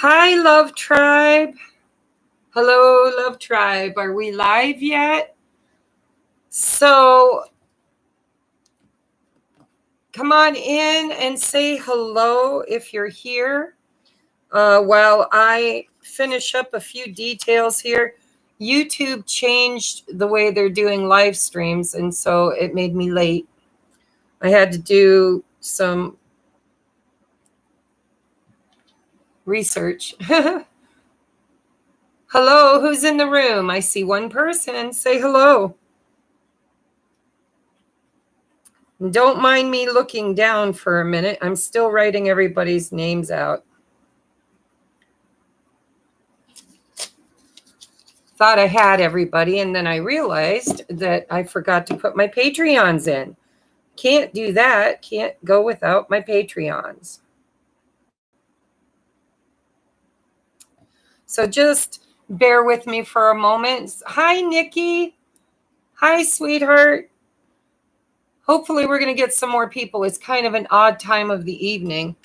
Hi, Love Tribe. Hello, Love Tribe. Are we live yet? So come on in and say hello if you're here. While I finish up a few details here, YouTube changed the way they're doing live streams, and so it made me late. I had to do some research. Hello, who's in the room? I see one person. Say hello. Don't mind me looking down for a minute. I'm still writing everybody's names out. Thought I had everybody, and then I realized that I forgot to put my Patreons in. Can't do that. Can't go without my Patreons. So just bear with me for a moment. Hi, Nikki. Hi, sweetheart. Hopefully we're going to get some more people. It's kind of an odd time of the evening.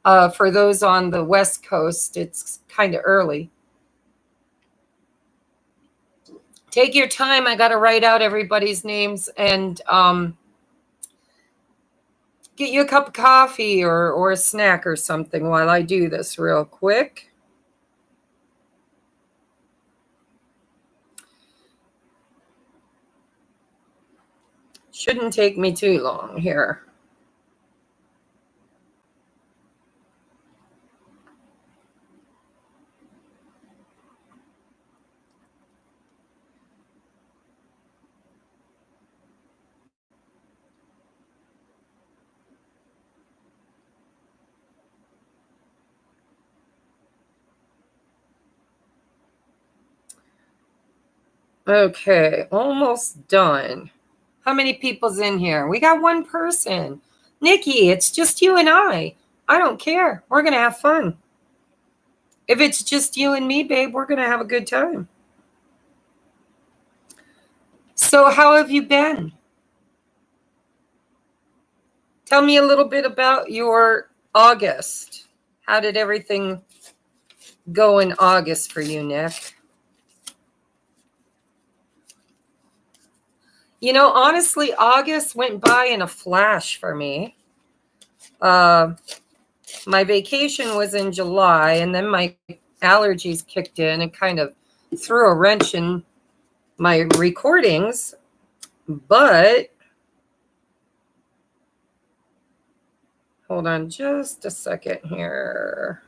For those on the West Coast, it's kind of early. Take your time. I got to write out everybody's names and get you a cup of coffee or a snack or something while I do this real quick. Shouldn't take me too long here. Okay, almost done. How many people's in here? We got one person. Nikki, it's just you and I. I don't care. We're going to have fun. If it's just you and me, babe, we're going to have a good time. So how have you been? Tell me a little bit about your August. How did everything go in August for you, Nick? You know, honestly, August went by in a flash for me. My vacation was in July, and then my allergies kicked in and kind of threw a wrench in my recordings. But hold on just a second here.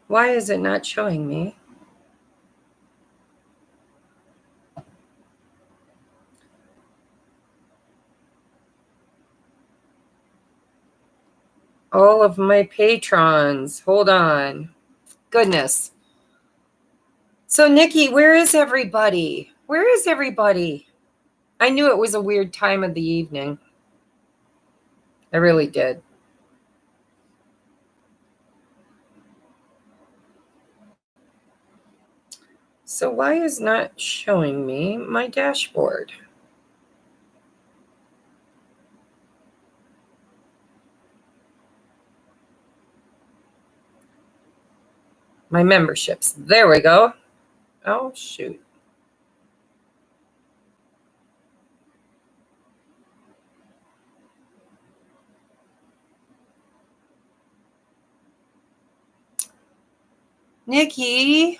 Why is it not showing me? All of my patrons. Hold on. Goodness. So, Nikki, where is everybody? Where is everybody? I knew it was a weird time of the evening. I really did. So why is not showing me my dashboard? My memberships. There we go. Oh, shoot. Nikki.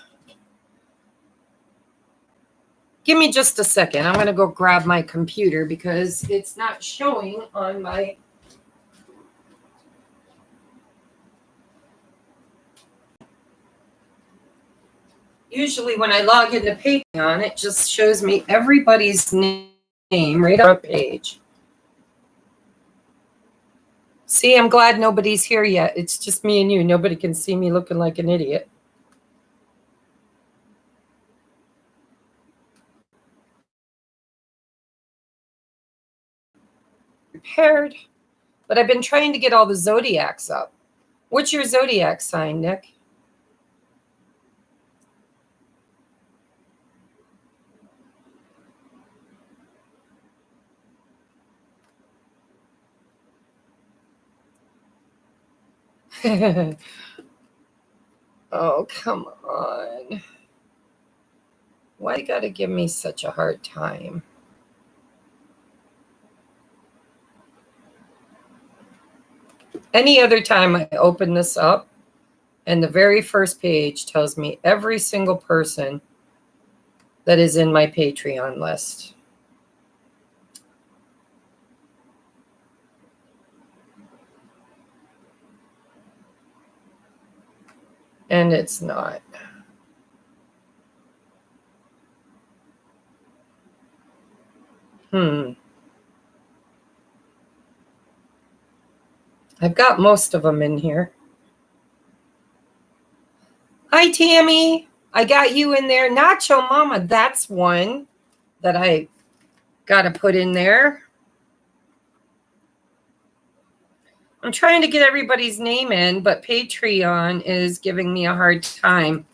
Give me just a second. I'm going to go grab my computer because it's not showing on my... Usually when I log into Patreon, it just shows me everybody's name right on the page. See, I'm glad nobody's here yet. It's just me and you. Nobody can see me looking like an idiot. Prepared. But I've been trying to get all the zodiacs up. What's your zodiac sign, Nick? Oh, come on. Why you gotta give me such a hard time? Any other time I open this up, and the very first page tells me every single person that is in my Patreon list. And it's not. I've got most of them in here. Hi, Tammy. I got you in there. Nacho Mama, that's one that I got to put in there. I'm trying to get everybody's name in, but Patreon is giving me a hard time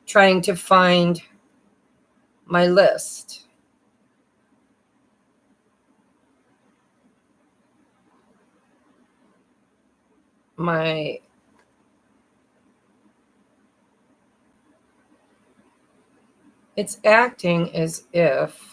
trying to find my list. It's acting as if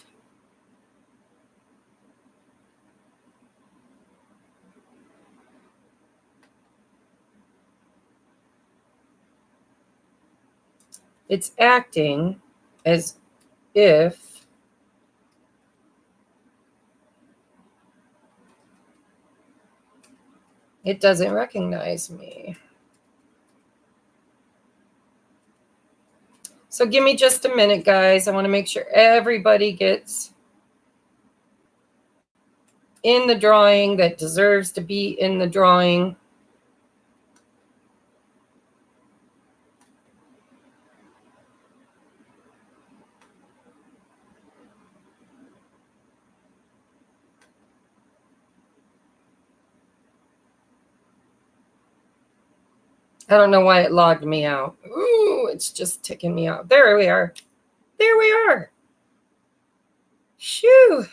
it doesn't recognize me. So give me just a minute, guys. I want to make sure everybody gets in the drawing that deserves to be in the drawing. I don't know why it logged me out. Ooh, it's just ticking me out. There we are. There we are. Shoo.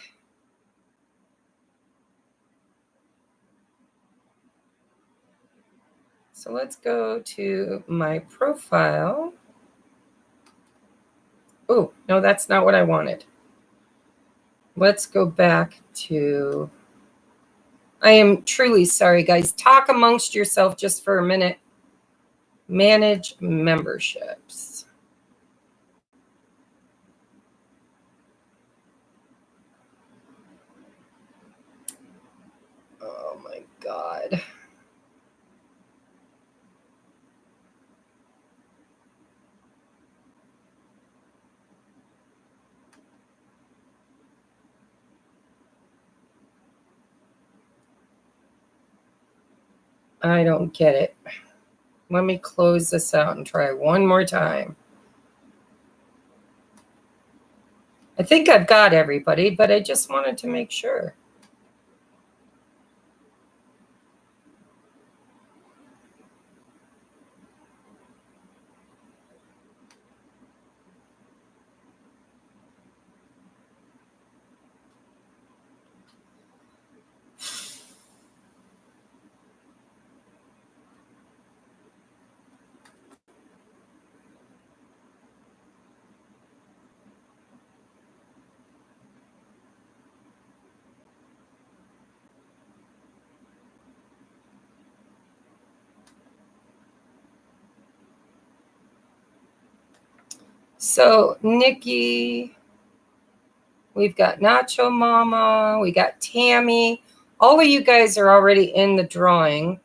So let's go to my profile. Oh, no, that's not what I wanted. Let's go back to... I am truly sorry, guys. Talk amongst yourself just for a minute. Manage memberships. Oh my God. I don't get it. Let me close this out and try one more time. I think I've got everybody, but I just wanted to make sure. So, Nikki, we've got Nacho Mama, we got Tammy. All of you guys are already in the drawing.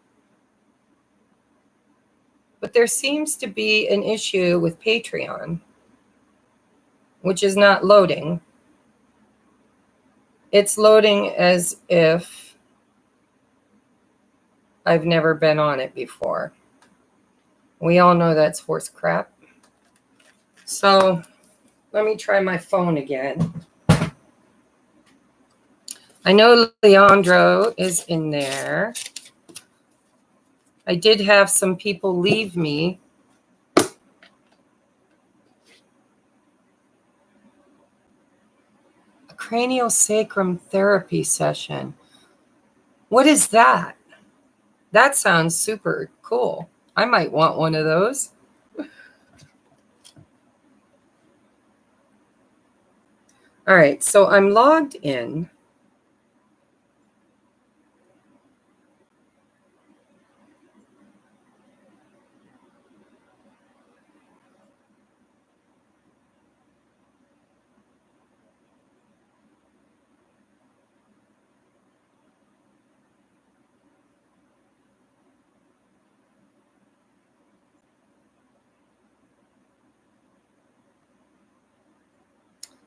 But there seems to be an issue with Patreon, which is not loading. It's loading as if I've never been on it before. We all know that's horse crap. So let me try my phone again. I know Leandro is in there. I did have some people leave me. A cranial sacrum therapy session. What is that? That sounds super cool. I might want one of those. All right, so I'm logged in.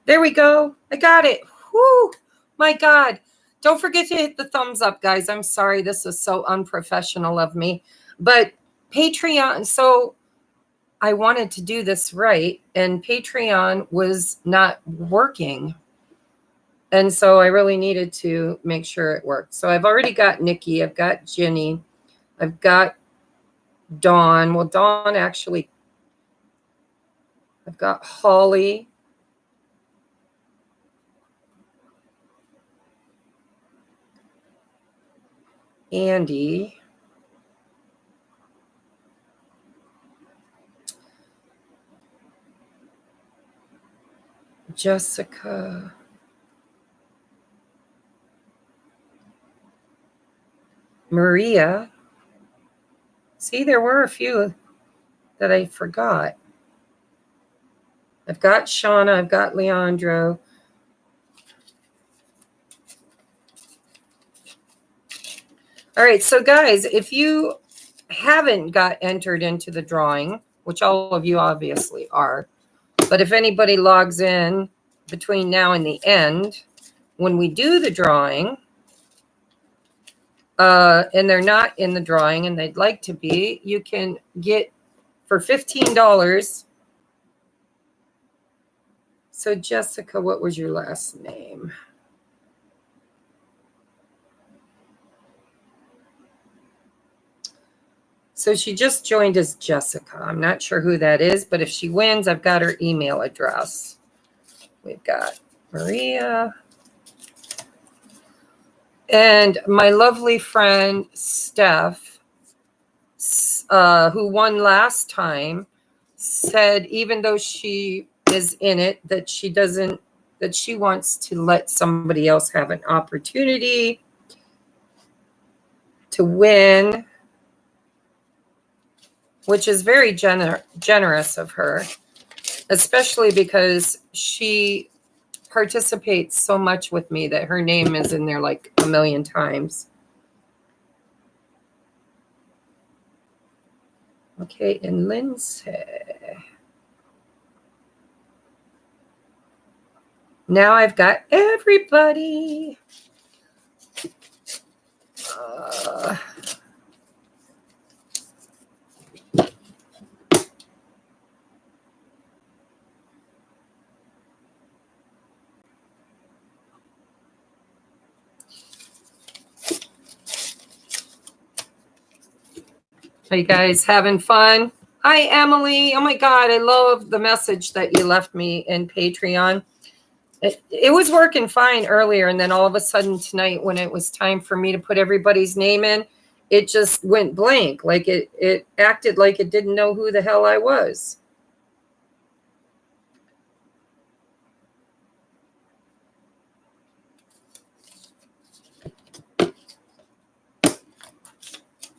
There we go. I got it. Whoo! My God. Don't forget to hit the thumbs up, guys. I'm sorry. This is so unprofessional of me. But Patreon, so I wanted to do this right, and Patreon was not working. And so I really needed to make sure it worked. So I've already got Nikki. I've got Ginny. I've got Dawn. Well, Dawn actually, I've got Holly. Andy. Jessica. Maria. See, there were a few that I forgot. I've got Shauna. I've got Leandro. All right, so guys, if you haven't got entered into the drawing, which all of you obviously are, but if anybody logs in between now and the end, when we do the drawing, and they're not in the drawing and they'd like to be, you can get for $15. So Jessica, what was your last name? So she just joined as Jessica. I'm not sure who that is, but if she wins, I've got her email address. We've got Maria. And my lovely friend, Steph, who won last time, said even though she is in it, that she doesn't, that she wants to let somebody else have an opportunity to win, which is very generous of her, especially because she participates so much with me that her name is in there like a million times. Okay, and Lindsay. Now I've got everybody. Are you guys having fun? Hi, Emily. Oh my God, I love the message that you left me in Patreon. It was working fine earlier, and then all of a sudden tonight, when it was time for me to put everybody's name in, it just went blank. Like it acted like it didn't know who the hell I was.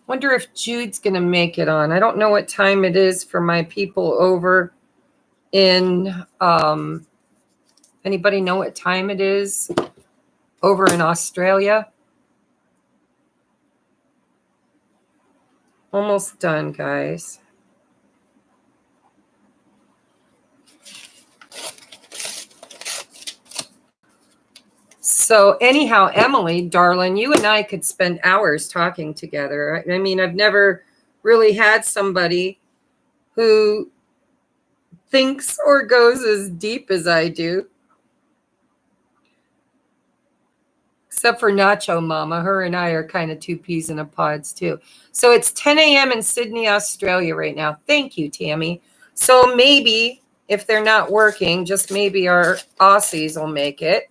Wonder if Jude's going to make it on. I don't know what time it is for my people over in, anybody know what time it is over in Australia? Almost done, guys. So anyhow, Emily, darling, you and I could spend hours talking together. I mean, I've never really had somebody who thinks or goes as deep as I do. Except for Nacho Mama. Her and I are kind of two peas in a pods too. So it's 10 a.m. in Sydney, Australia right now. Thank you, Tammy. So maybe if they're not working, just maybe our Aussies will make it.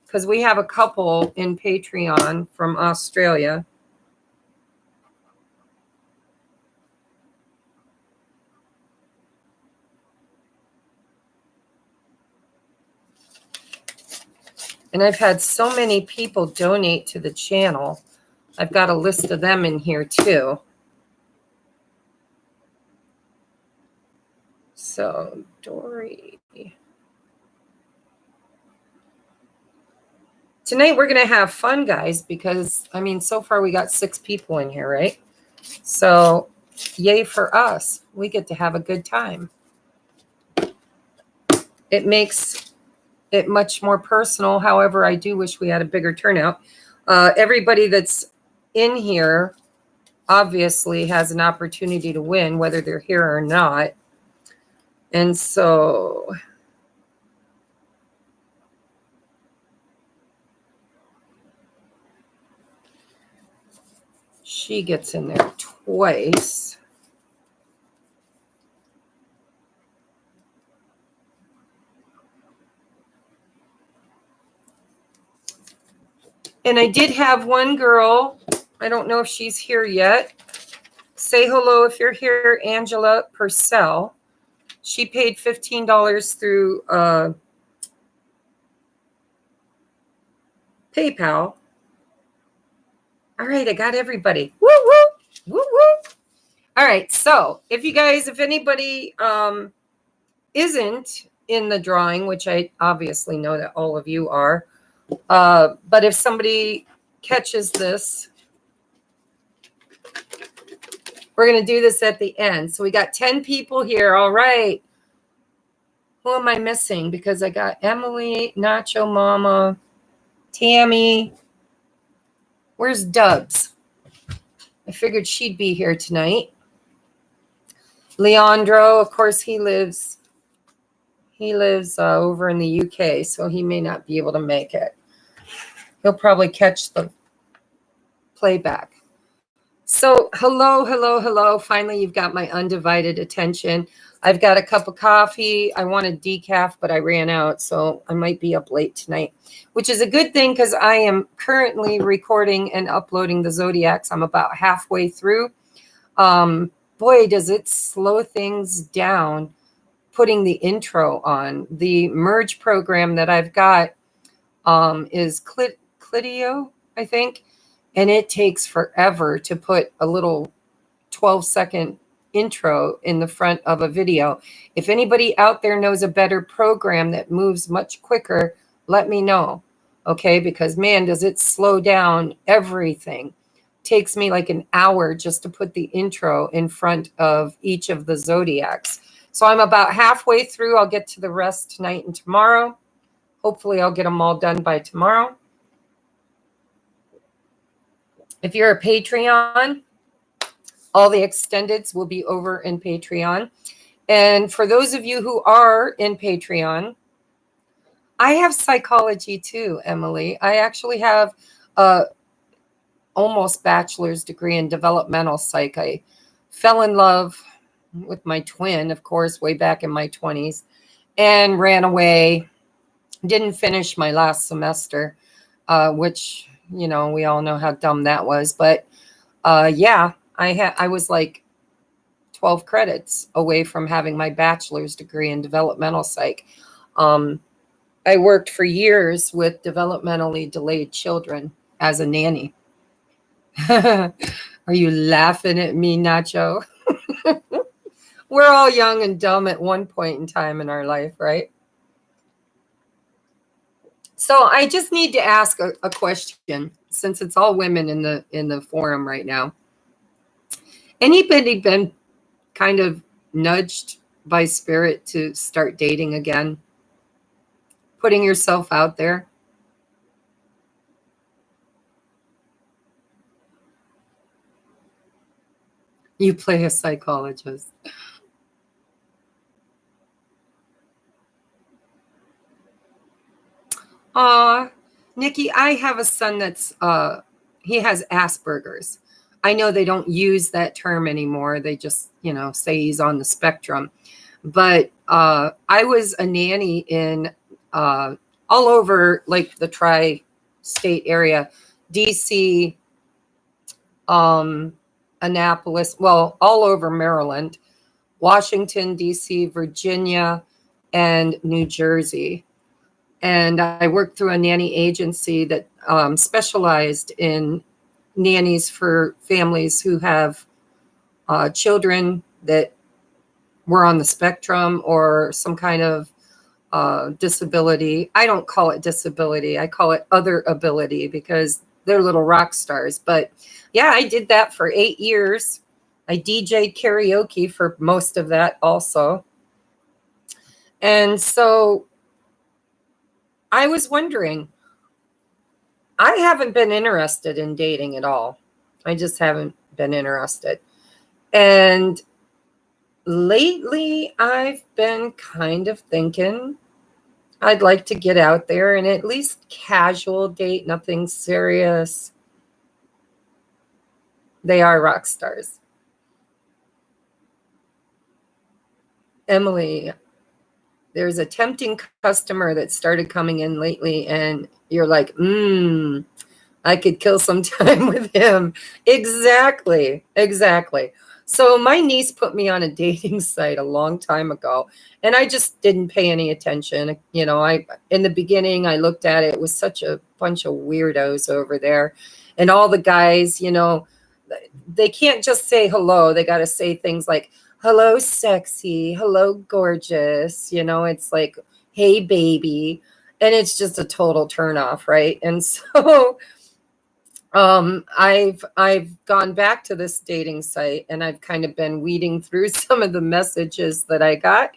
Because we have a couple in Patreon from Australia. And I've had so many people donate to the channel. I've got a list of them in here too. So, Dory. Tonight we're going to have fun, guys, because, I mean, so far we got 6 people in here, right? So, yay for us. We get to have a good time. It makes it much more personal. However, I do wish we had a bigger turnout. Everybody that's in here obviously has an opportunity to win, whether they're here or not. And so she gets in there twice. And I did have one girl, I don't know if she's here yet. Say hello if you're here, Angela Purcell. She paid $15 through PayPal. All right, I got everybody. Woo, woo, woo, woo. All right, so if anybody isn't in the drawing, which I obviously know that all of you are, but if somebody catches this, we're going to do this at the end. So we got 10 people here. All right. Who am I missing? Because I got Emily, Nacho Mama, Tammy. Where's Dubs? I figured she'd be here tonight. Leandro, of course, he lives over in the UK, so he may not be able to make it. He'll probably catch the playback. So hello, hello, hello. Finally, you've got my undivided attention. I've got a cup of coffee. I wanted decaf, but I ran out, so I might be up late tonight, which is a good thing because I am currently recording and uploading the Zodiacs. I'm about halfway through. Boy, does it slow things down putting the intro on. The merge program that I've got is Clidio, I think, and it takes forever to put a little 12-second intro in the front of a video. If anybody out there knows a better program that moves much quicker, let me know, okay? Because, man, does it slow down everything. Takes me like an hour just to put the intro in front of each of the Zodiacs. So I'm about halfway through. I'll get to the rest tonight and tomorrow. Hopefully I'll get them all done by tomorrow. If you're a Patreon, all the extendeds will be over in Patreon. And for those of you who are in Patreon, I have psychology too, Emily. I actually have a almost bachelor's degree in developmental psych. I fell in love with my twin, of course, way back in my 20s, and ran away. Didn't finish my last semester, which, you know, we all know how dumb that was. But yeah, I was like 12 credits away from having my bachelor's degree in developmental psych. I worked for years with developmentally delayed children as a nanny. Are you laughing at me, Nacho? We're all young and dumb at one point in time in our life, right? So I just need to ask a question, since it's all women in the forum right now. Anybody been kind of nudged by spirit to start dating again? Putting yourself out there? You play a psychologist. Nikki, I have a son that's he has Asperger's. I know they don't use that term anymore. They just, you know, say he's on the spectrum. But I was a nanny in all over like the tri-state area, DC, Annapolis, well, all over Maryland, Washington, DC, Virginia, and New Jersey. And I worked through a nanny agency that specialized in nannies for families who have children that were on the spectrum or some kind of disability. I don't call it disability. I call it other ability because they're little rock stars. But yeah, I did that for 8 years. I DJ'd karaoke for most of that also. And so I was wondering, I haven't been interested in dating at all. I just haven't been interested. And lately, I've been kind of thinking I'd like to get out there and at least casual date, nothing serious. They are rock stars. Emily, there's a tempting customer that started coming in lately, and you're like, I could kill some time with him. Exactly. So my niece put me on a dating site a long time ago, and I just didn't pay any attention. You know, in the beginning, I looked at it. It was such a bunch of weirdos over there. And all the guys, you know, they can't just say hello. They got to say things like, hello, sexy, hello, gorgeous. You know, it's like, hey, baby. And it's just a total turnoff, right? And so I've gone back to this dating site, and I've kind of been weeding through some of the messages that I got.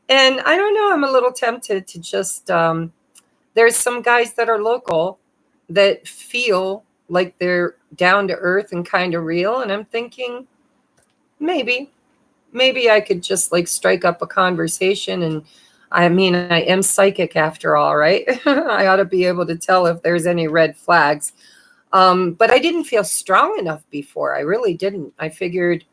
And I don't know, I'm a little tempted to just, there's some guys that are local that feel like they're down to earth and kind of real. And I'm thinking, maybe I could just like strike up a conversation. And I mean, I am psychic after all, right? I ought to be able to tell if there's any red flags. But I didn't feel strong enough before. I really didn't. I figured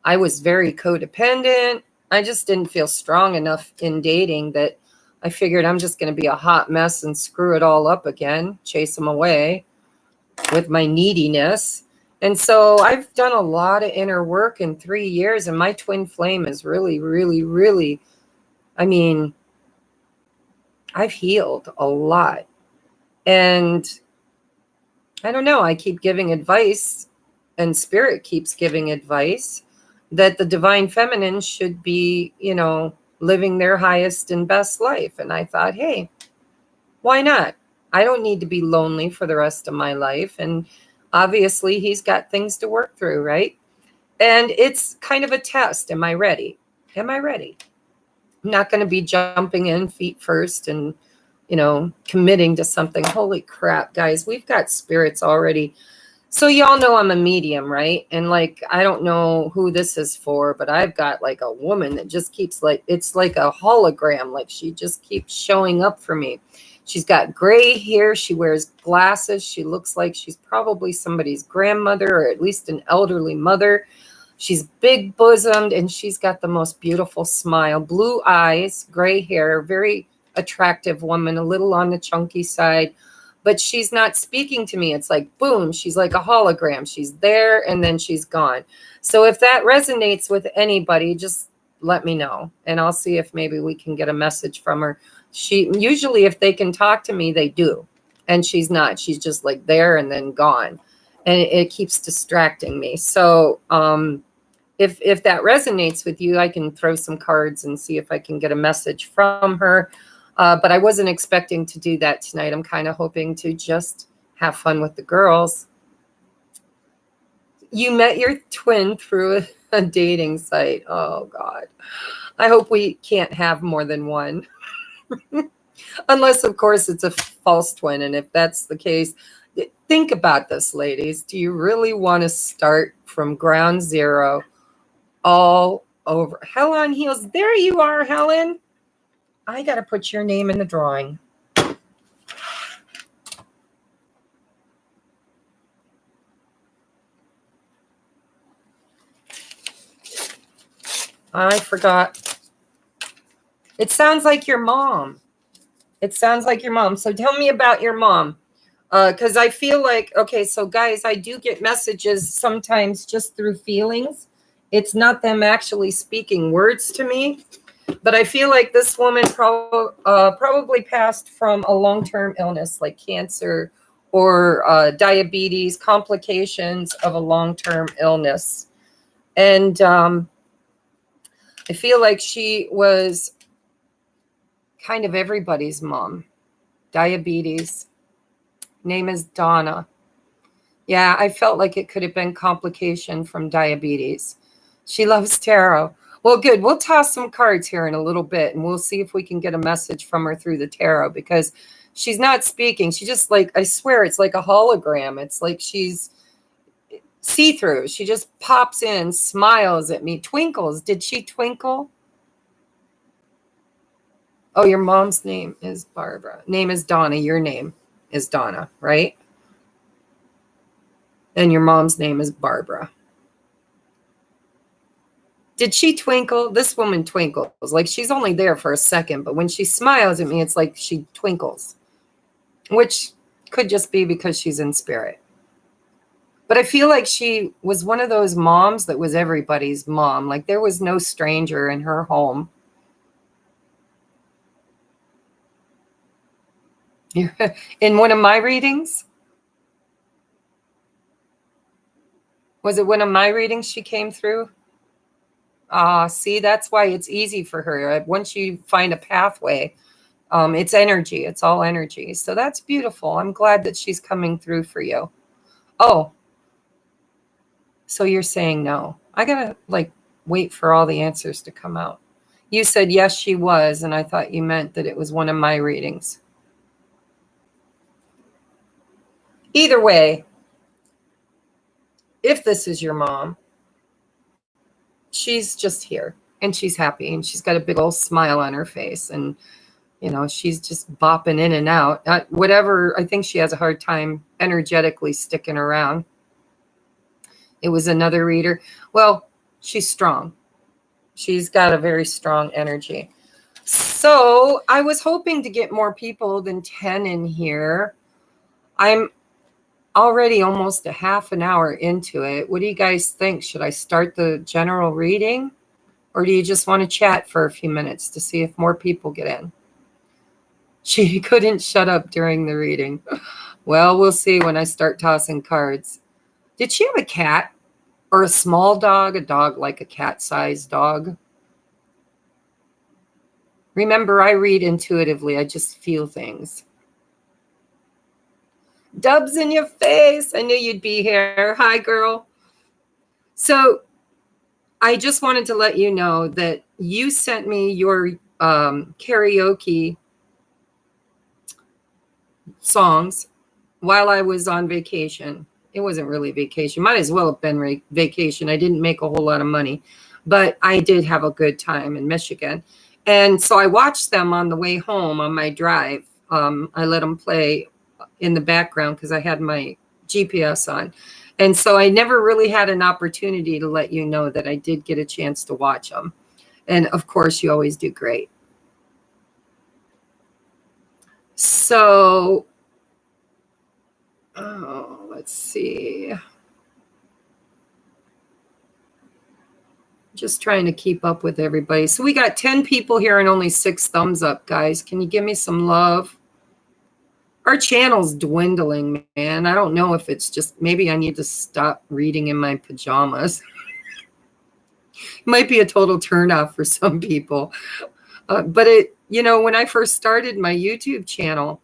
I was very codependent. I just didn't feel strong enough in dating that I figured I'm just going to be a hot mess and screw it all up again, chase them away with my neediness. And so I've done a lot of inner work in 3 years, and my twin flame is really, I mean, I've healed a lot. And I don't know, I keep giving advice, and spirit keeps giving advice that the divine feminine should be, you know, living their highest and best life. And I thought, hey, why not? I don't need to be lonely for the rest of my life. And obviously he's got things to work through, right? And it's kind of a test. Am I ready? I'm not going to be jumping in feet first and, you know, committing to something. Holy crap, guys, we've got spirits already. So y'all know I'm a medium, right? And like, I don't know who this is for, but I've got like a woman that just keeps like, it's like a hologram. Like she just keeps showing up for me. She's got gray hair. She wears glasses. She looks like she's probably somebody's grandmother or at least an elderly mother. She's big bosomed, and she's got the most beautiful smile, blue eyes, gray hair, very attractive woman, a little on the chunky side, but she's not speaking to me. It's like, boom, she's like a hologram. She's there and then she's gone. So if that resonates with anybody, just let me know, and I'll see if maybe we can get a message from her. She usually, if they can talk to me, they do. And she's not. She's just like there and then gone. And it keeps distracting me. So if that resonates with you, I can throw some cards and see if I can get a message from her. But I wasn't expecting to do that tonight. I'm kind of hoping to just have fun with the girls. You met your twin through a dating site. Oh, God. I hope we can't have more than one. Unless, of course, it's a false twin. And if that's the case, think about this, ladies. Do you really want to start from ground zero all over? Hell on heels. There you are, Helen. I got to put your name in the drawing. I forgot. It sounds like your mom. So tell me about your mom. Because I feel like, okay, so guys, I do get messages sometimes just through feelings. It's not them actually speaking words to me. But I feel like this woman probably passed from a long-term illness like cancer or diabetes, complications of a long-term illness. And I feel like she was kind of everybody's mom. Diabetes. Name is Donna. Yeah, I felt like it could have been complication from diabetes. She loves tarot. Well, good. We'll toss some cards here in a little bit, and we'll see if we can get a message from her through the tarot, because she's not speaking. She just, like, I swear, it's like a hologram. It's like she's see-through. She just pops in, smiles at me, twinkles. Did she twinkle? Oh, your mom's name is Barbara. Name is Donna. Your name is Donna, right? And your mom's name is Barbara. Did she twinkle? This woman twinkles. Like, she's only there for a second, but when she smiles at me, it's like she twinkles, which could just be because she's in spirit. But I feel like she was one of those moms that was everybody's mom. Like, there was no stranger in her home. In one of my readings? Was it one of my readings she came through? See, that's why it's easy for her. Once you find a pathway, it's energy. It's all energy. So that's beautiful. I'm glad that she's coming through for you. Oh, so you're saying no. I gotta, like, wait for all the answers to come out. You said yes, she was, and I thought you meant that it was one of my readings. Either way, if this is your mom, she's just here and she's happy and she's got a big old smile on her face, and you know, she's just bopping in and out. Whatever, I think she has a hard time energetically sticking around. It was another reader. Well, she's strong. She's got a very strong energy. So I was hoping to get more people than 10 in here. I'm already almost a half an hour into it. What do you guys think? Should I start the general reading, or do you just want to chat for a few minutes to see if more people get in? She couldn't shut up during the reading. Well, we'll see when I start tossing cards. Did she have a cat or a small dog? A dog like a cat-sized dog? Remember, I read intuitively. I just feel things. Dubs in your face. I knew you'd be here. Hi, girl. So I just wanted to let you know that you sent me your karaoke songs while I was on vacation. It wasn't really vacation. Might as well have been vacation. I didn't make a whole lot of money, but I did have a good time in Michigan. And so I watched them on the way home on my drive. I let them play in the background because I had my GPS on. And so I never really had an opportunity to let you know that I did get a chance to watch them. And of course, you always do great. So, let's see. Just trying to keep up with everybody. So we got 10 people here and only 6 thumbs up, guys. Can you give me some love? Our channel's dwindling, man. I don't know if it's just, maybe I need to stop reading in my pajamas. Might be a total turnoff for some people. But it, you know, when I first started my YouTube channel,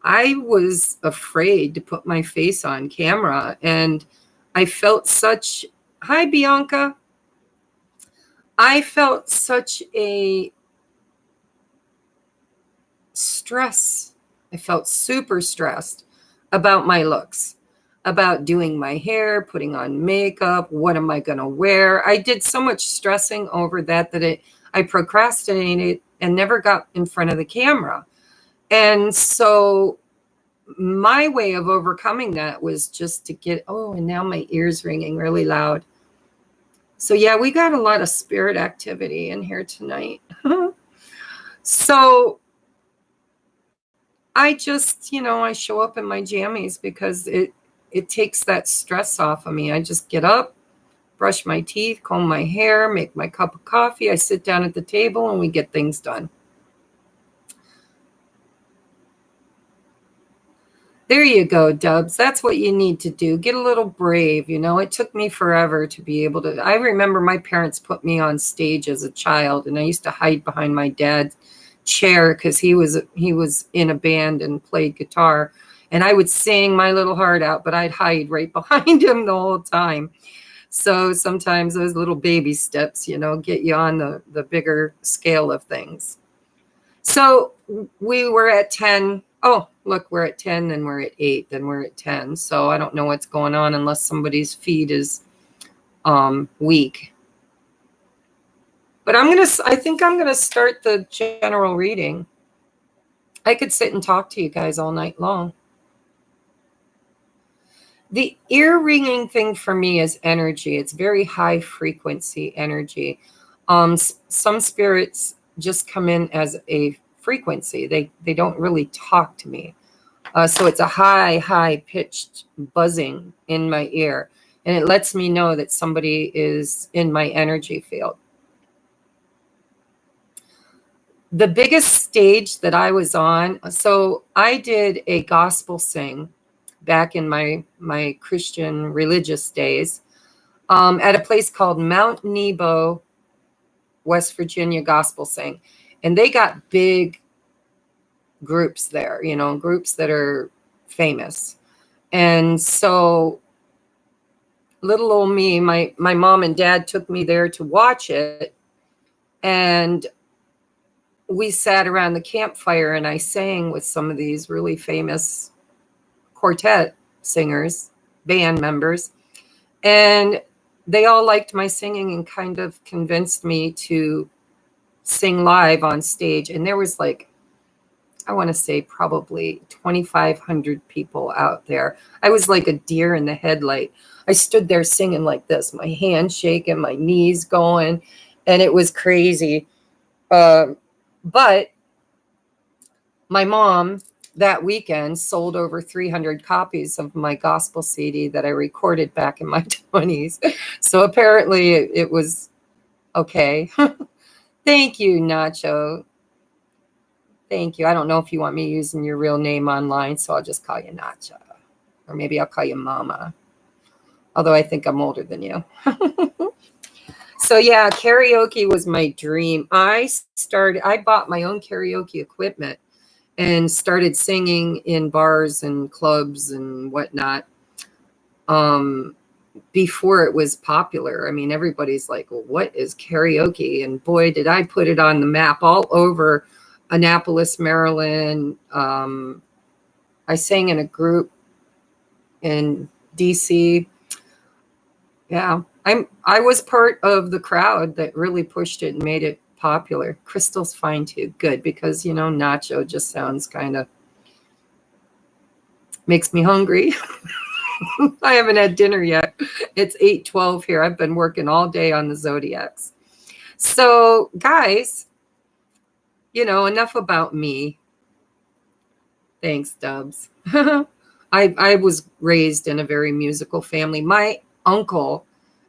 I was afraid to put my face on camera. And I felt such, hi, Bianca. I felt such a stress. I felt super stressed about my looks, about doing my hair, putting on makeup. What am I going to wear? I did so much stressing over that I procrastinated and never got in front of the camera. And so my way of overcoming that was just to get, oh, and now my ear's ringing really loud. So yeah, we got a lot of spirit activity in here tonight. So I just, you know, I show up in my jammies because it takes that stress off of me. I just get up, brush my teeth, comb my hair, make my cup of coffee. I sit down at the table and we get things done. There you go, Dubs. That's what you need to do. Get a little brave. You know, it took me forever to be able to. I remember my parents put me on stage as a child, and I used to hide behind my dad's chair because he was in a band and played guitar, and I would sing my little heart out, but I'd hide right behind him the whole time. So sometimes those little baby steps, you know, get you on the bigger scale of things. So we were at 10. Oh, look, we're at 10, then we're at 8, then we're at 10. So I don't know what's going on unless somebody's feed is weak. But I think I'm going to start the general reading. I could sit and talk to you guys all night long. The ear ringing thing for me is energy. It's very high frequency energy. Some spirits just come in as a frequency. They don't really talk to me. So it's a high pitched buzzing in my ear. And it lets me know that somebody is in my energy field. The biggest stage that I was on, so I did a gospel sing back in my Christian religious days at a place called Mount Nebo, West Virginia Gospel Sing. And they got big groups there, you know, groups that are famous. And so little old me, my mom and dad took me there to watch it. And we sat around the campfire and I sang with some of these really famous quartet singers, band members. And they all liked my singing and kind of convinced me to sing live on stage. And there was like, I want to say probably 2,500 people out there. I was like a deer in the headlight. I stood there singing like this, my hands shaking, my knees going, and it was crazy. But my mom that weekend sold over 300 copies of my gospel CD that I recorded back in my 20s. So apparently it was okay. Thank you, Nacho. Thank you. I don't know if you want me using your real name online, so I'll just call you Nacho. Or maybe I'll call you Mama. Although I think I'm older than you. So yeah, karaoke was my dream. I bought my own karaoke equipment and started singing in bars and clubs and whatnot before it was popular. I mean, everybody's like, well, what is karaoke? And boy, did I put it on the map all over Annapolis, Maryland. I sang in a group in DC. Yeah, I was part of the crowd that really pushed it and made it popular. Crystal's fine too. Good, because you know, Nacho just sounds kind of makes me hungry. I haven't had dinner yet. It's 8:12 here. I've been working all day on the zodiacs. So, guys, you know, enough about me. Thanks, Dubs. I was raised in a very musical family. My uncle,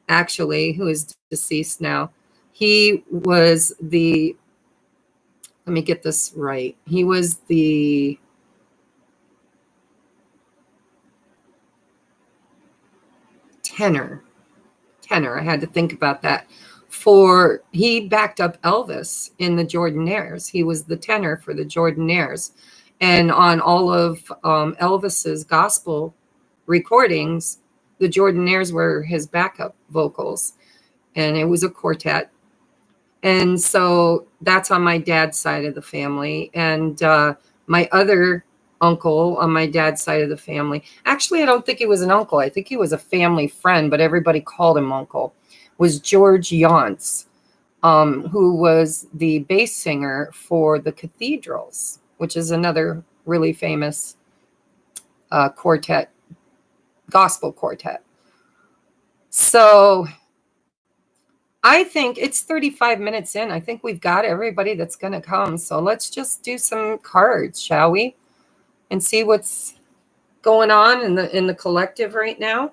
actually, who is deceased now, he was let me get this right. He was the tenor. I had to think about that. He backed up Elvis in the Jordanaires. He was the tenor for the Jordanaires. And on all of Elvis's gospel recordings, the Jordanaires were his backup vocals. And it was a quartet. And so that's on my dad's side of the family. And my other uncle on my dad's side of the family, actually, I don't think he was an uncle. I think he was a family friend, but everybody called him uncle, was George Yonts, who was the bass singer for the Cathedrals, which is another really famous quartet, gospel quartet. So I think it's 35 minutes in. I think we've got everybody that's going to come. So let's just do some cards, shall we? And see what's going on in the collective right now.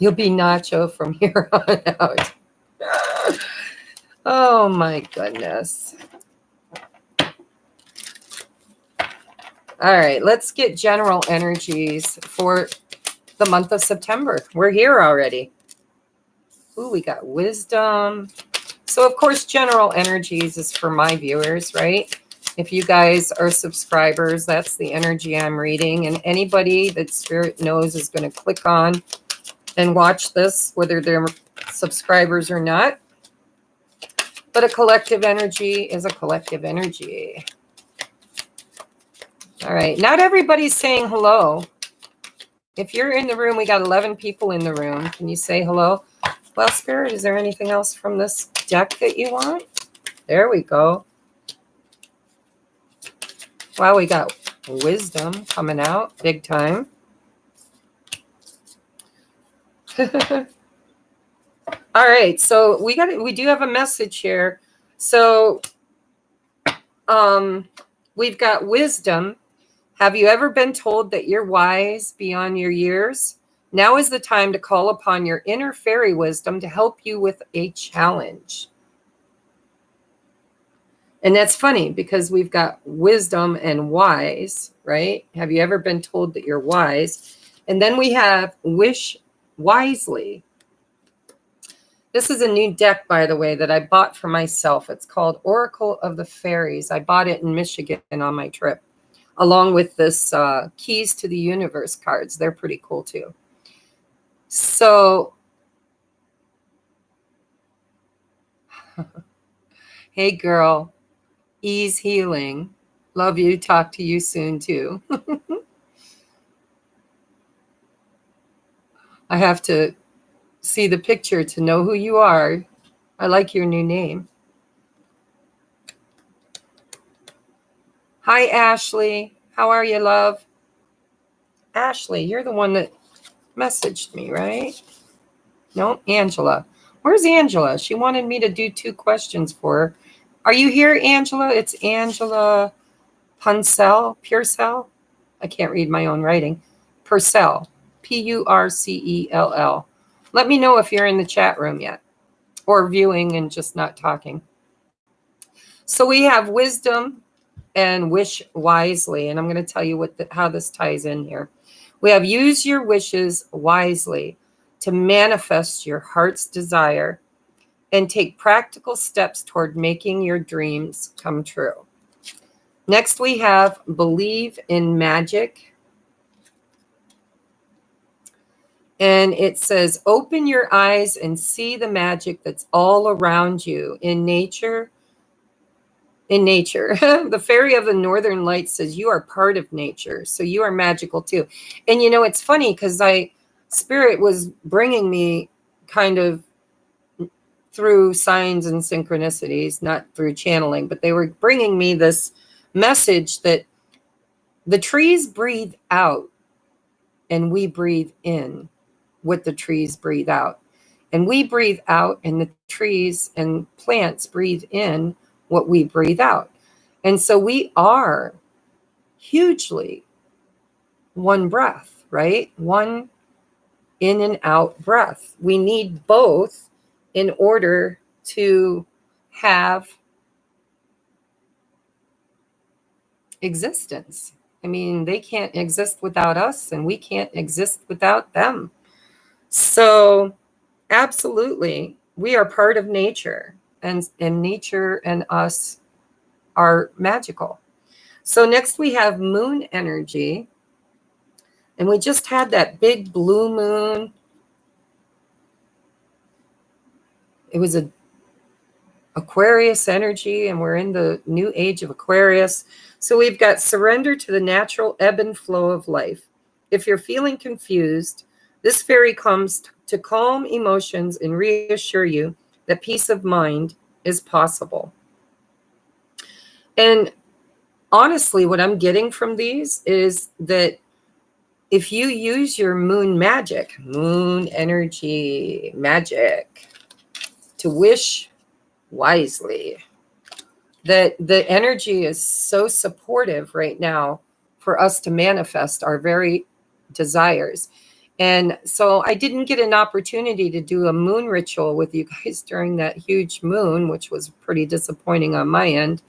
You'll be Nacho from here on out. Oh my goodness. All right, let's get general energies for the month of September. We're here already. Ooh, we got wisdom. So, of course, general energies is for my viewers, right? If you guys are subscribers, that's the energy I'm reading. And anybody that Spirit knows is going to click on and watch this, whether they're subscribers or not. But a collective energy is a collective energy. All right. Not everybody's saying hello. If you're in the room, we got 11 people in the room. Can you say hello? Well, Spirit, is there anything else from this deck that you want? There we go. Wow, we got wisdom coming out big time. All right, so we do have a message here. So we've got wisdom. Have you ever been told that you're wise beyond your years? Now is the time to call upon your inner fairy wisdom to help you with a challenge. And that's funny because we've got wisdom and wise, right? Have you ever been told that you're wise? And then we have wish wisely. This is a new deck, by the way, that I bought for myself. It's called Oracle of the Fairies. I bought it in Michigan on my trip, along with this Keys to the Universe cards. They're pretty cool too. So, hey girl, Ease Healing. Love you. Talk to you soon too. I have to see the picture to know who you are. I like your new name. Hi, Ashley. How are you, love? Ashley, you're the one that messaged me, right? No, Angela. Where's Angela? She wanted me to do 2 questions for her. Are you here, Angela? It's Angela Purcell. I can't read my own writing. Purcell. Purcell. Let me know if you're in the chat room yet or viewing and just not talking. So we have wisdom and wish wisely. And I'm going to tell you how this ties in here. We have use your wishes wisely to manifest your heart's desire and take practical steps toward making your dreams come true. Next, we have believe in magic. And it says, open your eyes and see the magic that's all around you in nature. In nature, the fairy of the northern lights says you are part of nature. So you are magical too. And you know, it's funny because Spirit was bringing me kind of through signs and synchronicities, not through channeling, but they were bringing me this message that the trees breathe out and we breathe in what the trees breathe out. And we breathe out and the trees and plants breathe in what we breathe out. And so we are hugely one breath, right? One in and out breath. We need both in order to have existence. I mean, they can't exist without us and we can't exist without them. So absolutely, we are part of nature. And nature and us are magical. So next we have moon energy. And we just had that big blue moon. It was a Aquarius energy, and we're in the new age of Aquarius. So we've got surrender to the natural ebb and flow of life. If you're feeling confused, this fairy comes to calm emotions and reassure you that peace of mind is possible. And honestly, what I'm getting from these is that if you use your moon magic, moon energy magic, to wish wisely, that the energy is so supportive right now for us to manifest our very desires. And so I didn't get an opportunity to do a moon ritual with you guys during that huge moon, which was pretty disappointing on my end.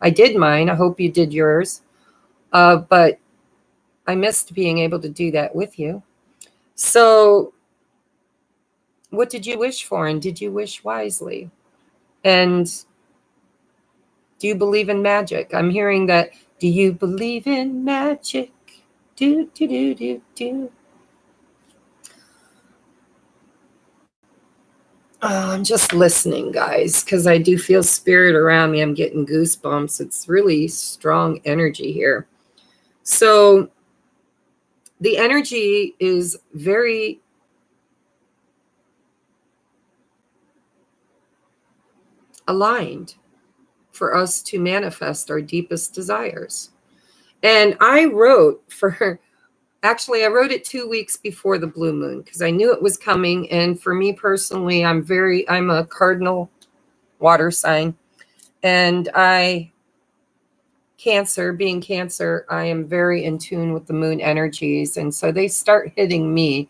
I did mine. I hope you did yours. But I missed being able to do that with you. So what did you wish for? And did you wish wisely? And do you believe in magic? I'm hearing that. Do you believe in magic? Do, do, do, do, do. I'm just listening, guys, because I do feel spirit around me. I'm getting goosebumps. It's really strong energy here. So the energy is very aligned for us to manifest our deepest desires. And I wrote actually, I wrote it 2 weeks before the blue moon because I knew it was coming. And for me personally, I'm a cardinal water sign. And being Cancer, I am very in tune with the moon energies. And so they start hitting me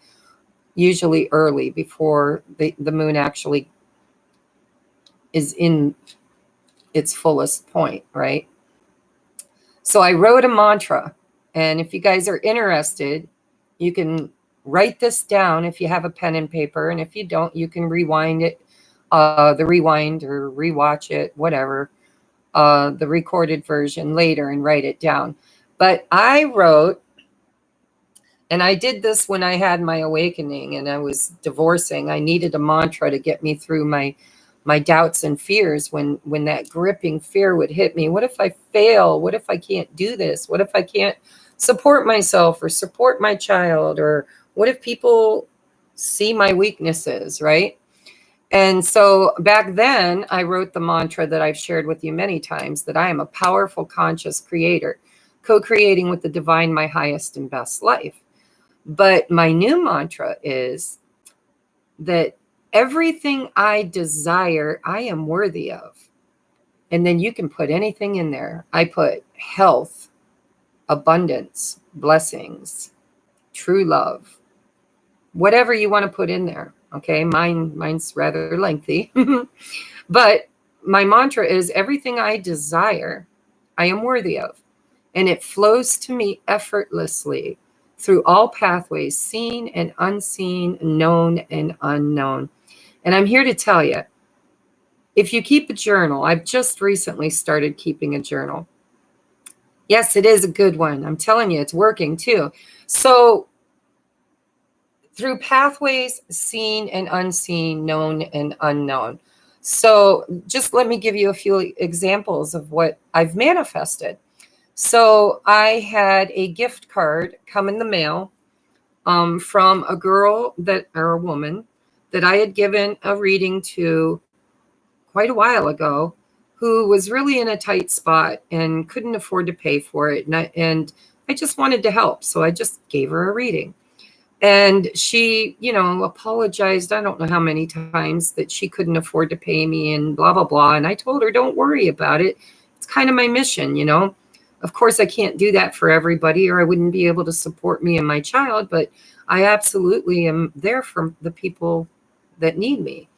usually early before the moon actually is in its fullest point, right? So I wrote a mantra. And if you guys are interested, you can write this down if you have a pen and paper. And if you don't, you can rewind it, the rewind or rewatch it, whatever, the recorded version later and write it down. But I wrote, and I did this when I had my awakening and I was divorcing. I needed a mantra to get me through my doubts and fears when that gripping fear would hit me. What if I fail? What if I can't do this? What if I can't support myself or support my child? Or what if people see my weaknesses, right? And so back then I wrote the mantra that I've shared with you many times, that I am a powerful conscious creator, co-creating with the divine my highest and best life. But my new mantra is that everything I desire, I am worthy of. And then you can put anything in there. I put health, abundance, blessings, true love, whatever you want to put in there. Okay, mine's rather lengthy. But my mantra is everything I desire, I am worthy of. And it flows to me effortlessly through all pathways, seen and unseen, known and unknown. And I'm here to tell you, if you keep a journal, I've just recently started keeping a journal. Yes, it is a good one. I'm telling you, it's working too. So through pathways, seen and unseen, known and unknown. So just let me give you a few examples of what I've manifested. So I had a gift card come in the mail from a woman that I had given a reading to quite a while ago, who was really in a tight spot and couldn't afford to pay for it. And I just wanted to help. So I just gave her a reading. And she, apologized, I don't know how many times, that she couldn't afford to pay me and blah, blah, blah. And I told her, don't worry about it. It's kind of my mission, Of course, I can't do that for everybody, or I wouldn't be able to support me and my child. But I absolutely am there for the people that need me.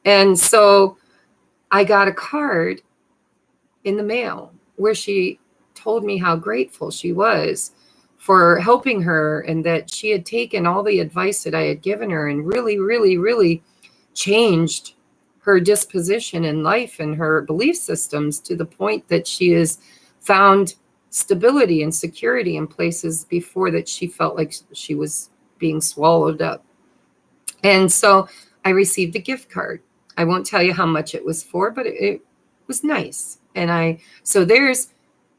And so I got a card in the mail where she told me how grateful she was for helping her, and that she had taken all the advice that I had given her and really, really, really changed her disposition in life and her belief systems to the point that she has found stability and security in places before that she felt like she was being swallowed up. And so I received a gift card. I won't tell you how much it was for, but it was nice. And so there's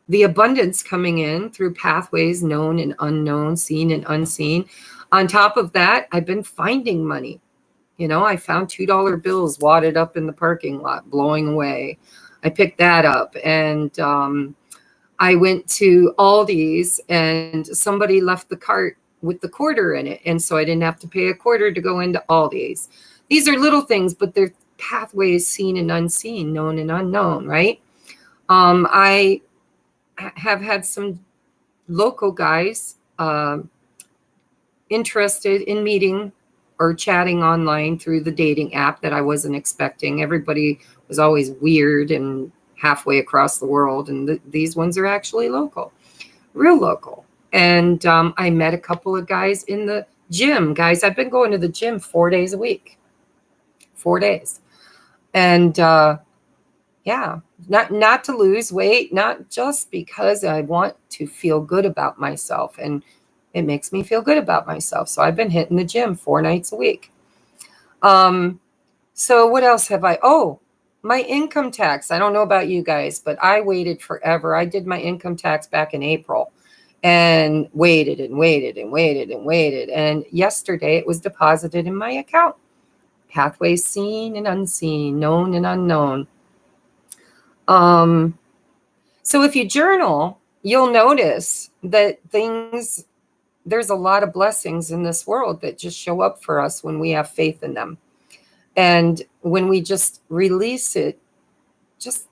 the abundance coming in through pathways, known and unknown, seen and unseen. On top of that, I've been finding money. I found $2 bills wadded up in the parking lot, blowing away. I picked that up. And I went to Aldi's and somebody left the cart with the quarter in it. And so I didn't have to pay a quarter to go into Aldi's. These are little things, but they're pathways, seen and unseen, known and unknown, right? I have had some local guys interested in meeting or chatting online through the dating app that I wasn't expecting. Everybody was always weird and halfway across the world, and these ones are actually local, real local. And I met a couple of guys in the gym. Guys, I've been going to the gym 4 days a week. 4 days. And yeah, not to lose weight, not just because I want to feel good about myself, and it makes me feel good about myself. So I've been hitting the gym 4 nights a week. So what else have I? Oh, my income tax. I don't know about you guys, but I waited forever. I did my income tax back in April and waited and waited and waited and waited. And yesterday it was deposited in my account. Pathways seen and unseen, known and unknown. So if you journal, you'll notice that there's a lot of blessings in this world that just show up for us when we have faith in them. And when we just release it just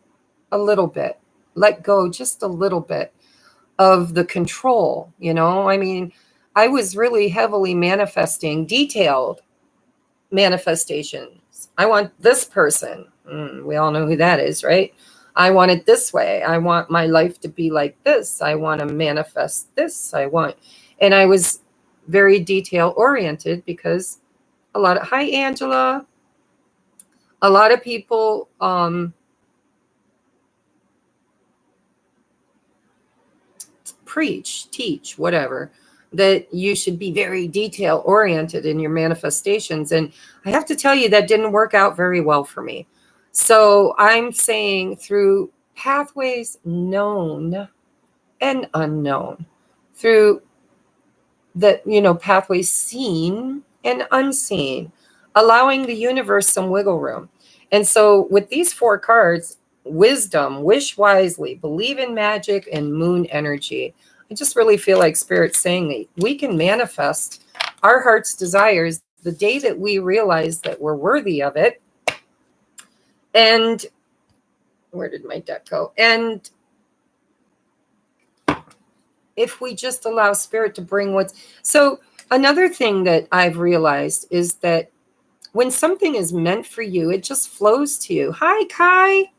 a little bit, let go just a little bit of the control, I mean, I was really heavily manifesting detailed manifestations. I want this person. We all know who that is, right? I want it this way. I want my life to be like this. I want to manifest this. And I was very detail oriented because hi, Angela. A lot of people, preach, teach, whatever, that you should be very detail oriented in your manifestations. And I have to tell you, that didn't work out very well for me. So I'm saying through pathways known and unknown, through the, pathways seen and unseen, allowing the universe some wiggle room. And so with these 4 cards, wisdom, wish wisely, believe in magic, and moon energy, I just really feel like Spirit's saying that we can manifest our heart's desires the day that we realize that we're worthy of it. And where did my deck go? And if we just allow Spirit to bring so another thing that I've realized is that when something is meant for you, it just flows to you. Hi, Kai.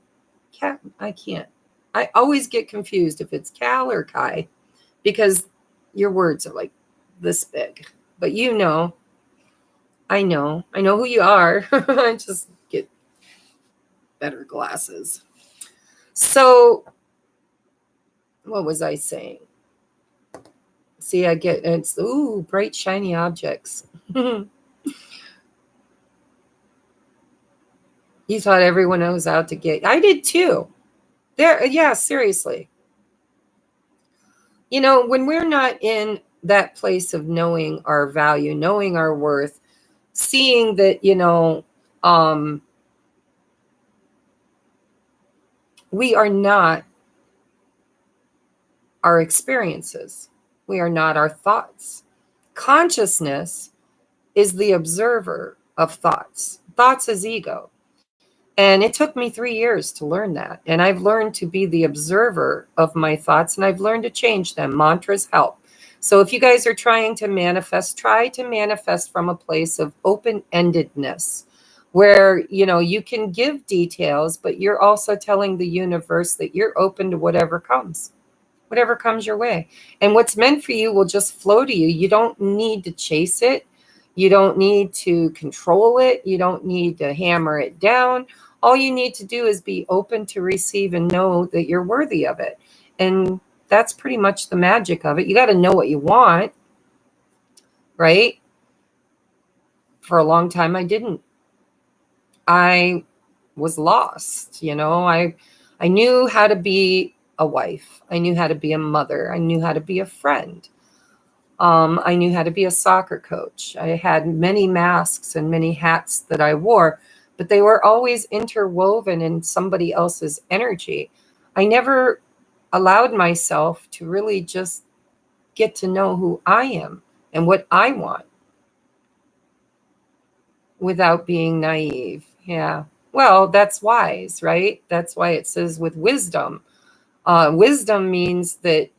I can't. I always get confused if it's Cal or Kai because your words are like this big. But I know who you are. I just get better glasses. So what was I saying? See, it's bright, shiny objects. You thought everyone was out to get. I did too. Yeah, seriously. When we're not in that place of knowing our value, knowing our worth, seeing that, we are not our experiences. We are not our thoughts. Consciousness is the observer of thoughts. Thoughts is ego. And it took me 3 years to learn that. And I've learned to be the observer of my thoughts, and I've learned to change them. Mantras help. So if you guys are trying to manifest, try to manifest from a place of open-endedness, where, you can give details, but you're also telling the universe that you're open to whatever comes your way. And what's meant for you will just flow to you. You don't need to chase it. You don't need to control it. You don't need to hammer it down. All you need to do is be open to receive and know that you're worthy of it. And that's pretty much the magic of it. You got to know what you want, right? For a long time, I didn't. I was lost. I knew how to be a wife. I knew how to be a mother. I knew how to be a friend. I knew how to be a soccer coach. I had many masks and many hats that I wore, but they were always interwoven in somebody else's energy. I never allowed myself to really just get to know who I am and what I want without being naive. Yeah. Well, that's wise, right? That's why it says with wisdom. Wisdom means that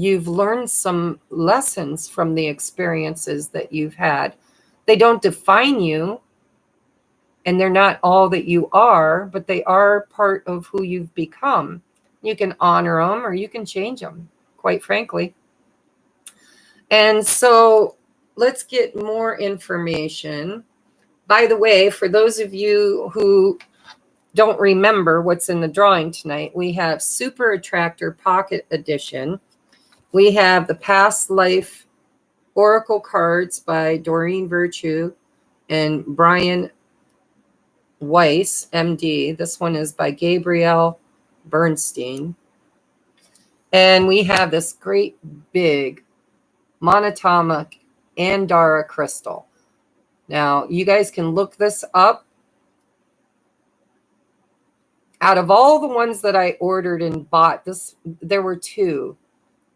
you've learned some lessons from the experiences that you've had. They don't define you, and they're not all that you are, but they are part of who you've become. You can honor them or you can change them, quite frankly. And so let's get more information. By the way, for those of you who don't remember what's in the drawing tonight, we have Super Attractor Pocket Edition. We have the Past Life Oracle cards by Doreen Virtue and Brian Weiss, MD. This one is by Gabrielle Bernstein. And we have this great big monatomic Andara crystal. Now, you guys can look this up. Out of all the ones that I ordered and bought, there were two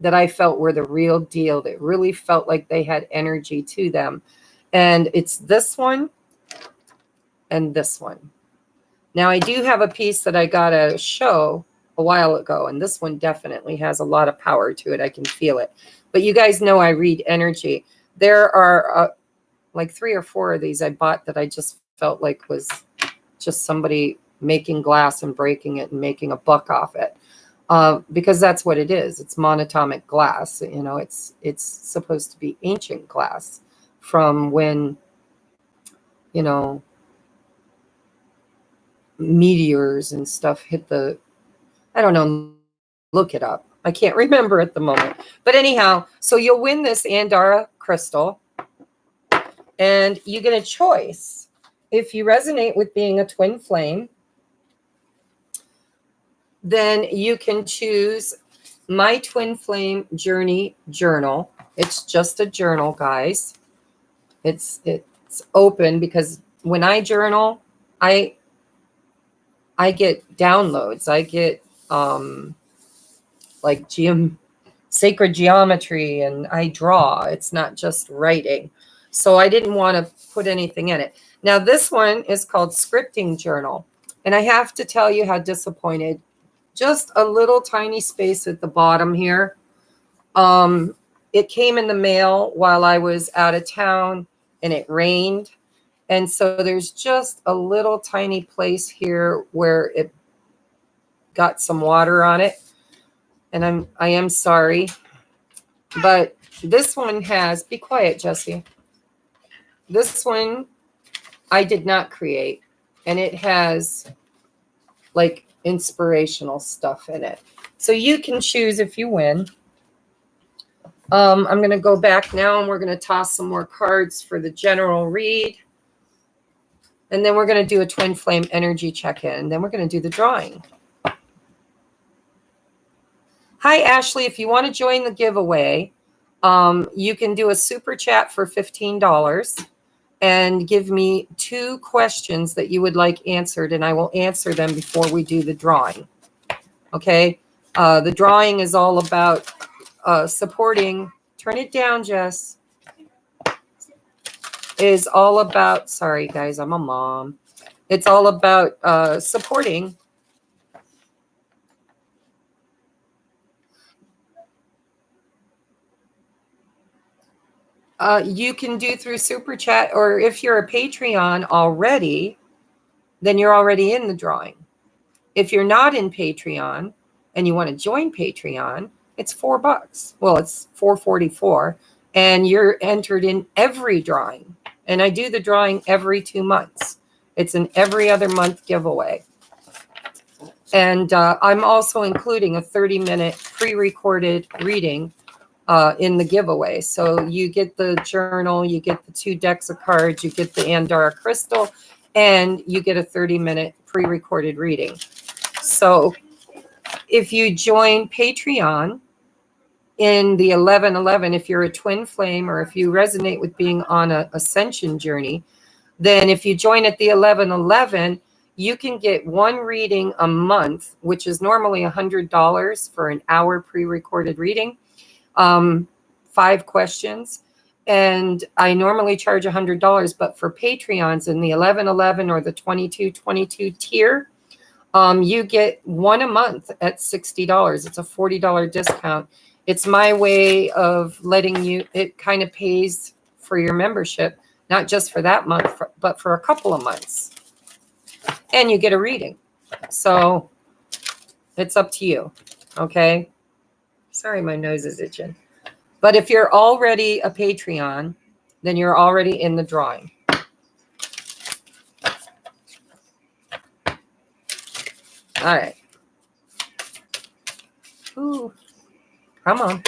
that I felt were the real deal, that really felt like they had energy to them. And it's this one and this one. Now, I do have a piece that I got at a show a while ago, and this one definitely has a lot of power to it. I can feel it. But you guys know I read energy. There are like 3 or 4 of these I bought that I just felt like was just somebody making glass and breaking it and making a buck off it. Because that's what it is. It's monatomic glass. You know, it's supposed to be ancient glass from when, you know, meteors and stuff hit the, I don't know, look it up. I can't remember at the moment. But anyhow, so you'll win this Andara crystal, and you get a choice. If you resonate with being a twin flame, then you can choose My Twin Flame Journey Journal. It's just a journal, guys. It's open, because when I journal, I get downloads. I get like sacred geometry, and I draw. It's not just writing. So I didn't want to put anything in it. Now, this one is called Scripting Journal. And I have to tell you how disappointed. Just a little tiny space at the bottom here. It came in the mail while I was out of town, and it rained. And so there's just a little tiny place here where it got some water on it. And I am sorry. But this one has, be quiet, Jesse. This one I did not create. And it has like inspirational stuff in it. So you can choose if you win. I'm going to go back now, and we're going to toss some more cards for the general read. And then we're going to do a twin flame energy check-in. And then we're going to do the drawing. Hi, Ashley. If you want to join the giveaway, you can do a super chat for $15 and give me 2 questions that you would like answered, and I will answer them before we do the drawing. Okay? The drawing is all about supporting. Turn it down, Jess. Is all about, sorry guys, I'm a mom. It's all about supporting you can do through Super Chat, or if you're a Patreon already, then you're already in the drawing. If you're not in Patreon and you want to join Patreon, it's $4. Well, it's $4.44, and you're entered in every drawing. And I do the drawing every 2 months. It's an every other month giveaway. And I'm also including a 30-minute pre-recorded reading in the giveaway. So you get the journal, you get the 2 decks of cards, you get the Andara crystal, and you get a 30-minute pre-recorded reading. So if you join Patreon in the 1111, if you're a twin flame, or if you resonate with being on an ascension journey, then if you join at the 1111, you can get 1 reading a month, which is normally $100 for an hour pre-recorded reading. 5 questions, and I normally charge $100, but for Patreons in the 1111 or the 2222 tier, you get 1 a month at $60. It's a $40 discount, It's my way of letting you, it kind of pays for your membership, not just for that month, but for a couple of months. And you get a reading. So it's up to you. Okay. Sorry, my nose is itching. But if you're already a Patreon, then you're already in the drawing. All right. Ooh, come on.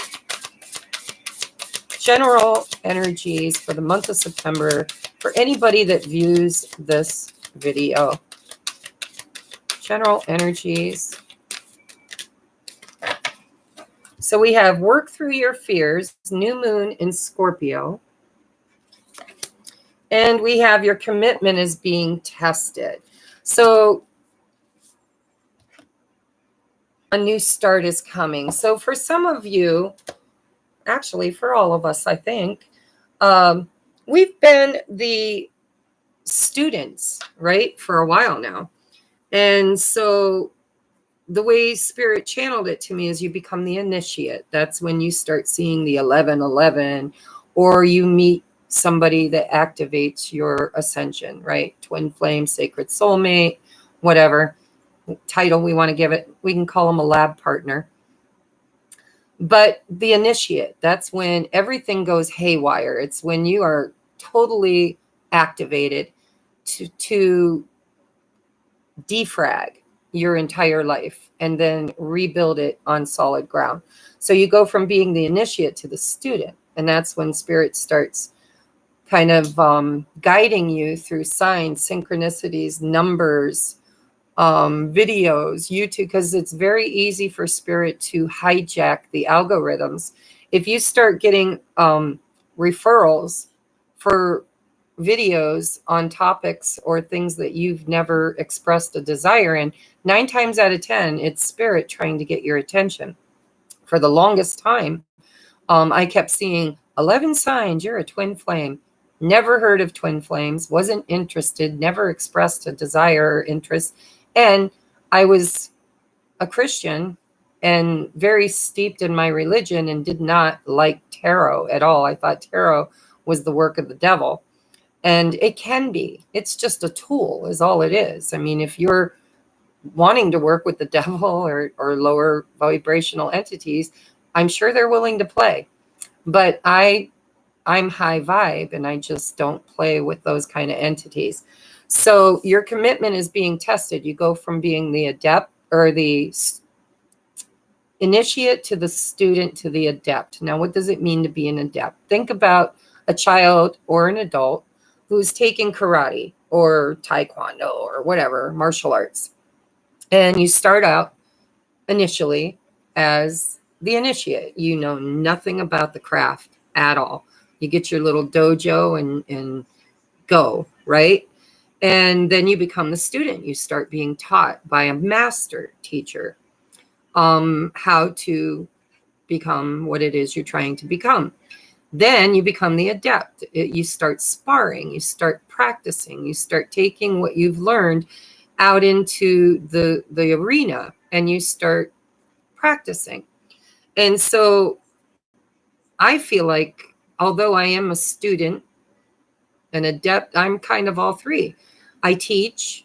General energies for the month of September for anybody that views this video. General energies. So we have work through your fears, new moon in Scorpio. And we have your commitment is being tested. So a new start is coming. So for some of you, actually for all of us, I think, we've been the students, right, for a while now. And so the way Spirit channeled it to me is you become the initiate. That's when you start seeing the 1111, or you meet somebody that activates your ascension, right? Twin flame, sacred soulmate, whatever title we want to give it. We can call them a lab partner. But the initiate, that's when everything goes haywire. It's when you are totally activated to defrag your entire life and then rebuild it on solid ground. So you go from being the initiate to the student. And that's when Spirit starts kind of guiding you through signs, synchronicities, numbers, videos, YouTube, because it's very easy for Spirit to hijack the algorithms. If you start getting referrals for videos on topics or things that you've never expressed a desire in, 9 times out of 10, it's Spirit trying to get your attention. For the longest time, I kept seeing 11 signs, you're a twin flame. Never heard of twin flames, wasn't interested, never expressed a desire or interest. And I was a Christian and very steeped in my religion and did not like tarot at all. I thought tarot was the work of the devil. And it can be. It's just a tool is all it is. I mean, if you're wanting to work with the devil or lower vibrational entities, I'm sure they're willing to play. But I'm high vibe and I just don't play with those kind of entities. So your commitment is being tested. You go from being the adept or the initiate to the student to the adept. Now, what does it mean to be an adept? Think about a child or an adult who's taking karate or taekwondo or whatever, martial arts. And you start out initially as the initiate. You know nothing about the craft at all. You get your little dojo and go, right? And then you become the student. You start being taught by a master teacher how to become what it is you're trying to become. Then you become the adept. You start sparring, you start practicing, you start taking what you've learned out into the arena and you start practicing. And so I feel like, although I am a student, an adept, I'm kind of all three. I teach,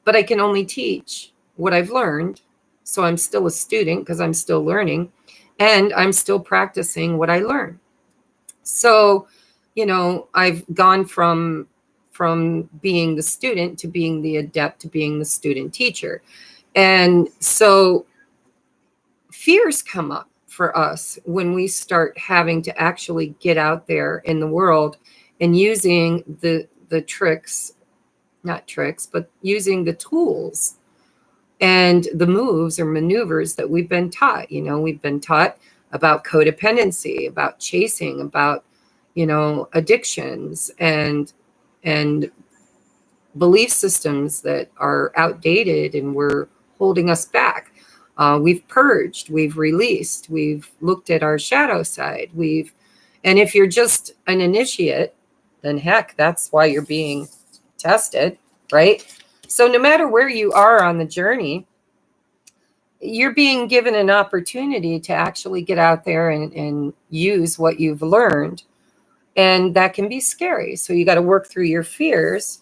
but I can only teach what I've learned. So I'm still a student because I'm still learning and I'm still practicing what I learned. So, you know, I've gone from being the student to being the adept to being the student teacher. And so fears come up for us when we start having to actually get out there in the world and using the tricks, not tricks, but using the tools and the moves or maneuvers that we've been taught. You know, we've been taught about codependency, about chasing, about, you know, addictions and belief systems that are outdated and were holding us back. We've purged, we've released, we've looked at our shadow side. And if you're just an initiate, then heck, that's why you're being tested, right? So no matter where you are on the journey, you're being given an opportunity to actually get out there and use what you've learned. And that can be scary. So you got to work through your fears,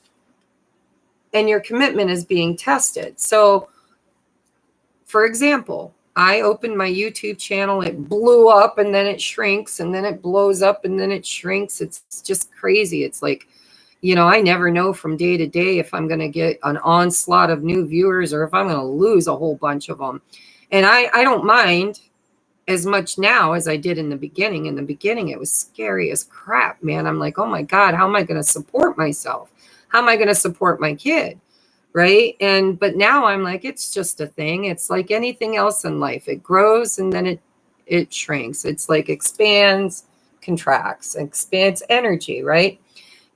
and your commitment is being tested. So, for example, I opened my YouTube channel, it blew up, and then it shrinks, and then it blows up, and then it shrinks. It's just crazy. It's like, I never know from day to day if I'm going to get an onslaught of new viewers or if I'm going to lose a whole bunch of them. And I don't mind as much now as I did in the beginning. In the beginning, it was scary as crap, man. I'm like, oh my God, how am I going to support myself? How am I going to support my kid? Right. But now I'm like, it's just a thing. It's like anything else in life. It grows and then it shrinks. It's like expands, contracts, expands energy. Right.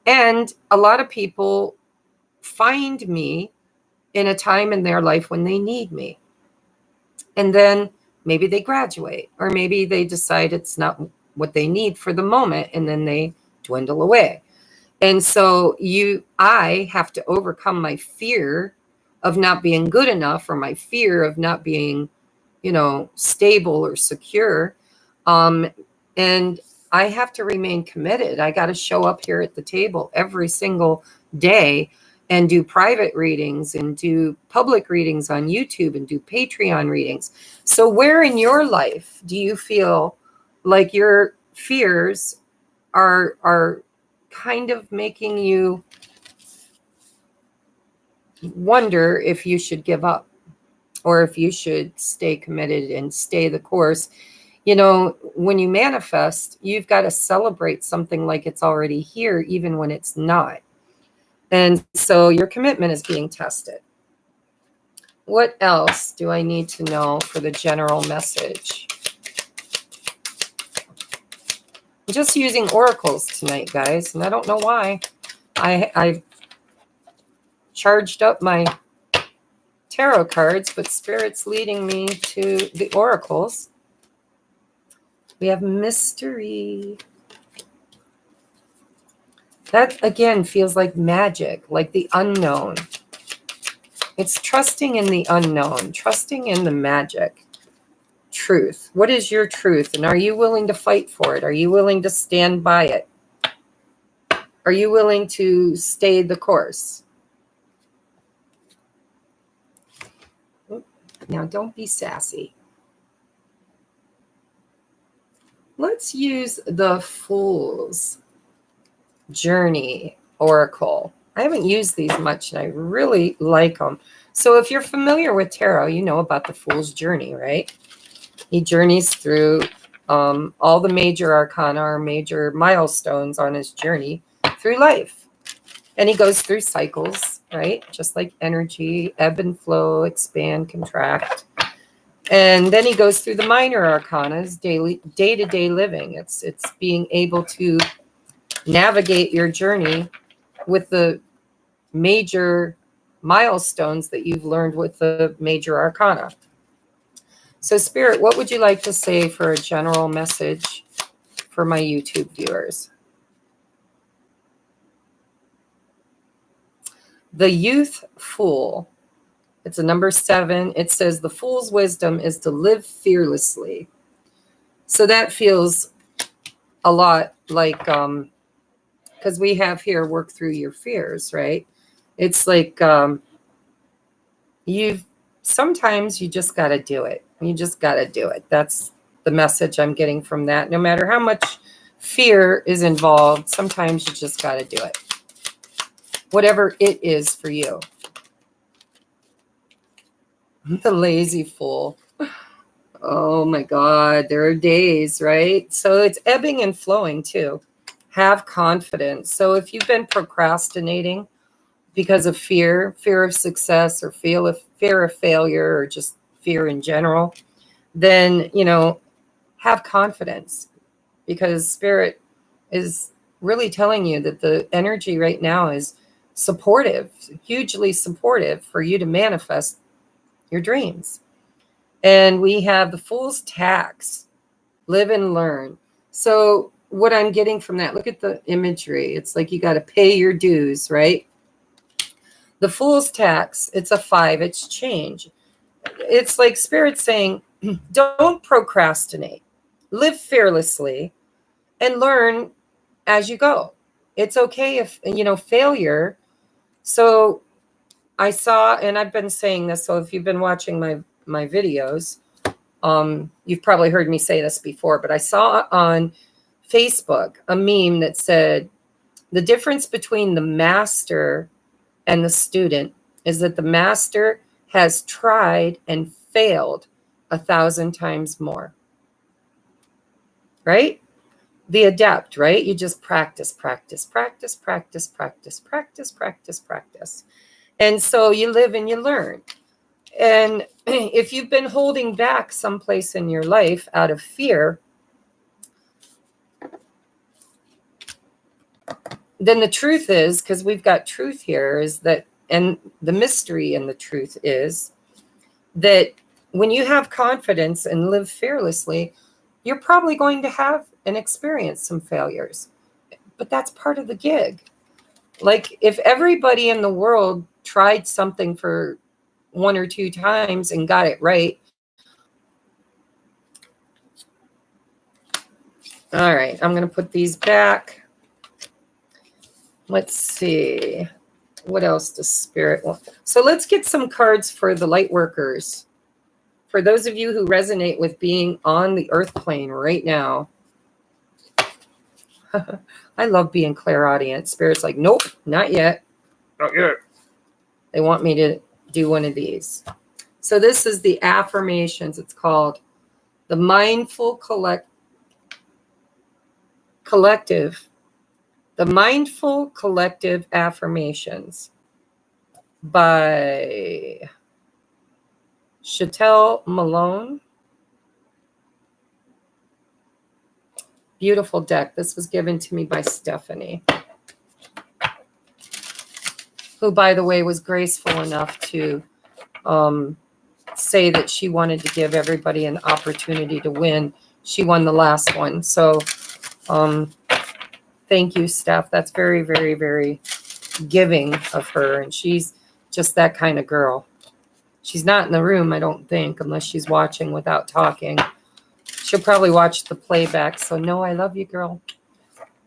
And a lot of people find me in a time in their life when they need me. And then maybe they graduate, or maybe they decide it's not what they need for the moment, and then they dwindle away. And so I have to overcome my fear of not being good enough, or my fear of not being, stable or secure. And I have to remain committed. I got to show up here at the table every single day and do private readings and do public readings on YouTube and do Patreon readings. So where in your life do you feel like your fears are kind of making you wonder if you should give up or if you should stay committed and stay the course? When you manifest, you've got to celebrate something like it's already here, even when it's not. And so your commitment is being tested. What else do I need to know for the general message? I'm just using oracles tonight, guys, and I don't know why. I charged up my tarot cards, but Spirit's leading me to the oracles. We have mystery. That, again, feels like magic, like the unknown. It's trusting in the unknown, trusting in the magic. Truth. What is your truth? And are you willing to fight for it? Are you willing to stand by it? Are you willing to stay the course? Now, don't be sassy. Let's use the Fool's Journey Oracle. I haven't used these much, and I really like them. So if you're familiar with tarot, you know about the Fool's Journey, right? He journeys through all the major arcana or major milestones on his journey through life. And he goes through cycles, right? Just like energy, ebb and flow, expand, contract. And then he goes through the minor arcanas, day-to-day living. It's being able to navigate your journey with the major milestones that you've learned with the major arcana. So, Spirit, what would you like to say for a general message for my YouTube viewers? The Youth Fool. It's a number 7. It says the fool's wisdom is to live fearlessly. So that feels a lot like, because we have here work through your fears, right? It's like sometimes you just got to do it. You just got to do it. That's the message I'm getting from that. No matter how much fear is involved, sometimes you just got to do it. Whatever it is for you. The lazy fool. Oh my God, there are days, right? So it's ebbing and flowing too. Have confidence. So if you've been procrastinating because of fear of success, or fear of failure, or just fear in general, then, have confidence, because Spirit is really telling you that the energy right now is supportive, hugely supportive for you to manifest your dreams. And we have the Fool's Tax, live and learn. So what I'm getting from that, look at the imagery. It's like you got to pay your dues, right? The Fool's Tax, it's a 5, it's change. It's like Spirit saying, don't procrastinate. Live fearlessly and learn as you go. It's okay if, failure. So I saw, and I've been saying this, so if you've been watching my videos, you've probably heard me say this before, but I saw on Facebook a meme that said, the difference between the master and the student is that the master has tried and failed 1,000 times more. Right? The adept, right? You just practice, practice, practice, practice, practice, practice, practice, practice. And so you live and you learn. And if you've been holding back someplace in your life out of fear, then the truth is, because we've got truth here, is that, and the mystery in the truth is that when you have confidence and live fearlessly, you're probably going to have and experience some failures. But that's part of the gig. Like if everybody in the world tried something for 1 or 2 times and got it right. All right, I'm going to put these back. Let's see. What else does Spirit want? So let's get some cards for the light workers. For those of you who resonate with being on the earth plane right now. I love being clairaudient. Spirit's like, nope, not yet. Not yet. They want me to do one of these. So this is the affirmations. It's called the Mindful Collective. The Mindful Collective Affirmations by Chattel Malone. Beautiful deck. This was given to me by Stephanie, who, by the way, was graceful enough to say that she wanted to give everybody an opportunity to win. She won the last one. So thank you, Steph. That's very, very, very giving of her. And she's just that kind of girl. She's not in the room, I don't think, unless she's watching without talking. She'll probably watch the playback. So, no, I love you, girl.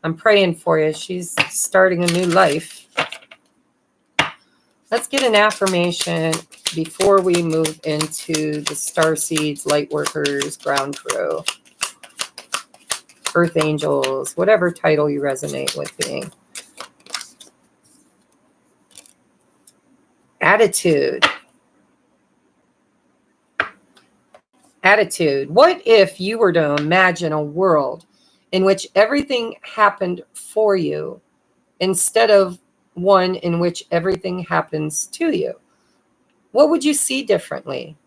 I'm praying for you. She's starting a new life. Let's get an affirmation before we move into the starseeds, light workers, ground crew, earth angels, whatever title you resonate with being. Attitude. Attitude. What if you were to imagine a world in which everything happened for you instead of one in which everything happens to you? What would you see differently?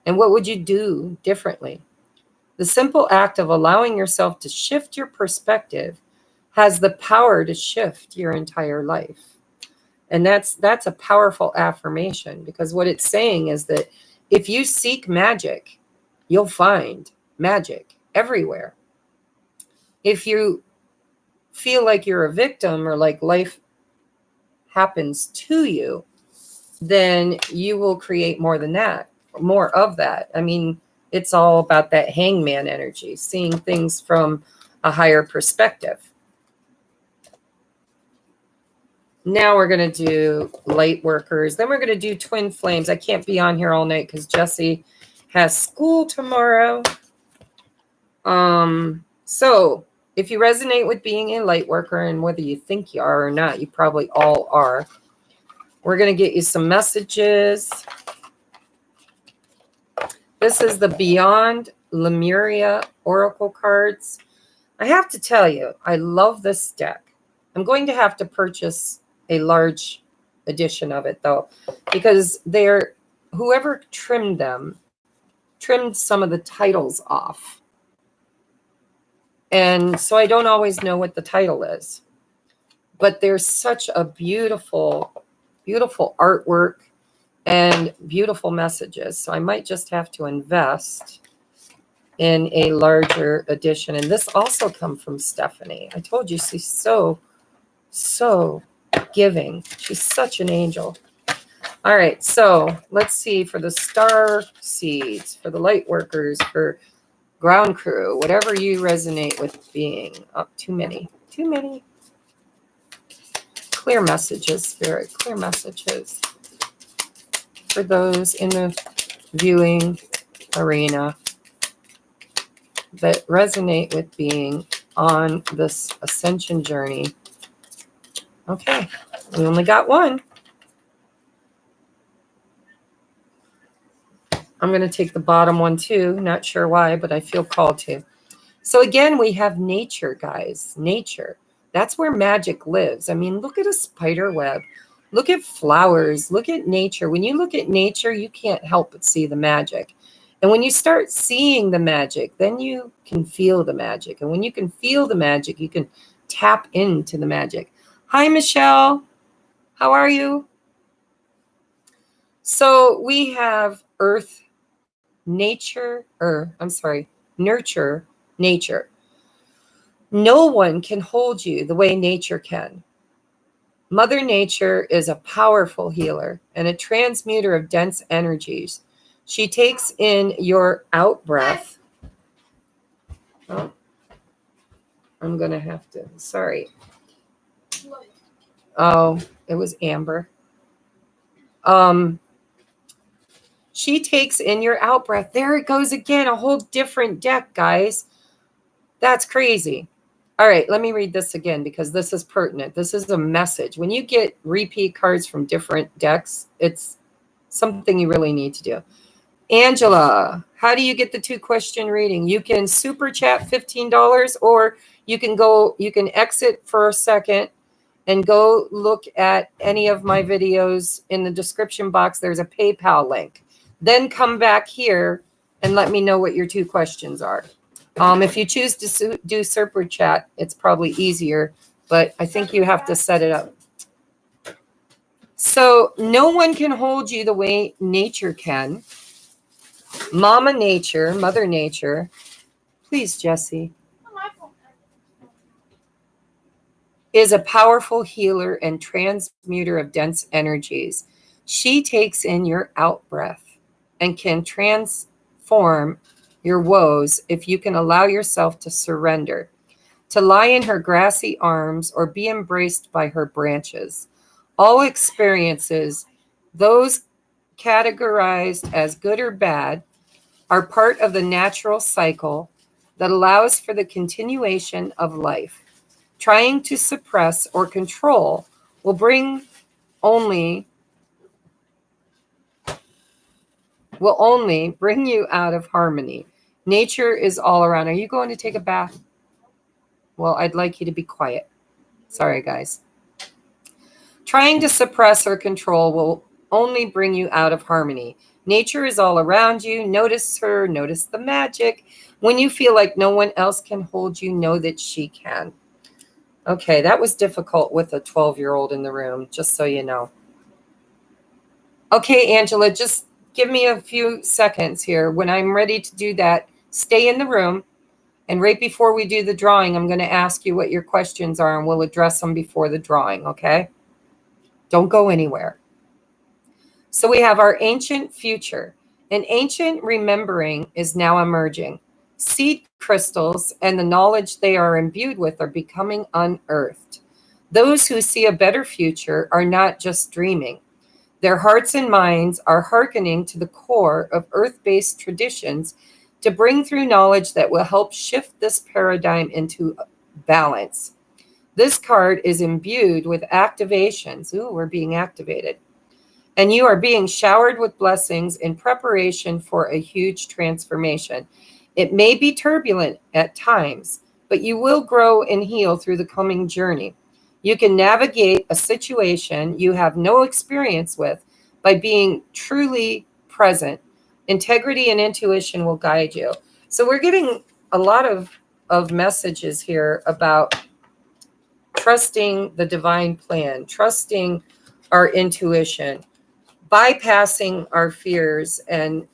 And what would you do differently? The simple act of allowing yourself to shift your perspective has the power to shift your entire life. And that's a powerful affirmation, because what it's saying is that if you seek magic, you'll find magic everywhere. If you feel like you're a victim or like life happens to you, then you will create more than that, more of that. I mean, it's all about that hangman energy, seeing things from a higher perspective. Now we're going to do light workers. Then we're going to do twin flames. I can't be on here all night because Jessie has school tomorrow. So if you resonate with being a light worker, and whether you think you are or not, you probably all are, we're going to get you some messages. This is the Beyond Lemuria Oracle cards. I have to tell you, I love this deck. I'm going to have to purchase a large edition of it, though, because whoever trimmed them trimmed some of the titles off. And so I don't always know what the title is. But there's such a beautiful, beautiful artwork and beautiful messages. So I might just have to invest in a larger edition. And this also comes from Stephanie. I told you she's so giving. She's such an angel. All right, so let's see for the star seeds, for the light workers, for ground crew, whatever you resonate with being. Oh, too many. Clear messages, Spirit, clear messages for those in the viewing arena that resonate with being on this ascension journey. Okay, we only got one. I'm going to take the bottom one too. Not sure why, but I feel called to. So again, we have nature, guys. Nature. That's where magic lives. I mean, look at a spider web. Look at flowers. Look at nature. When you look at nature, you can't help but see the magic. And when you start seeing the magic, then you can feel the magic. And when you can feel the magic, you can tap into the magic. Hi, Michelle. How are you? So we have earth, nature, nurture, nature. No one can hold you the way nature can. Mother Nature is a powerful healer and a transmuter of dense energies. She takes in your out breath. Oh, I'm going to have to, sorry. Oh, it was Amber. She takes in your out breath. There it goes again, a whole different deck, guys. That's crazy. All right, let me read this again because this is pertinent. This is a message. When you get repeat cards from different decks, it's something you really need to do. Angela, how do you get the 2-question reading? You can super chat $15 or you can exit for a second and go look at any of my videos. In the description box. There's a PayPal link. Then come back here and let me know what your 2 questions are. If you choose to do super chat, it's probably easier, but I think you have to set it up. So no one can hold you the way nature can. Mama Nature, Mother Nature. Please, Jesse. Is a powerful healer and transmuter of dense energies. She takes in your out breath and can transform your woes if you can allow yourself to surrender, to lie in her grassy arms or be embraced by her branches. All experiences, those categorized as good or bad, are part of the natural cycle that allows for the continuation of life. Trying to suppress or control will only bring you out of harmony. Nature is all around. Are you going to take a bath? Well, I'd like you to be quiet. Sorry, guys. Trying to suppress or control will only bring you out of harmony. Nature is all around you. Notice her. Notice the magic. When you feel like no one else can hold you, know that she can. Okay, that was difficult with a 12-year-old in the room, just so you know. Okay, Angela, just give me a few seconds here. When I'm ready to do that, stay in the room. And right before we do the drawing, I'm going to ask you what your questions are, and we'll address them before the drawing, okay? Don't go anywhere. So we have our ancient future. An ancient remembering is now emerging. Seed crystals and the knowledge they are imbued with are becoming unearthed. Those who see a better future are not just dreaming. Their hearts and minds are hearkening to the core of earth-based traditions to bring through knowledge that will help shift this paradigm into balance. This card is imbued with activations. Ooh, we're being activated. And you are being showered with blessings in preparation for a huge transformation. It may be turbulent at times, but you will grow and heal through the coming journey. You can navigate a situation you have no experience with by being truly present. Integrity and intuition will guide you. So we're getting a lot of messages here about trusting the divine plan, trusting our intuition, bypassing our fears and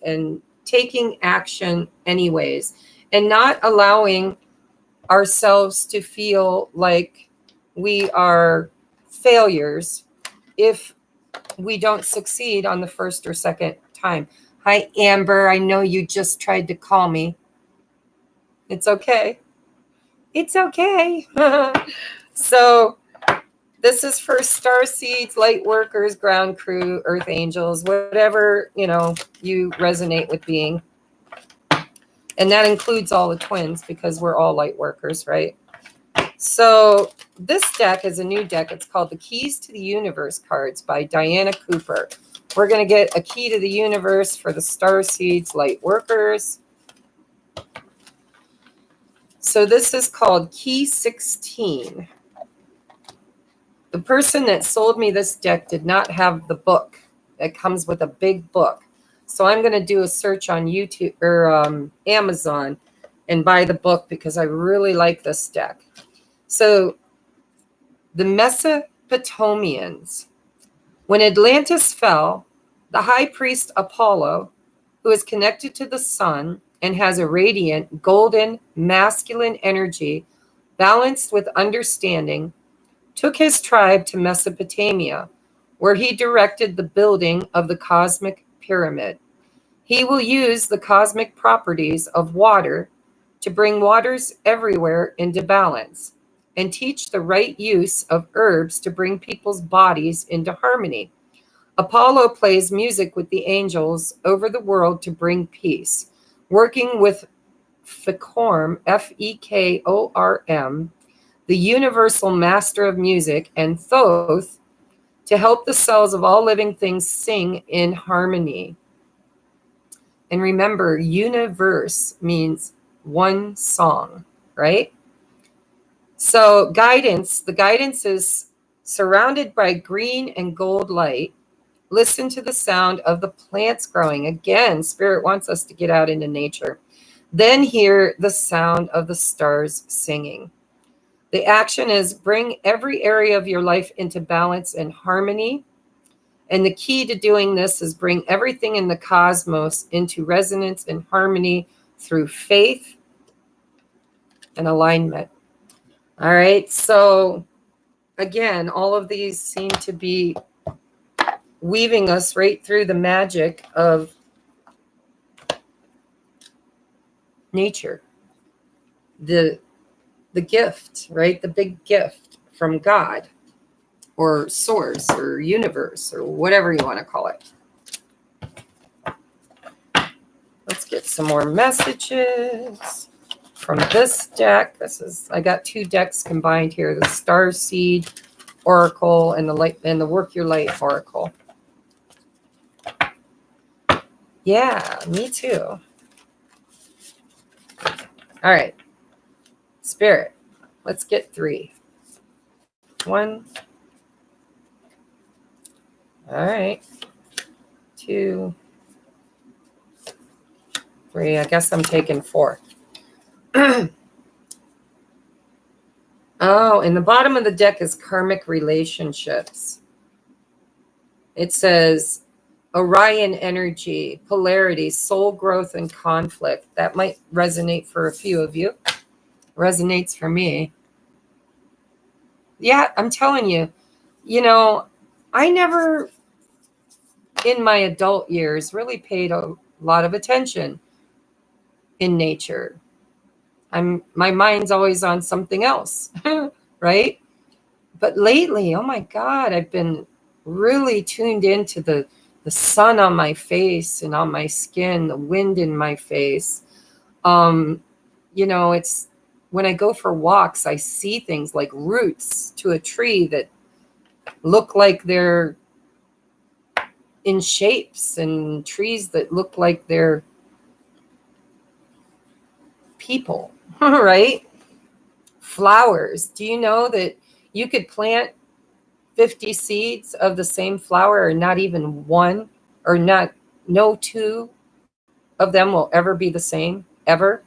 taking action anyways, and not allowing ourselves to feel like we are failures if we don't succeed on the first or second time. Hi, Amber. I know you just tried to call me. It's okay. It's okay. So this is for star seeds, light workers, ground crew, earth angels, whatever, you resonate with being. And that includes all the twins because we're all light workers, right? So this deck is a new deck. It's called the Keys to the Universe cards by Diana Cooper. We're going to get a key to the universe for the star seeds, light workers. So this is called Key 16. The person that sold me this deck did not have the book. It comes with a big book. So I'm going to do a search on YouTube or Amazon and buy the book because I really like this deck. So the Mesopotamians. When Atlantis fell, the high priest Apollo, who is connected to the sun and has a radiant, golden, masculine energy balanced with understanding, took his tribe to Mesopotamia, where he directed the building of the cosmic pyramid. He will use the cosmic properties of water to bring waters everywhere into balance and teach the right use of herbs to bring people's bodies into harmony. Apollo plays music with the angels over the world to bring peace, working with Fekorm, Fekorm, the universal master of music, and Thoth, to help the cells of all living things sing in harmony. And remember, universe means one song, right? So guidance, the guidance is surrounded by green and gold light. Listen to the sound of the plants growing. Again, Spirit wants us to get out into nature. Then hear the sound of the stars singing. The action is bring every area of your life into balance and harmony. And the key to doing this is bring everything in the cosmos into resonance and harmony through faith and alignment. All right. So again, all of these seem to be weaving us right through the magic of nature. The gift, right? The big gift from God or source or universe or whatever you want to call it. Let's get some more messages from this deck. I got two decks combined here, the Star Seed Oracle and the Work Your Light Oracle. Yeah, me too. All right. Spirit, let's get 3. 1. All right. 2. 3. I guess I'm taking 4. Oh, and the bottom of the deck is karmic relationships. It says Orion energy, polarity, soul growth, and conflict. That might resonate for a few of you. Resonates for me. Yeah, I'm telling you, I never in my adult years really paid a lot of attention in nature. My mind's always on something else, right? But lately, oh my God, I've been really tuned into the sun on my face and on my skin, the wind in my face. It's when I go for walks, I see things like roots to a tree that look like they're in shapes, and trees that look like they're people, right? Flowers. Do you know that you could plant 50 seeds of the same flower, or not even one, or no 2 of them will ever be the same, ever?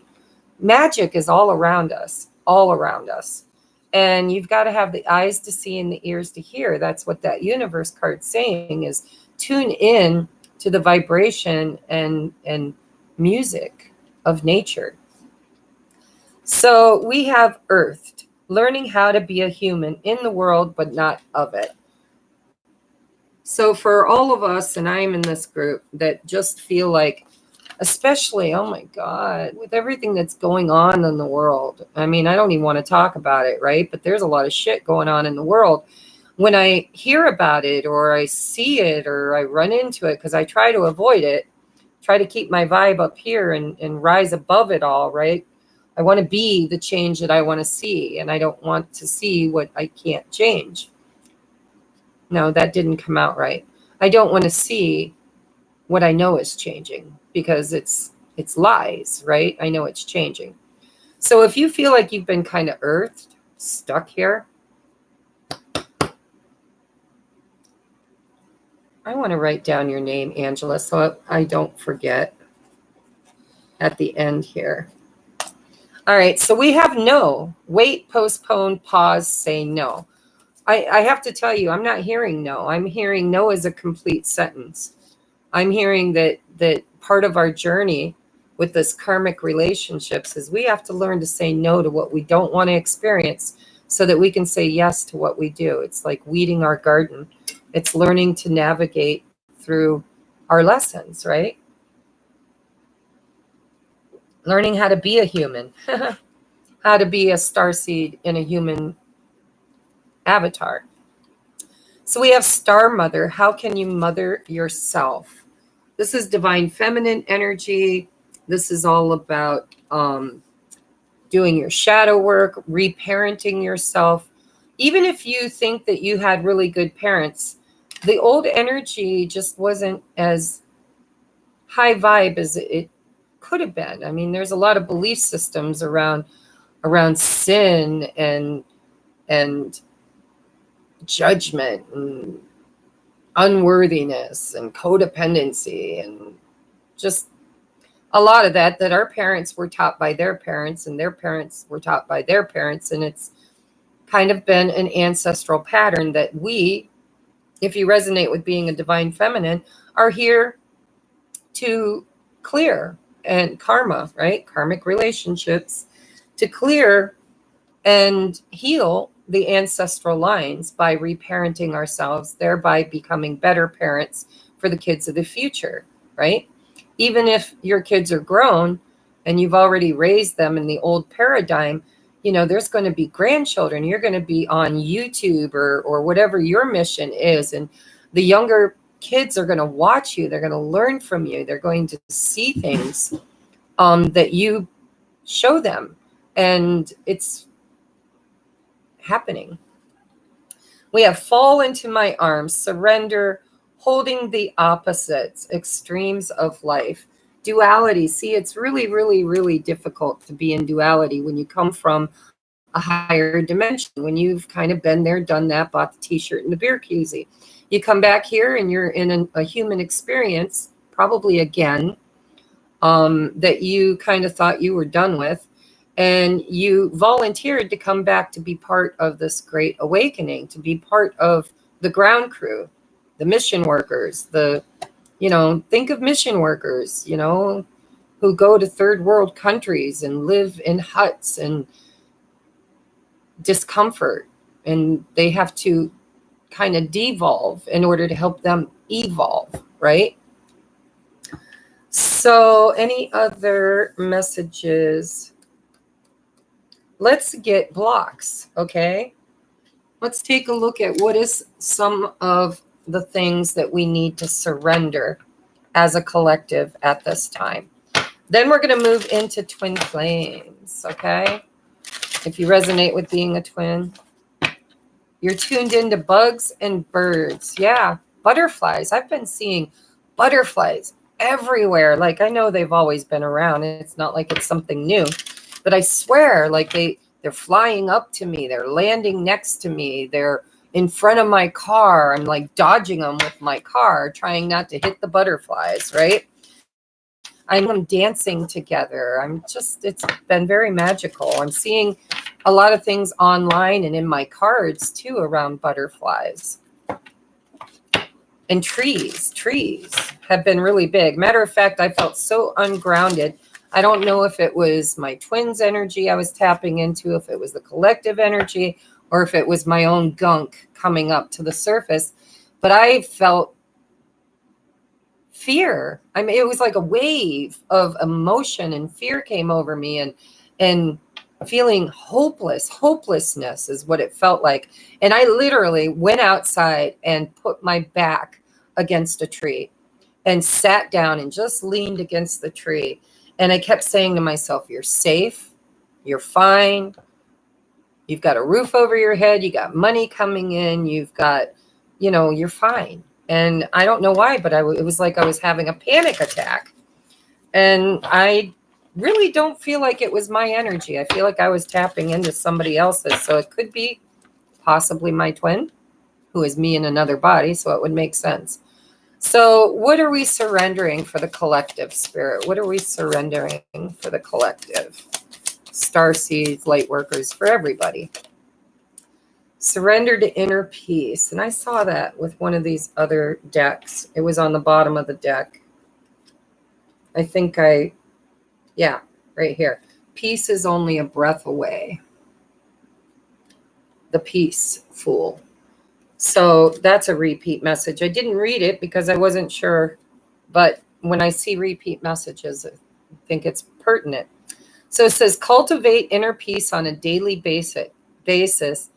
Magic is all around us, all around us. And you've got to have the eyes to see and the ears to hear. That's what that universe card's saying, is tune in to the vibration and music of nature. So we have earthed, learning how to be a human in the world, but not of it. So for all of us, and I'm in this group, that just feel like, especially, oh my God, with everything that's going on in the world. I mean, I don't even want to talk about it, right? But there's a lot of shit going on in the world. When I hear about it or I see it or I run into it, because I try to avoid it, try to keep my vibe up here and rise above it all, right? I want to be the change that I want to see, and I don't want to see what I can't change. No, that didn't come out right. I don't want to see what I know is changing, because it's lies, right? I know it's changing. So if you feel like you've been kind of earthed, stuck here, I want to write down your name, Angela, so I don't forget at the end here. All right, so we have no, wait, postpone, pause, say no. I have to tell you, I'm not hearing no. I'm hearing no as a complete sentence. I'm hearing that part of our journey with this karmic relationships is we have to learn to say no to what we don't want to experience so that we can say yes to what we do. It's like weeding our garden. It's learning to navigate through our lessons, right? Learning how to be a human, how to be a starseed in a human avatar. So we have Star Mother. How can you mother yourself? This is divine feminine energy. This is all about doing your shadow work, reparenting yourself. Even if you think that you had really good parents, the old energy just wasn't as high vibe as it could have been. I mean, there's a lot of belief systems around sin and judgment and unworthiness and codependency and just a lot of that our parents were taught by their parents and their parents were taught by their parents. And it's kind of been an ancestral pattern that we, if you resonate with being a divine feminine, are here to clear. And karma, right? Karmic relationships, to clear and heal the ancestral lines by reparenting ourselves, thereby becoming better parents for the kids of the future, right? Even if your kids are grown and you've already raised them in the old paradigm, you know, there's going to be grandchildren. You're going to be on YouTube or whatever your mission is. And the younger kids are going to watch you. They're going to learn from you. They're going to see things that you show them. And it's happening. We have fall into my arms, surrender, holding the opposites, extremes of life, duality. See, it's really, really, really difficult to be in duality when you come from a higher dimension, when you've kind of been there, done that, bought the t-shirt and the beer koozie. You come back here and you're in a human experience, probably again, that you kind of thought you were done with. And you volunteered to come back to be part of this great awakening, to be part of the ground crew, the mission workers, think of mission workers, who go to third world countries and live in huts and discomfort. And they have to kind of devolve in order to help them evolve, right? So any other messages? Let's get blocks, okay? Let's take a look at what is some of the things that we need to surrender as a collective at this time. Then we're going to move into twin flames, okay? If you resonate with being a twin, you're tuned into bugs and birds. Yeah, butterflies. I've been seeing butterflies everywhere. Like, I know they've always been around. It's not like it's something new. But I swear, like they're flying up to me. They're landing next to me. They're in front of my car. I'm like dodging them with my car, trying not to hit the butterflies, right? I'm them dancing together. It's been very magical. I'm seeing a lot of things online and in my cards too around butterflies. And trees have been really big. Matter of fact, I felt so ungrounded. I don't know if it was my twins' energy I was tapping into, if it was the collective energy, or if it was my own gunk coming up to the surface. but I felt fear. I mean, it was like a wave of emotion and fear came over me, and feeling hopelessness is what it felt like. And I literally went outside and put my back against a tree and sat down and just leaned against the tree. And I kept saying to myself, you're safe, you're fine, you've got a roof over your head, you got money coming in, you've got, you're fine. And I don't know why, but it was like I was having a panic attack. And I really don't feel like it was my energy. I feel like I was tapping into somebody else's. So it could be possibly my twin, who is me in another body. So it would make sense. So what are we surrendering for the collective, Spirit? What are we surrendering for the collective? Star seeds, light workers, for everybody. Surrender to inner peace. And I saw that with one of these other decks. It was on the bottom of the deck. I think yeah, right here. Peace is only a breath away. The peaceful. So that's a repeat message. I didn't read it because I wasn't sure, but when I see repeat messages, I think it's pertinent. So it says, cultivate inner peace on a daily basis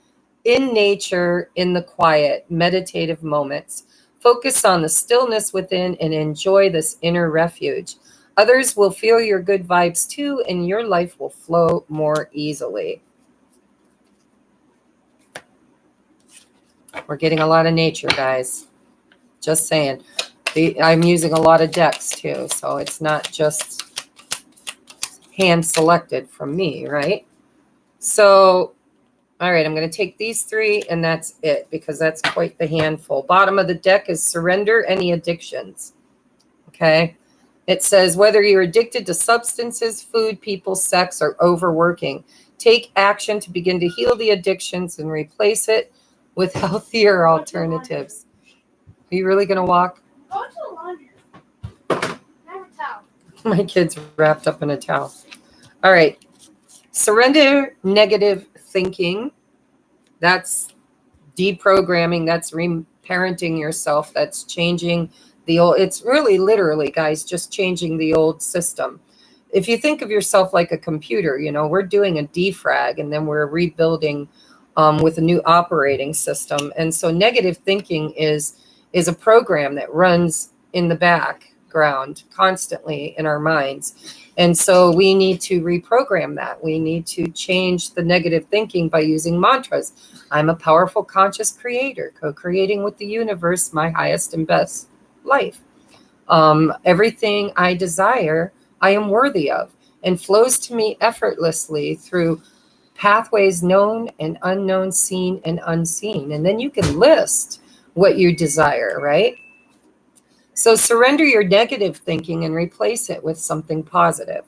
in nature, in the quiet, meditative moments. Focus on the stillness within and enjoy this inner refuge. Others will feel your good vibes too, and your life will flow more easily. We're getting a lot of nature, guys. Just saying. I'm using a lot of decks too, so it's not just hand selected from me, right? So, all right, I'm going to take these three, and that's it, because that's quite the handful. Bottom of the deck is surrender any addictions. Okay? It says, whether you're addicted to substances, food, people, sex, or overworking, take action to begin to heal the addictions and replace it with healthier alternatives. Are you really going to walk? Go to the laundry. I have a towel. My kid's wrapped up in a towel. All right. Surrender negative thinking. That's deprogramming. That's reparenting yourself. That's changing the old. It's really literally, guys, just changing the old system. If you think of yourself like a computer, we're doing a defrag and then we're rebuilding with a new operating system. And so negative thinking is a program that runs in the background constantly in our minds. And so we need to reprogram that. We need to change the negative thinking by using mantras. I'm a powerful conscious creator, co-creating with the universe my highest and best life. Everything I desire, I am worthy of, and flows to me effortlessly through pathways known and unknown, seen and unseen. And then you can list what you desire, right? So surrender your negative thinking and replace it with something positive.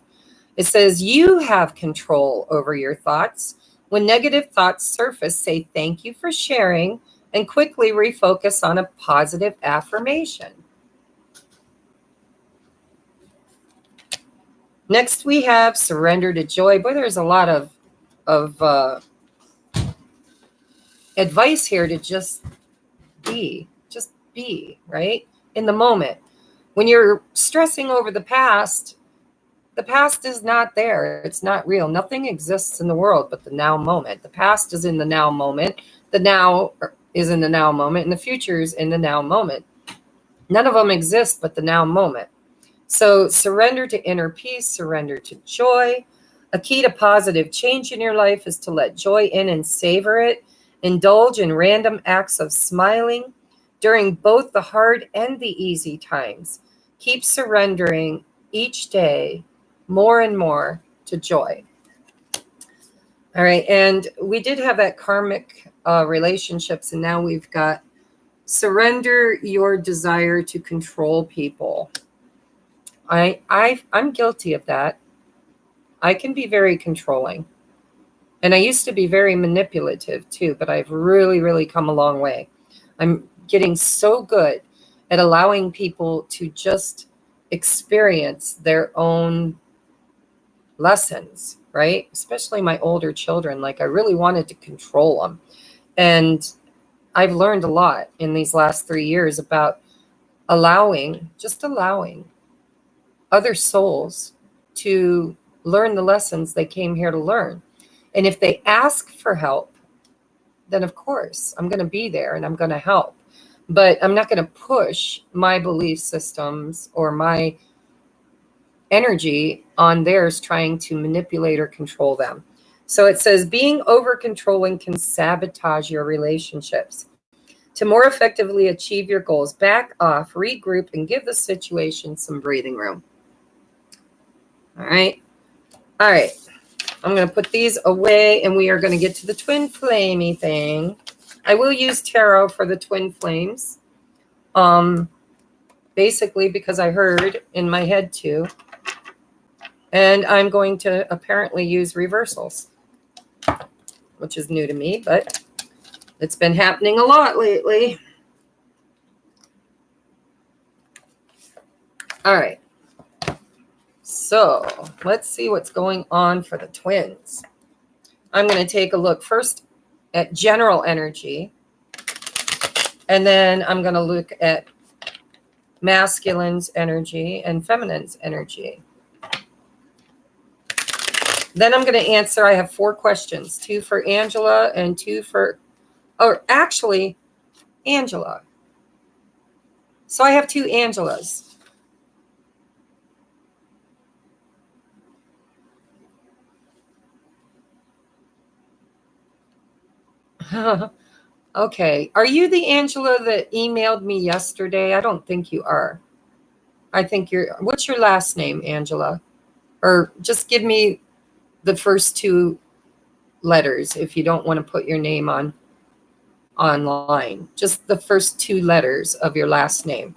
It says you have control over your thoughts. When negative thoughts surface, say thank you for sharing and quickly refocus on a positive affirmation. Next, we have surrender to joy. Boy, there's a lot of advice here to just be, right? In the moment. When you're stressing over the past is not there. It's not real. Nothing exists in the world but the now moment. The past is in the now moment. The now is in the now moment, and the future is in the now moment. None of them exist but the now moment. So surrender to inner peace, surrender to joy. A key to positive change in your life is to let joy in and savor it. Indulge in random acts of smiling during both the hard and the easy times. Keep surrendering each day more and more to joy. All right, and we did have that karmic relationships, and now we've got surrender your desire to control people. I'm guilty of that. I can be very controlling. And I used to be very manipulative too, but I've really, really come a long way. I'm getting so good at allowing people to just experience their own lessons, right? Especially my older children. Like I really wanted to control them. And I've learned a lot in these last 3 years about allowing other souls to learn the lessons they came here to learn. And if they ask for help, then of course I'm going to be there and I'm going to help. But I'm not going to push my belief systems or my energy on theirs, trying to manipulate or control them. So it says being over controlling can sabotage your relationships. To more effectively achieve your goals, back off, regroup, and give the situation some breathing room. All right. All right. I'm going to put these away, and we are going to get to the twin flamey thing. I will use tarot for the twin flames. Basically because I heard in my head too. And I'm going to apparently use reversals, which is new to me, but it's been happening a lot lately. All right. So let's see what's going on for the twins. I'm going to take a look first at general energy, and then I'm going to look at masculine's energy and feminine's energy. Then I'm going to answer. I have 4 questions, 2 for Angela and 2 for, or actually, Angela. So I have 2 Angelas. Okay. Are you the Angela that emailed me yesterday? I don't think you are. I think you're, what's your last name, Angela? Or just give me the first 2 letters if you don't want to put your name on online. Just the first 2 letters of your last name.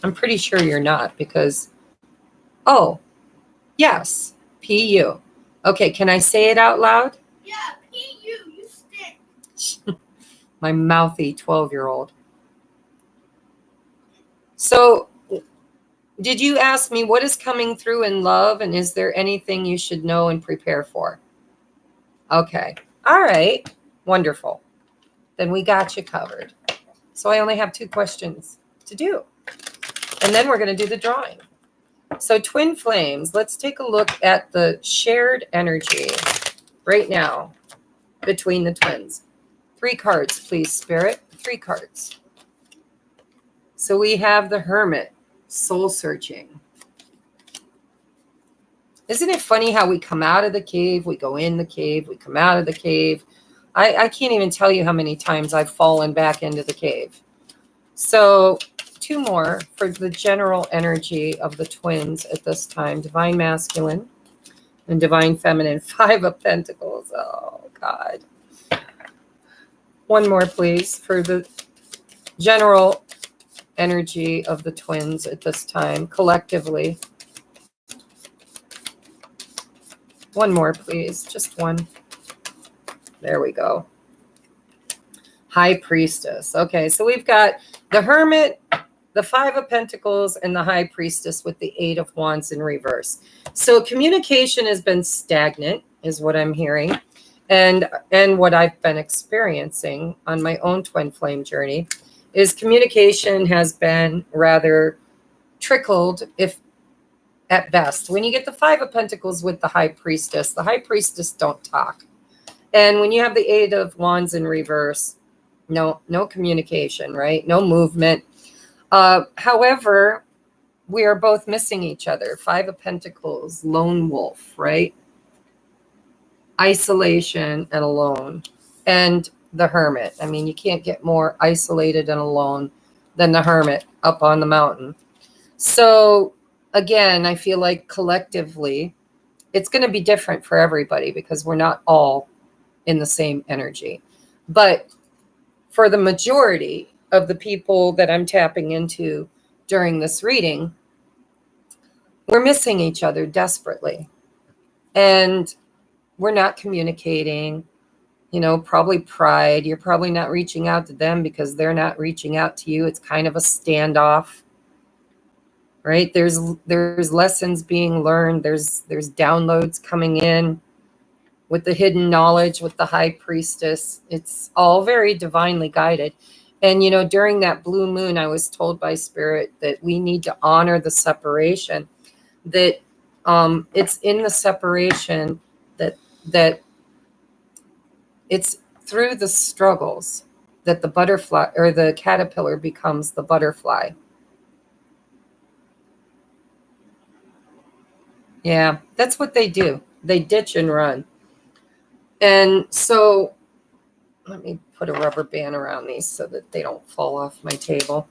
I'm pretty sure you're not because, oh, yes, P-U. Okay, can I say it out loud? Yeah, P.U. You stink. My mouthy 12-year-old. So did you ask me what is coming through in love, and is there anything you should know and prepare for? Okay. All right. Wonderful. Then we got you covered. So I only have 2 questions to do. And then we're going to do the drawing. So twin flames, let's take a look at the shared energy right now between the twins. 3 cards, please, Spirit. 3 cards. So we have the Hermit, soul searching. Isn't it funny how we come out of the cave, we go in the cave, we come out of the cave? I can't even tell you how many times I've fallen back into the cave. So 2 more for the general energy of the twins at this time. Divine Masculine and Divine Feminine. 5 of Pentacles. Oh, God. 1 more, please, for the general energy of the twins at this time, collectively. 1 more, please. Just 1. There we go. High Priestess. Okay, so we've got the Hermit, the 5 of Pentacles, and the High Priestess with the 8 of Wands in reverse. So communication has been stagnant, is what I'm hearing, and what I've been experiencing on my own twin flame journey is communication has been rather trickled, if at best. When you get the 5 of Pentacles with the High Priestess don't talk. And when you have the 8 of Wands in reverse, no communication, right? No movement. However, we are both missing each other. 5 of Pentacles, lone wolf, right? Isolation and alone. And the Hermit. I mean, you can't get more isolated and alone than the Hermit up on the mountain. So again, I feel like collectively, it's going to be different for everybody because we're not all in the same energy. But for the majority of the people that I'm tapping into during this reading, we're missing each other desperately. And we're not communicating, probably pride. You're probably not reaching out to them because they're not reaching out to you. It's kind of a standoff, right? There's lessons being learned. There's downloads coming in with the hidden knowledge, with the high priestess. It's all very divinely guided. And, you know, during that blue moon, I was told by Spirit that we need to honor the separation, that it's in the separation that it's through the struggles that the butterfly or the caterpillar becomes the butterfly. Yeah, that's what they do. They ditch and run. And so let me put a rubber band around these so that they don't fall off my table.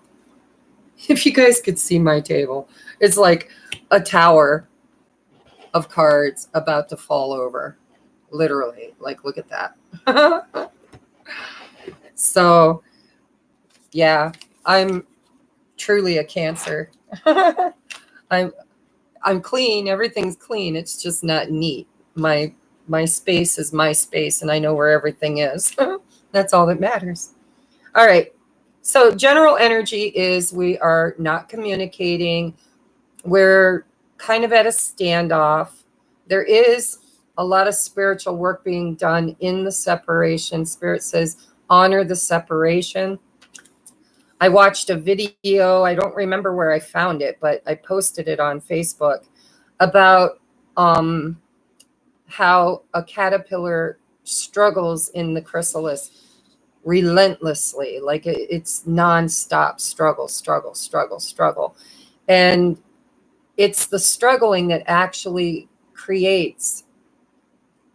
If you guys could see my table, it's like a tower of cards about to fall over. Literally, like, look at that. So, yeah, I'm truly a Cancer. I'm clean. Everything's clean. It's just not neat. My space is my space, and I know where everything is. That's all that matters. All right. So general energy is we are not communicating. We're kind of at a standoff. There is a lot of spiritual work being done in the separation. Spirit says, honor the separation. I watched a video. I don't remember where I found it, but I posted it on Facebook about how a caterpillar struggles in the chrysalis relentlessly, like it's nonstop struggle. And it's the struggling that actually creates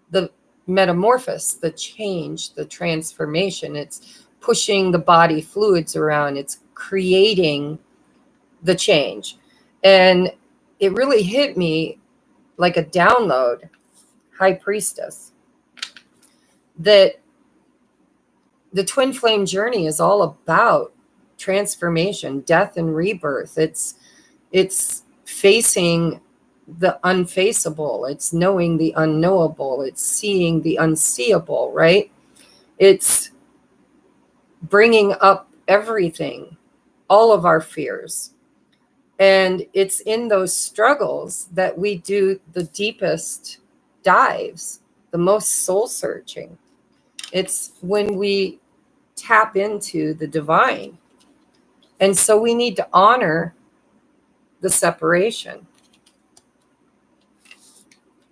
the metamorphosis, the change, the transformation. It's pushing the body fluids around. It's creating the change. And it really hit me like a download, High Priestess, that the twin flame journey is all about transformation, death and rebirth. It's facing the unfaceable. It's knowing the unknowable. It's seeing the unseeable, right? It's bringing up everything, all of our fears. And it's in those struggles that we do the deepest dives, the most soul searching. It's when we tap into the divine. And so we need to honor the separation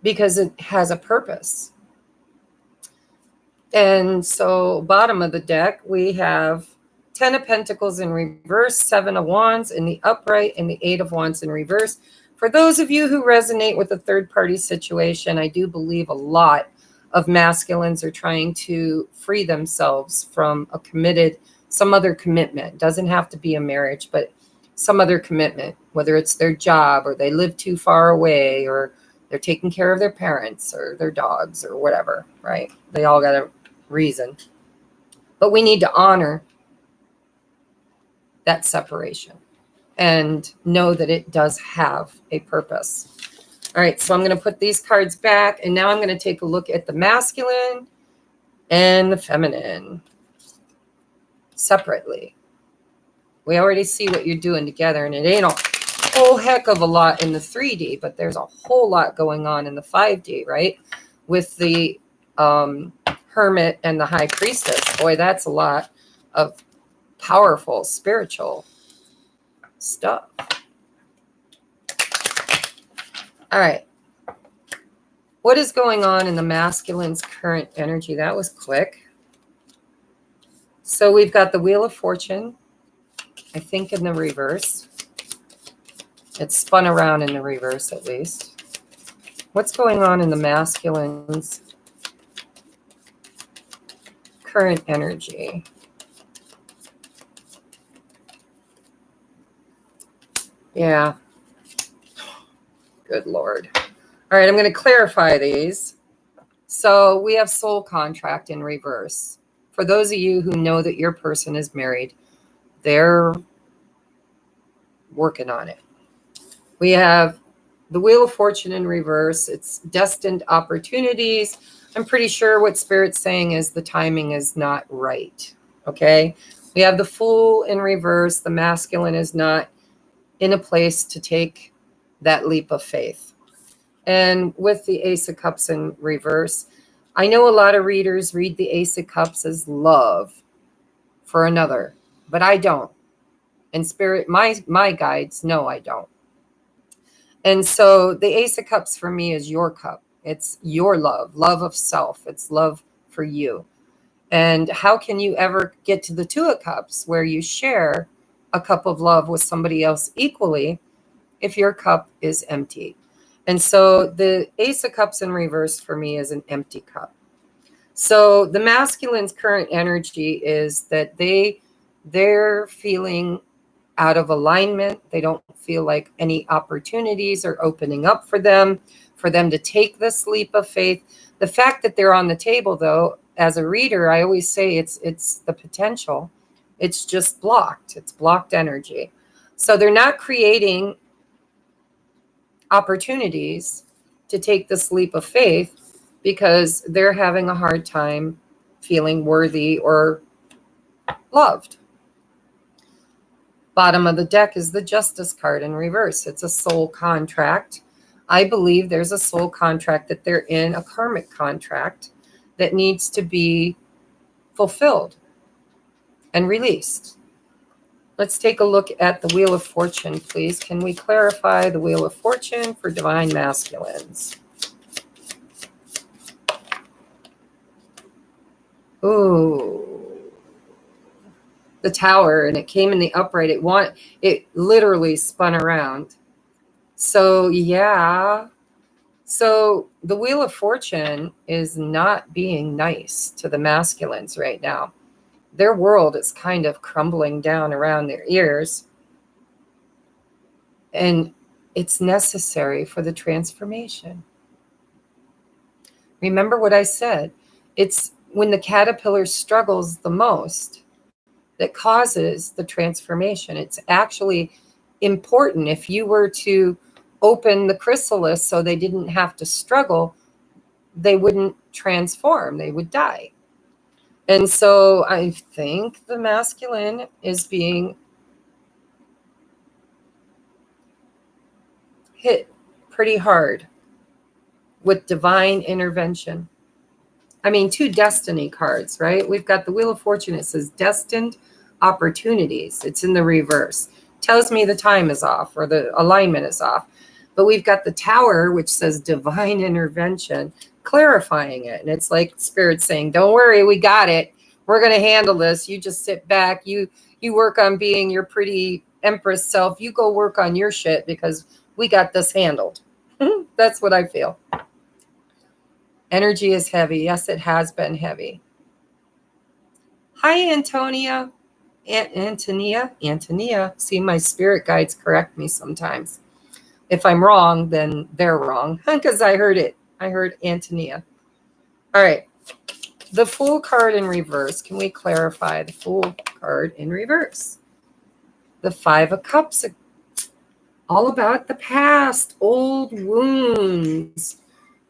because it has a purpose. And so bottom of the deck, we have 10 of Pentacles in reverse, 7 of Wands in the upright, and the 8 of Wands in reverse. For those of you who resonate with a third-party situation, I do believe a lot of masculines are trying to free themselves from a committed, some other commitment. It doesn't have to be a marriage, but some other commitment, whether it's their job or they live too far away or they're taking care of their parents or their dogs or whatever, right? They all got a reason. But we need to honor that separation and know that it does have a purpose. All right, so I'm going to put these cards back, and now I'm going to take a look at the masculine and the feminine separately. We already see what you're doing together, and it ain't a whole heck of a lot in the 3D, but there's a whole lot going on in the 5D, right? With the Hermit and the High Priestess. Boy, that's a lot of powerful spiritual stuff. All right. What is going on in the masculine's current energy? That was quick. So we've got the Wheel of Fortune, I think in the reverse. It's spun around in the reverse at least. What's going on in the masculine's current energy? Yeah. Good Lord. All right, I'm going to clarify these. So we have soul contract in reverse. For those of you who know that your person is married, they're working on it. We have the Wheel of Fortune in reverse. It's destined opportunities. I'm pretty sure what Spirit's saying is the timing is not right. Okay. We have the Fool in reverse. The masculine is not in a place to take that leap of faith. And with the Ace of Cups in reverse, I know a lot of readers read the Ace of Cups as love for another, but I don't. And Spirit, my guides, no, I don't. And so the Ace of Cups for me is your cup. It's your love of self. It's love for you. And how can you ever get to the Two of Cups where you share a cup of love with somebody else equally if your cup is empty? And so the Ace of Cups in reverse for me is an empty cup. So the masculine's current energy is that they're feeling out of alignment. They don't feel like any opportunities are opening up for them to take this leap of faith. The fact that they're on the table, though, as a reader, I always say it's the potential. It's just blocked. It's blocked energy. So they're not creating opportunities to take this leap of faith because they're having a hard time feeling worthy or loved. Bottom of the deck is the Justice card in reverse. It's a soul contract. I believe there's a soul contract that they're in, a karmic contract that needs to be fulfilled and released. Let's take a look at the Wheel of Fortune, please. Can we clarify the Wheel of Fortune for divine masculines? Ooh, the Tower, and it came in the upright. It literally spun around. So yeah. So the Wheel of Fortune is not being nice to the masculines right now. Their world is kind of crumbling down around their ears. And it's necessary for the transformation. Remember what I said. It's when the caterpillar struggles the most that causes the transformation. It's actually important. If you were to open the chrysalis so they didn't have to struggle, they wouldn't transform. They would die. And so I think the masculine is being hit pretty hard with divine intervention. I mean, 2 destiny cards, right? We've got the Wheel of Fortune. It says destined opportunities. It's in the reverse. Tells me the time is off or the alignment is off. But we've got the Tower, which says divine intervention, clarifying it. And it's like Spirit saying, don't worry, we got it. We're going to handle this. You just sit back. You work on being your pretty Empress self. You go work on your shit because we got this handled. That's what I feel. Energy is heavy. Yes, it has been heavy. Hi, Antonia. Antonia. See, my spirit guides correct me sometimes. If I'm wrong, then they're wrong because I heard it. I heard Antonia. All right. The Fool card in reverse. Can we clarify the Fool card in reverse? The 5 of Cups. All about the past, old wounds.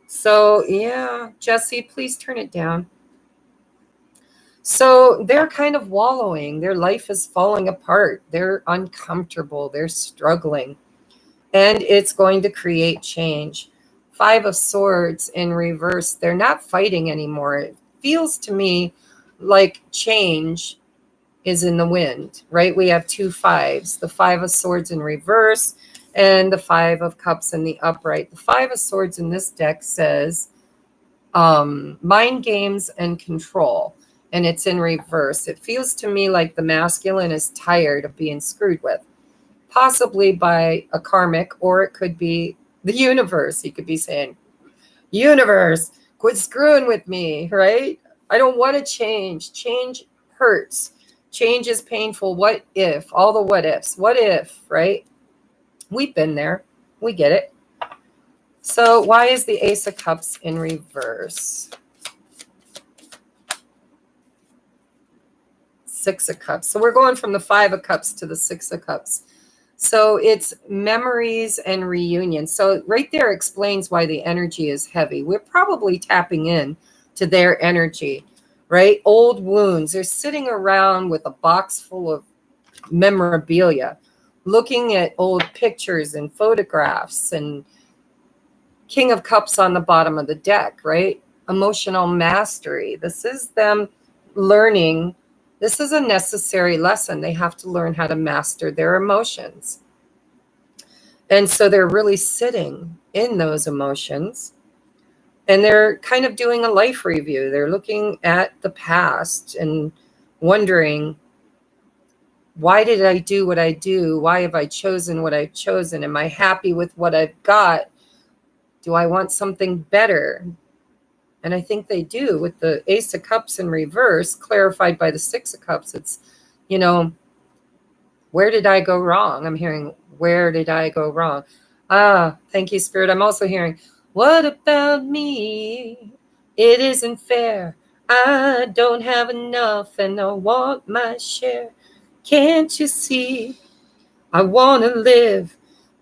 So, yeah, Jesse, please turn it down. So they're kind of wallowing. Their life is falling apart. They're uncomfortable. They're struggling. And it's going to create change. 5 of Swords in reverse. They're not fighting anymore. It feels to me like change is in the wind, right? We have 2 5s. The 5 of Swords in reverse and the 5 of Cups in the upright. The 5 of Swords in this deck says mind games and control. And it's in reverse. It feels to me like the masculine is tired of being screwed with. Possibly by a karmic, or it could be the universe. He could be saying, universe, quit screwing with me, right? I don't want to change. Change hurts. Change is painful. What if? All the what ifs. What if, right? We've been there. We get it. So why is the Ace of Cups in reverse? 6 of Cups. So we're going from the 5 of Cups to the 6 of Cups. So it's memories and reunion. So right there explains why the energy is heavy. We're probably tapping in to their energy, right? Old wounds. They're sitting around with a box full of memorabilia. looking at old pictures and photographs, and King of Cups on the bottom of the deck, right? Emotional mastery. This is them learning. This is a necessary lesson. They have to learn how to master their emotions. And so they're really sitting in those emotions, and they're kind of doing a life review. They're looking at the past and wondering, why did I do what I do? Why have I chosen what I've chosen? Am I happy with what I've got? Do I want something better? And I think they do with the Ace of Cups in reverse, clarified by the Six of Cups. It's, where did I go wrong? I'm hearing, where did I go wrong? Thank you, Spirit. I'm also hearing, what about me? It isn't fair. I don't have enough and I want my share. Can't you see? I want to live,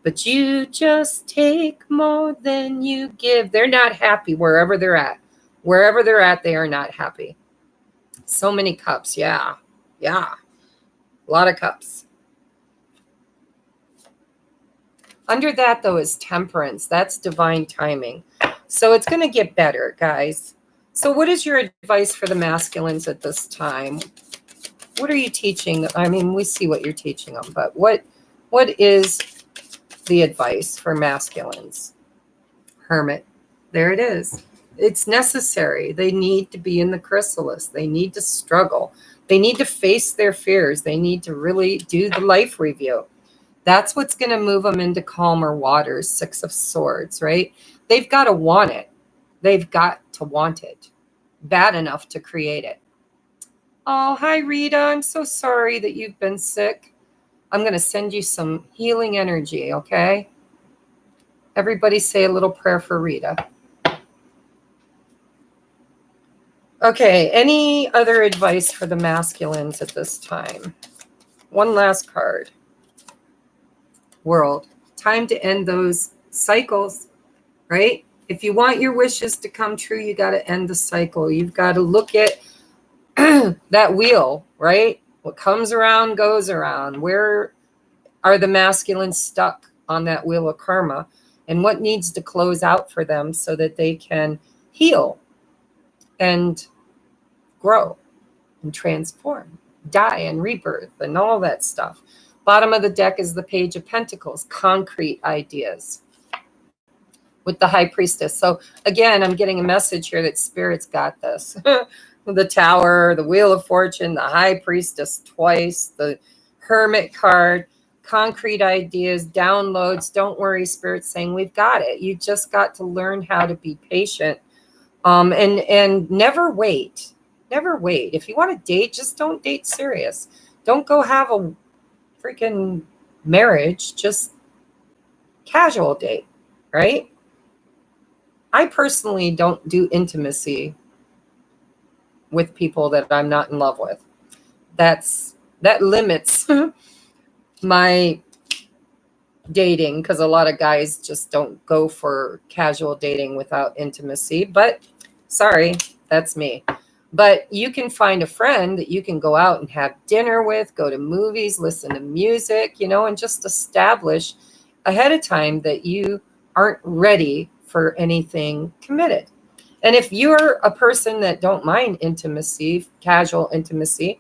but you just take more than you give. They're not happy wherever they're at. Wherever they're at, they are not happy. So many cups. Yeah. A lot of cups. Under that, though, is temperance. That's divine timing. So it's going to get better, guys. So what is your advice for the masculines at this time? What are you teaching? I mean, we see what you're teaching them, but what is the advice for masculines? Hermit. There it is. It's necessary. They need to be in the chrysalis. They need to struggle. They need to face their fears. They need to really do the life review. That's what's going to move them into calmer waters. Six of Swords, right? They've got to want it. They've got to want it bad enough to create it. Oh, hi, Rita. I'm so sorry that you've been sick. I'm going to send you some healing energy, okay? Everybody say a little prayer for Rita. Okay, any other advice for the masculines at this time? One last card. World. Time to end those cycles, right? If you want your wishes to come true, you got to end the cycle. You've got to look at that wheel, right? What comes around goes around. Where are the masculines stuck on that wheel of karma? And what needs to close out for them so that they can heal and grow and transform, die and rebirth and all that stuff. Bottom of the deck is the Page of Pentacles, concrete ideas with the High Priestess. So again, I'm getting a message here that Spirit's got this. The Tower, the Wheel of Fortune, the High Priestess twice, the Hermit card, concrete ideas, downloads. Don't worry, Spirit's saying we've got it. You just got to learn how to be patient, and never wait. Never wait. If you want to date, just don't date serious. Don't go have a freaking marriage, just casual date, right? I personally don't do intimacy with people that I'm not in love with. That limits my dating, because a lot of guys just don't go for casual dating without intimacy. But sorry, that's me. But you can find a friend that you can go out and have dinner with, go to movies, listen to music, and just establish ahead of time that you aren't ready for anything committed. And if you're a person that don't mind intimacy, casual intimacy,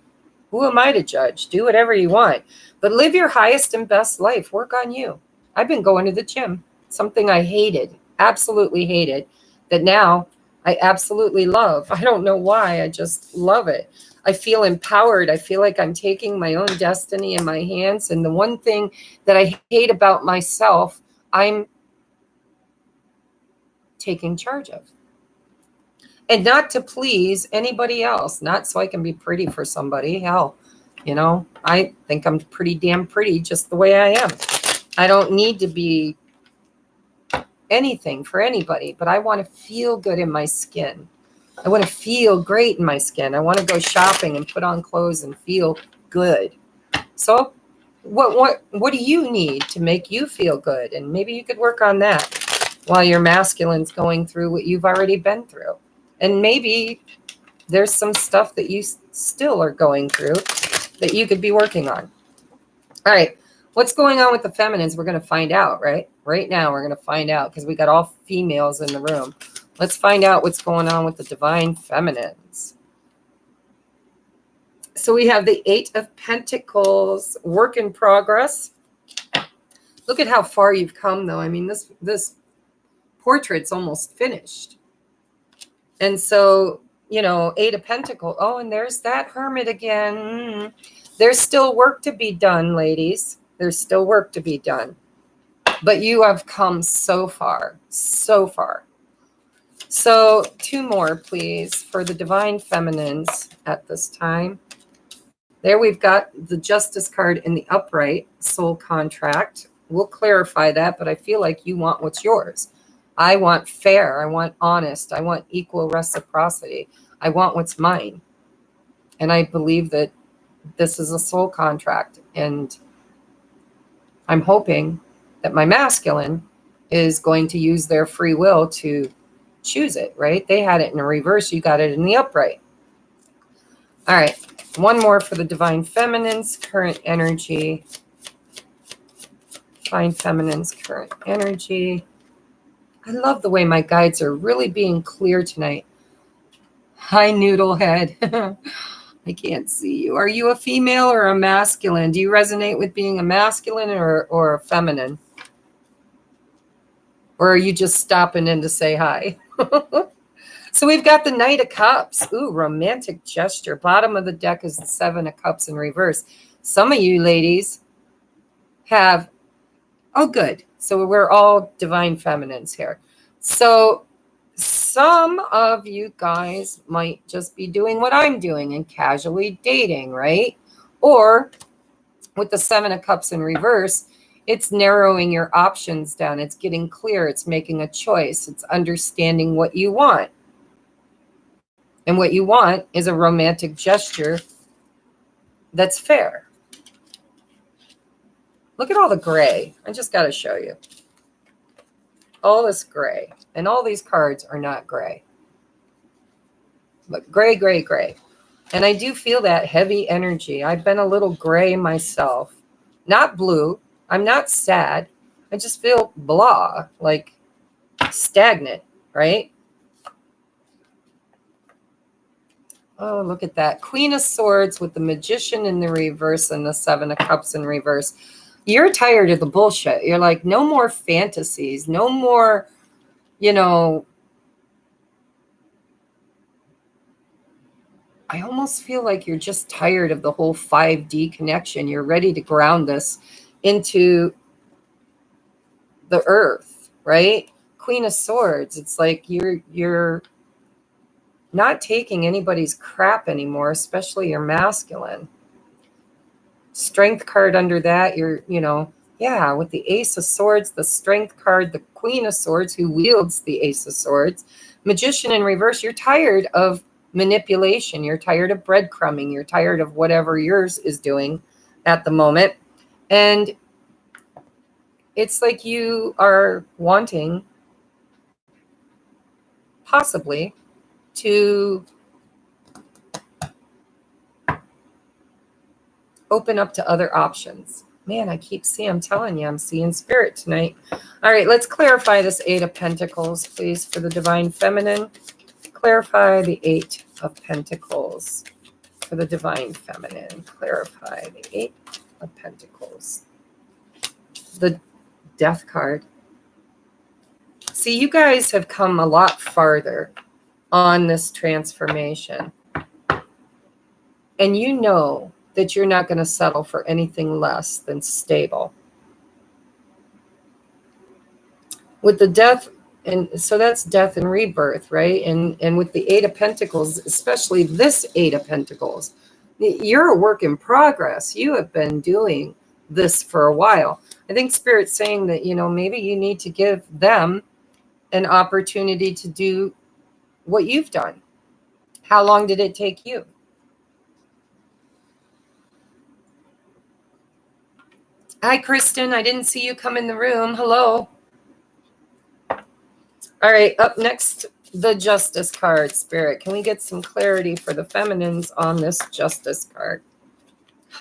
who am I to judge? Do whatever you want, but live your highest and best life. Work on you. I've been going to the gym, something I hated, absolutely hated, that now I absolutely love. I don't know why. I just love it. I feel empowered. I feel like I'm taking my own destiny in my hands. And the one thing that I hate about myself, I'm taking charge of. And not to please anybody else, not so I can be pretty for somebody. Hell, I think I'm pretty damn pretty just the way I am. I don't need to be anything for anybody, but I want to feel good in my skin. I want to feel great in my skin. I want to go shopping and put on clothes and feel good. So what do you need to make you feel good? And maybe you could work on that while your masculine's going through what you've already been through. And maybe there's some stuff that you still are going through that you could be working on. All right. What's going on with the feminines? We're going to find out, right? Right now, we're going to find out because we got all females in the room. Let's find out what's going on with the divine feminines. So we have the 8 of Pentacles, work in progress. Look at how far you've come, though. I mean, this portrait's almost finished. And so, you know, 8 of Pentacles. Oh, and there's that Hermit again. There's still work to be done, ladies. There's still work to be done. But you have come so far, so far. So 2 more, please, for the divine feminines at this time. There we've got the Justice card in the upright, soul contract. We'll clarify that, but I feel like you want what's yours. I want fair. I want honest. I want equal reciprocity. I want what's mine. And I believe that this is a soul contract. And I'm hoping that my masculine is going to use their free will to choose it, right? They had it in a reverse. You got it in the upright. All right. 1 more for the divine feminines, current energy. Divine feminines, current energy. I love the way my guides are really being clear tonight. Hi, Noodlehead. I can't see you. Are you a female or a masculine? Do you resonate with being a masculine or a feminine? Or are you just stopping in to say hi? So we've got the Knight of Cups. Ooh, romantic gesture. Bottom of the deck is the 7 of Cups in reverse. Some of you ladies have, oh, good. So we're all divine feminines here. So some of you guys might just be doing what I'm doing and casually dating, right? Or with the 7 of Cups in reverse, it's narrowing your options down. It's getting clear. It's making a choice. It's understanding what you want. And what you want is a romantic gesture that's fair. Look at all the gray. I just got to show you. All this gray. And all these cards are not gray. But gray, gray, gray. And I do feel that heavy energy. I've been a little gray myself. Not blue. I'm not sad. I just feel blah, like stagnant, right? Oh, look at that. Queen of Swords with the Magician in the reverse and the 7 of Cups in reverse. You're tired of the bullshit. You're like, no more fantasies. No more, you know. I almost feel like you're just tired of the whole 5D connection. You're ready to ground this into the earth, right? Queen of Swords. It's like you're not taking anybody's crap anymore, especially your masculine. Strength card under that, yeah, with the Ace of Swords, the Strength card, the Queen of Swords who wields the Ace of Swords. Magician in reverse, you're tired of manipulation. You're tired of breadcrumbing. You're tired of whatever yours is doing at the moment. And it's like you are wanting possibly to open up to other options. Man, I'm telling you, I'm seeing spirit tonight. All right, let's clarify this 8 of Pentacles, please, for the divine feminine. Clarify the 8 of Pentacles for the divine feminine. Clarify the 8 of Pentacles. The Death card. See, you guys have come a lot farther on this transformation. And you know that you're not going to settle for anything less than stable. With the Death, and so that's death and rebirth, right? And with the 8 of Pentacles, especially this 8 of Pentacles, you're a work in progress. You have been doing this for a while. I think Spirit's saying that, maybe you need to give them an opportunity to do what you've done. How long did it take you? Hi, Kristen. I didn't see you come in the room. Hello. All right, up next, the Justice card, Spirit. Can we get some clarity for the feminines on this Justice card?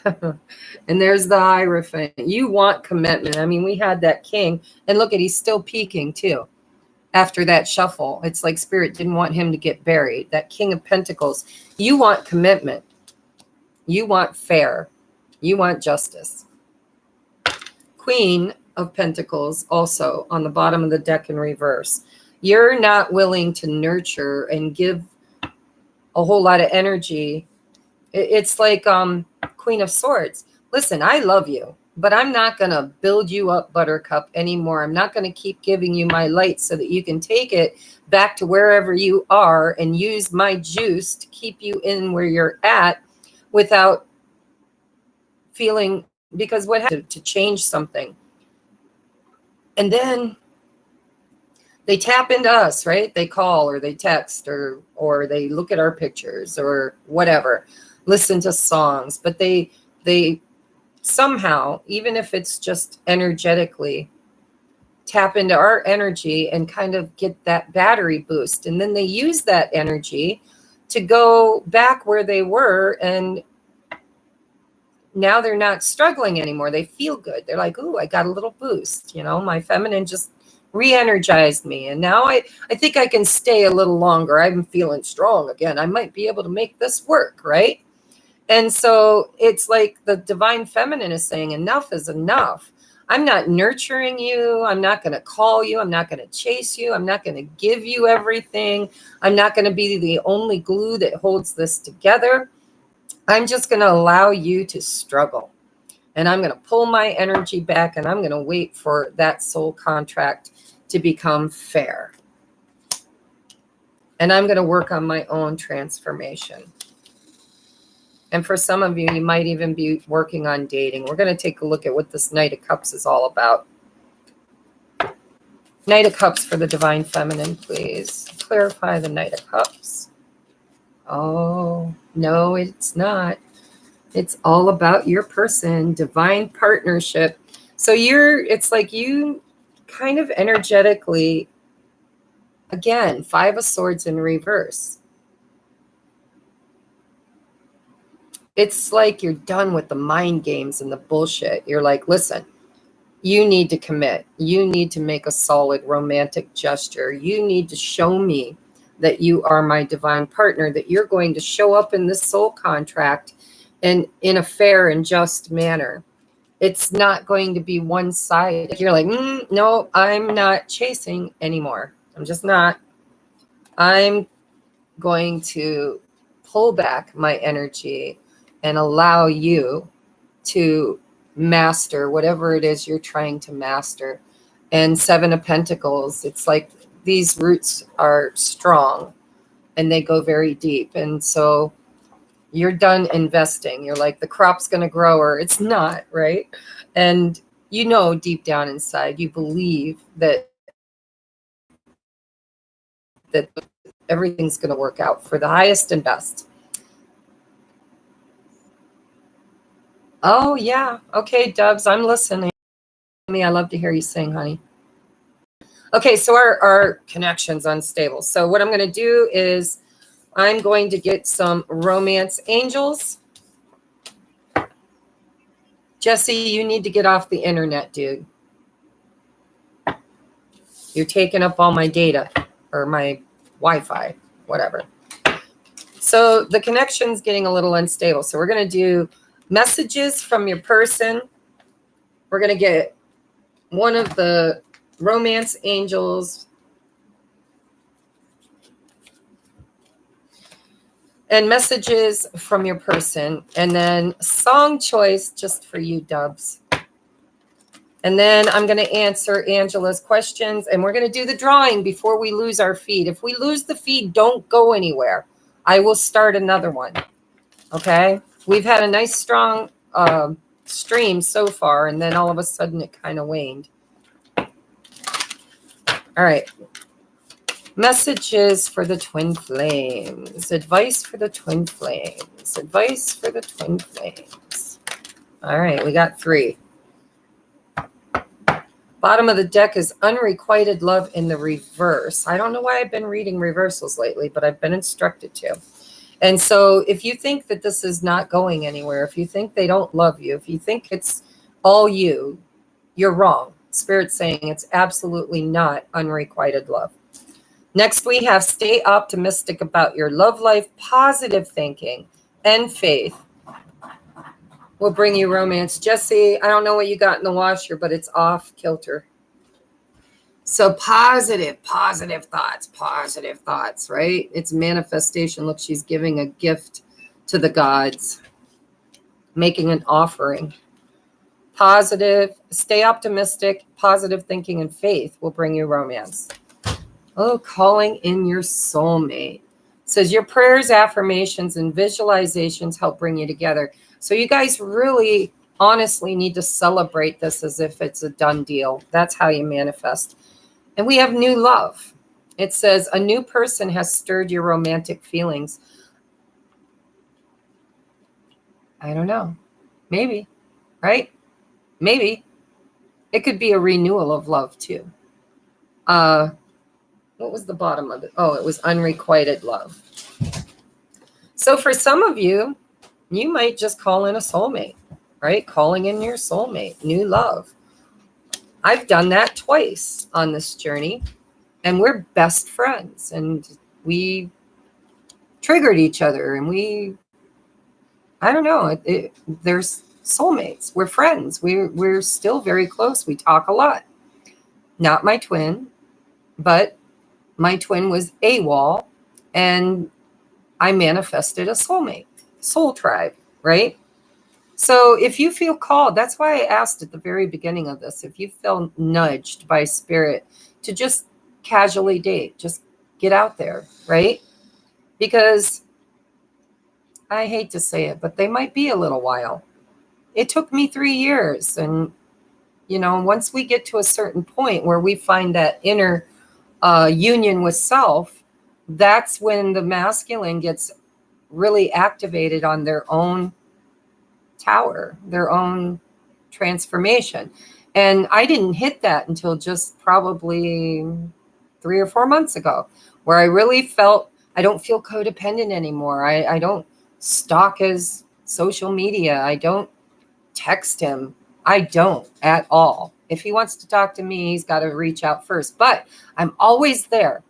And there's the Hierophant. You want commitment. I mean, we had that king, and look at, he's still peaking too. After that shuffle, it's like Spirit didn't want him to get buried. That King of Pentacles. You want commitment. You want fair. You want justice. Queen of Pentacles also on the bottom of the deck in reverse. You're not willing to nurture and give a whole lot of energy. It's like Queen of Swords. Listen, I love you, but I'm not going to build you up, Buttercup, anymore. I'm not going to keep giving you my light so that you can take it back to wherever you are and use my juice to keep you in where you're at without feeling, because what happened to change something. And then they tap into us, right? They call or they text or they look at our pictures or whatever, listen to songs, but they somehow, even if it's just energetically, tap into our energy and kind of get that battery boost. And then they use that energy to go back where they were, and now they're not struggling anymore. They feel good. They're like, ooh, I got a little boost. You know, my feminine just re-energized me. And now I think I can stay a little longer. I'm feeling strong again. I might be able to make this work, right? And so it's like the divine feminine is saying, enough is enough. I'm not nurturing you. I'm not going to call you. I'm not going to chase you. I'm not going to give you everything. I'm not going to be the only glue that holds this together. I'm just going to allow you to struggle. And I'm going to pull my energy back, and I'm going to wait for that soul contract to become fair. And I'm going to work on my own transformation. And for some of you, you might even be working on dating. We're going to take a look at what this Knight of Cups is all about. Knight of Cups for the divine feminine, please. Clarify the Knight of Cups. Oh, no, it's not. It's all about your person, divine partnership. So it's like you kind of energetically, again, Five of Swords in reverse. It's like you're done with the mind games and the bullshit. You're like, listen, you need to commit. You need to make a solid romantic gesture. You need to show me that you are my divine partner, that you're going to show up in this soul contract and in a fair and just manner. It's not going to be one-sided. You're like, no, I'm not chasing anymore. I'm just not. I'm going to pull back my energy and allow you to master whatever it is you're trying to master. And Seven of Pentacles, it's like these roots are strong and they go very deep. And so you're done investing. You're like, the crop's going to grow, or it's not, right? And you know, deep down inside, you believe that everything's going to work out for the highest and best. Oh, yeah. Okay, Dubs, I'm listening. I love to hear you sing, honey. Okay, so our connection's unstable. So what I'm going to do is I'm going to get some romance angels. Jesse, you need to get off the internet, dude. You're taking up all my data or my Wi-Fi, whatever. So the connection's getting a little unstable. So we're going to do messages from your person. We're going to get one of the romance angels and messages from your person, and then song choice just for you, Dubs. And then I'm going to answer Angela's questions, and we're going to do the drawing before we lose our feed. If we lose the feed, don't go anywhere. I will start another one. Okay? We've had a nice strong stream so far, and then all of a sudden it kind of waned. All right. Messages for the twin flames. Advice for the twin flames. Advice for the twin flames. All right, we got 3. Bottom of the deck is unrequited love in the reverse. I don't know why I've been reading reversals lately, but I've been instructed to. And so if you think that this is not going anywhere, if you think they don't love you, if you think it's all you, you're wrong. Spirit's saying it's absolutely not unrequited love. Next, we have stay optimistic about your love life. Positive thinking and faith will bring you romance. Jesse, I don't know what you got in the washer, but it's off kilter. So positive thoughts, right? It's manifestation. Look, she's giving a gift to the gods, making an offering. Positive, stay optimistic, positive thinking and faith will bring you romance. Oh, calling in your soulmate. It says your prayers, affirmations, and visualizations help bring you together. So you guys really honestly need to celebrate this as if it's a done deal. That's how you manifest. And we have new love. It says a new person has stirred your romantic feelings. I don't know. Maybe, right? Maybe. It could be a renewal of love too. What was the bottom of it? Oh, it was unrequited love. So for some of you, you might just call in a soulmate, right? Calling in your soulmate, new love. I've done that twice on this journey, and we're best friends, and we triggered each other, and I don't know, there's soulmates. We're friends. We're still very close. We talk a lot. Not my twin, but my twin was AWOL, and I manifested a soulmate, soul tribe, right? So if you feel called, that's why I asked at the very beginning of this, if you feel nudged by spirit to just casually date, just get out there, right? Because I hate to say it, but they might be a little while. It took me 3 years. And, once we get to a certain point where we find that inner union with self, that's when the masculine gets really activated on their own tower, their own transformation. And I didn't hit that until just probably 3 or 4 months ago, where I really felt I don't feel codependent anymore. I don't stalk his social media. I don't text him. I don't at all. If he wants to talk to me, he's got to reach out first. But I'm always there.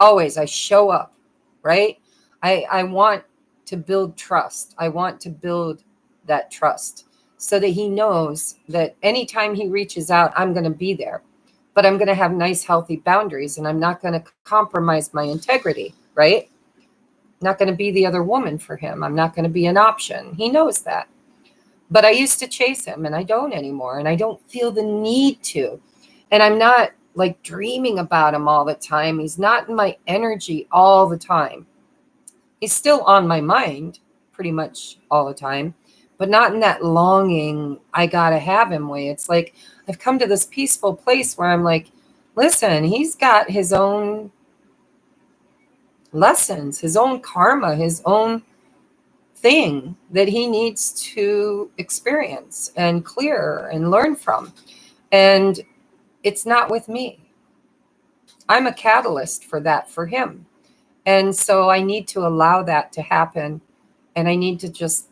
Always. I show up, right? I want to build trust. I want to build that trust so that he knows that anytime he reaches out, I'm going to be there. But I'm going to have nice, healthy boundaries, and I'm not going to compromise my integrity, right? Not going to be the other woman for him. I'm not going to be an option. He knows that. But I used to chase him, and I don't anymore, and I don't feel the need to. And I'm not like dreaming about him all the time. He's not in my energy all the time. He's still on my mind pretty much all the time, but not in that longing, I got to have him way. It's like I've come to this peaceful place where I'm like, listen, he's got his own lessons, his own karma, his own thing that he needs to experience and clear and learn from. And it's not with me. I'm a catalyst for that for him. And so I need to allow that to happen, and I need to just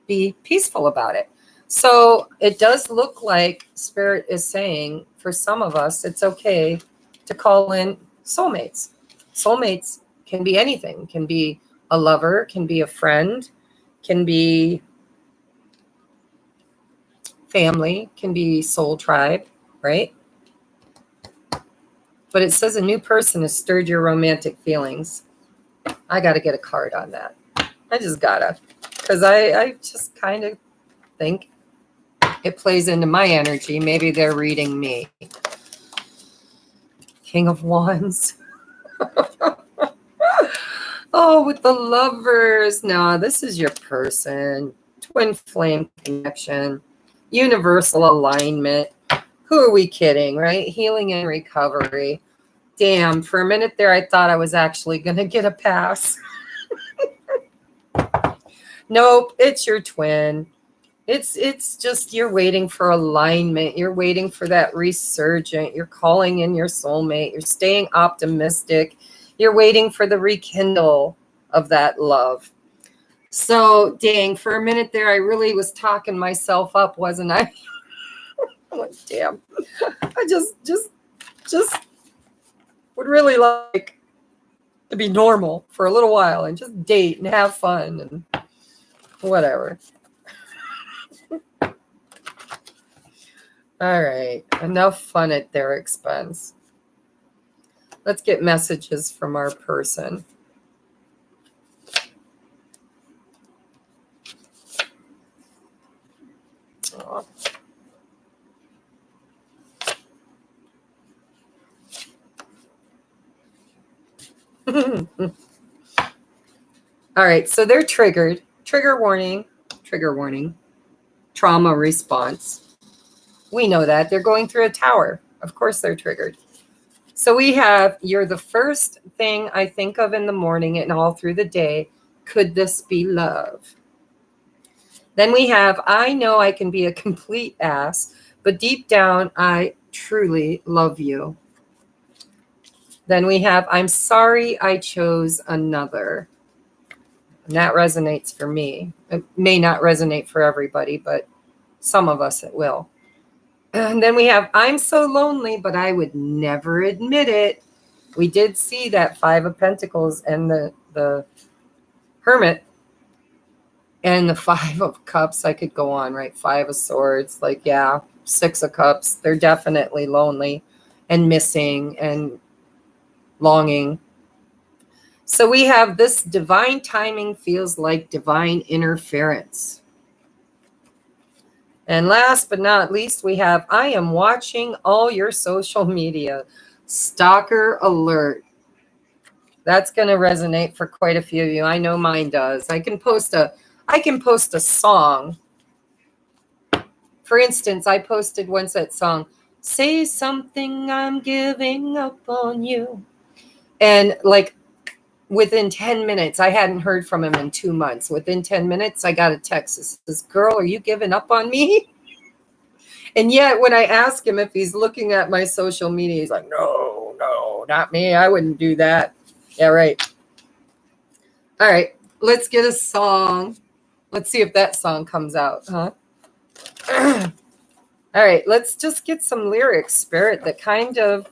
be peaceful about it. So it does look like Spirit is saying for some of us, it's okay to call in soulmates. Soulmates can be anything, can be a lover, can be a friend, can be family, can be soul tribe, right? But it says a new person has stirred your romantic feelings. I got to get a card on that. I just gotta, because I just kind of think it plays into my energy. Maybe they're reading me. King of Wands. Oh, with the lovers. No, this is your person. Twin flame connection. Universal alignment. Who are we kidding, right? Healing and recovery. Damn, for a minute there, I thought I was actually going to get a pass. Nope, it's your twin. It's just you're waiting for alignment. You're waiting for that resurgent. You're calling in your soulmate. You're staying optimistic. You're waiting for the rekindle of that love. So, dang, for a minute there, I really was talking myself up, wasn't I? I'm like, damn. I just would really like to be normal for a little while and just date and have fun and whatever. All right, enough fun at their expense. Let's get messages from our person. Aw. All right, so they're triggered. Trigger warning, trauma response. We know that. They're going through a tower. Of course they're triggered. So we have, you're the first thing I think of in the morning and all through the day. Could this be love? Then we have, I know I can be a complete ass, but deep down, I truly love you. Then we have, I'm sorry I chose another. And that resonates for me. It may not resonate for everybody, but some of us it will. And then we have, I'm so lonely, but I would never admit it. We did see that 5 of Pentacles and the Hermit and the 5 of Cups. I could go on, right? 5 of Swords, like, yeah, 6 of Cups. They're definitely lonely and missing and longing. So we have this divine timing feels like divine interference. And last but not least, we have, I am watching all your social media. Stalker alert. That's going to resonate for quite a few of you. I know mine does. I can post a song. For instance, I posted once that song, Say Something, I'm Giving Up on You. And like within 10 minutes, I hadn't heard from him in 2 months. Within 10 minutes, I got a text that says, girl, are you giving up on me? And yet when I ask him if he's looking at my social media, he's like, no, not me. I wouldn't do that. Yeah, right. All right, let's get a song. Let's see if that song comes out, huh? All right, let's just get some lyrics, Spirit, that kind of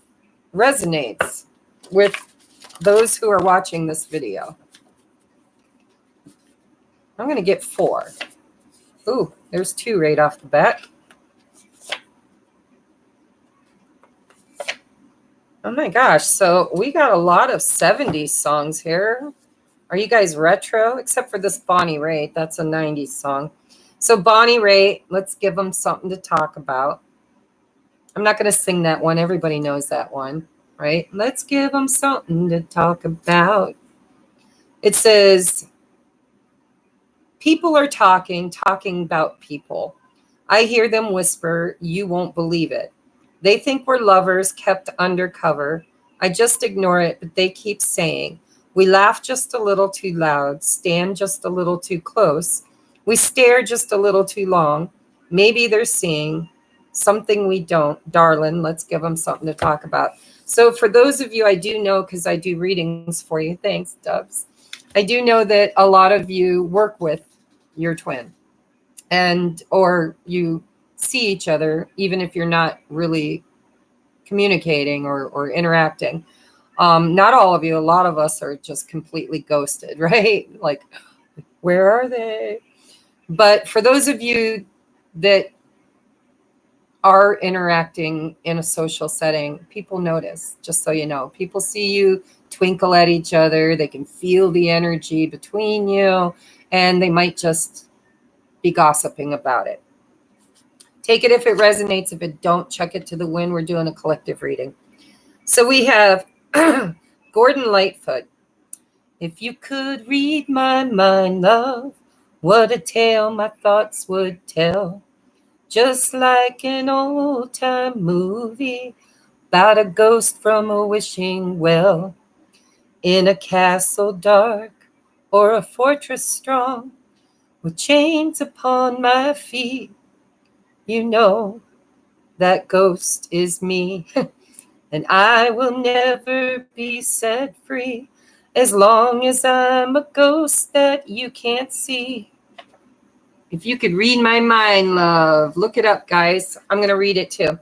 resonates with those who are watching this video. I'm going to get 4. Ooh, there's 2 right off the bat. Oh my gosh, so we got a lot of 70s songs here. Are you guys retro? Except for this Bonnie Raitt, that's a 90s song. So Bonnie Raitt, let's give them something to talk about. I'm not going to sing that one. Everybody knows that one, right? Let's give them something to talk about. It says, people are talking about people. I hear them whisper, you won't believe it. They think we're lovers kept undercover. I just ignore it, but they keep saying, we laugh just a little too loud, stand just a little too close. We stare just a little too long. Maybe they're seeing something we don't. Darling, let's give them something to talk about. So for those of you, I do know, because I do readings for you. Thanks, Dubs. I do know that a lot of you work with your twin or you see each other, even if you're not really communicating or interacting. Not all of you, a lot of us are just completely ghosted, right? Like, where are they? But for those of you that are interacting in a social setting, people notice, just so you know. People see you twinkle at each other. They can feel the energy between you, and they might just be gossiping about it. Take it if it resonates. If it don't, check it to the wind. We're doing a collective reading. So we have Gordon Lightfoot. If you could read my mind, love, what a tale my thoughts would tell. Just like an old-time movie about a ghost from a wishing well. In a castle dark or a fortress strong, with chains upon my feet, you know that ghost is me. And I will never be set free as long as I'm a ghost that you can't see. If you could read my mind, love, look it up, guys. I'm going to read it too.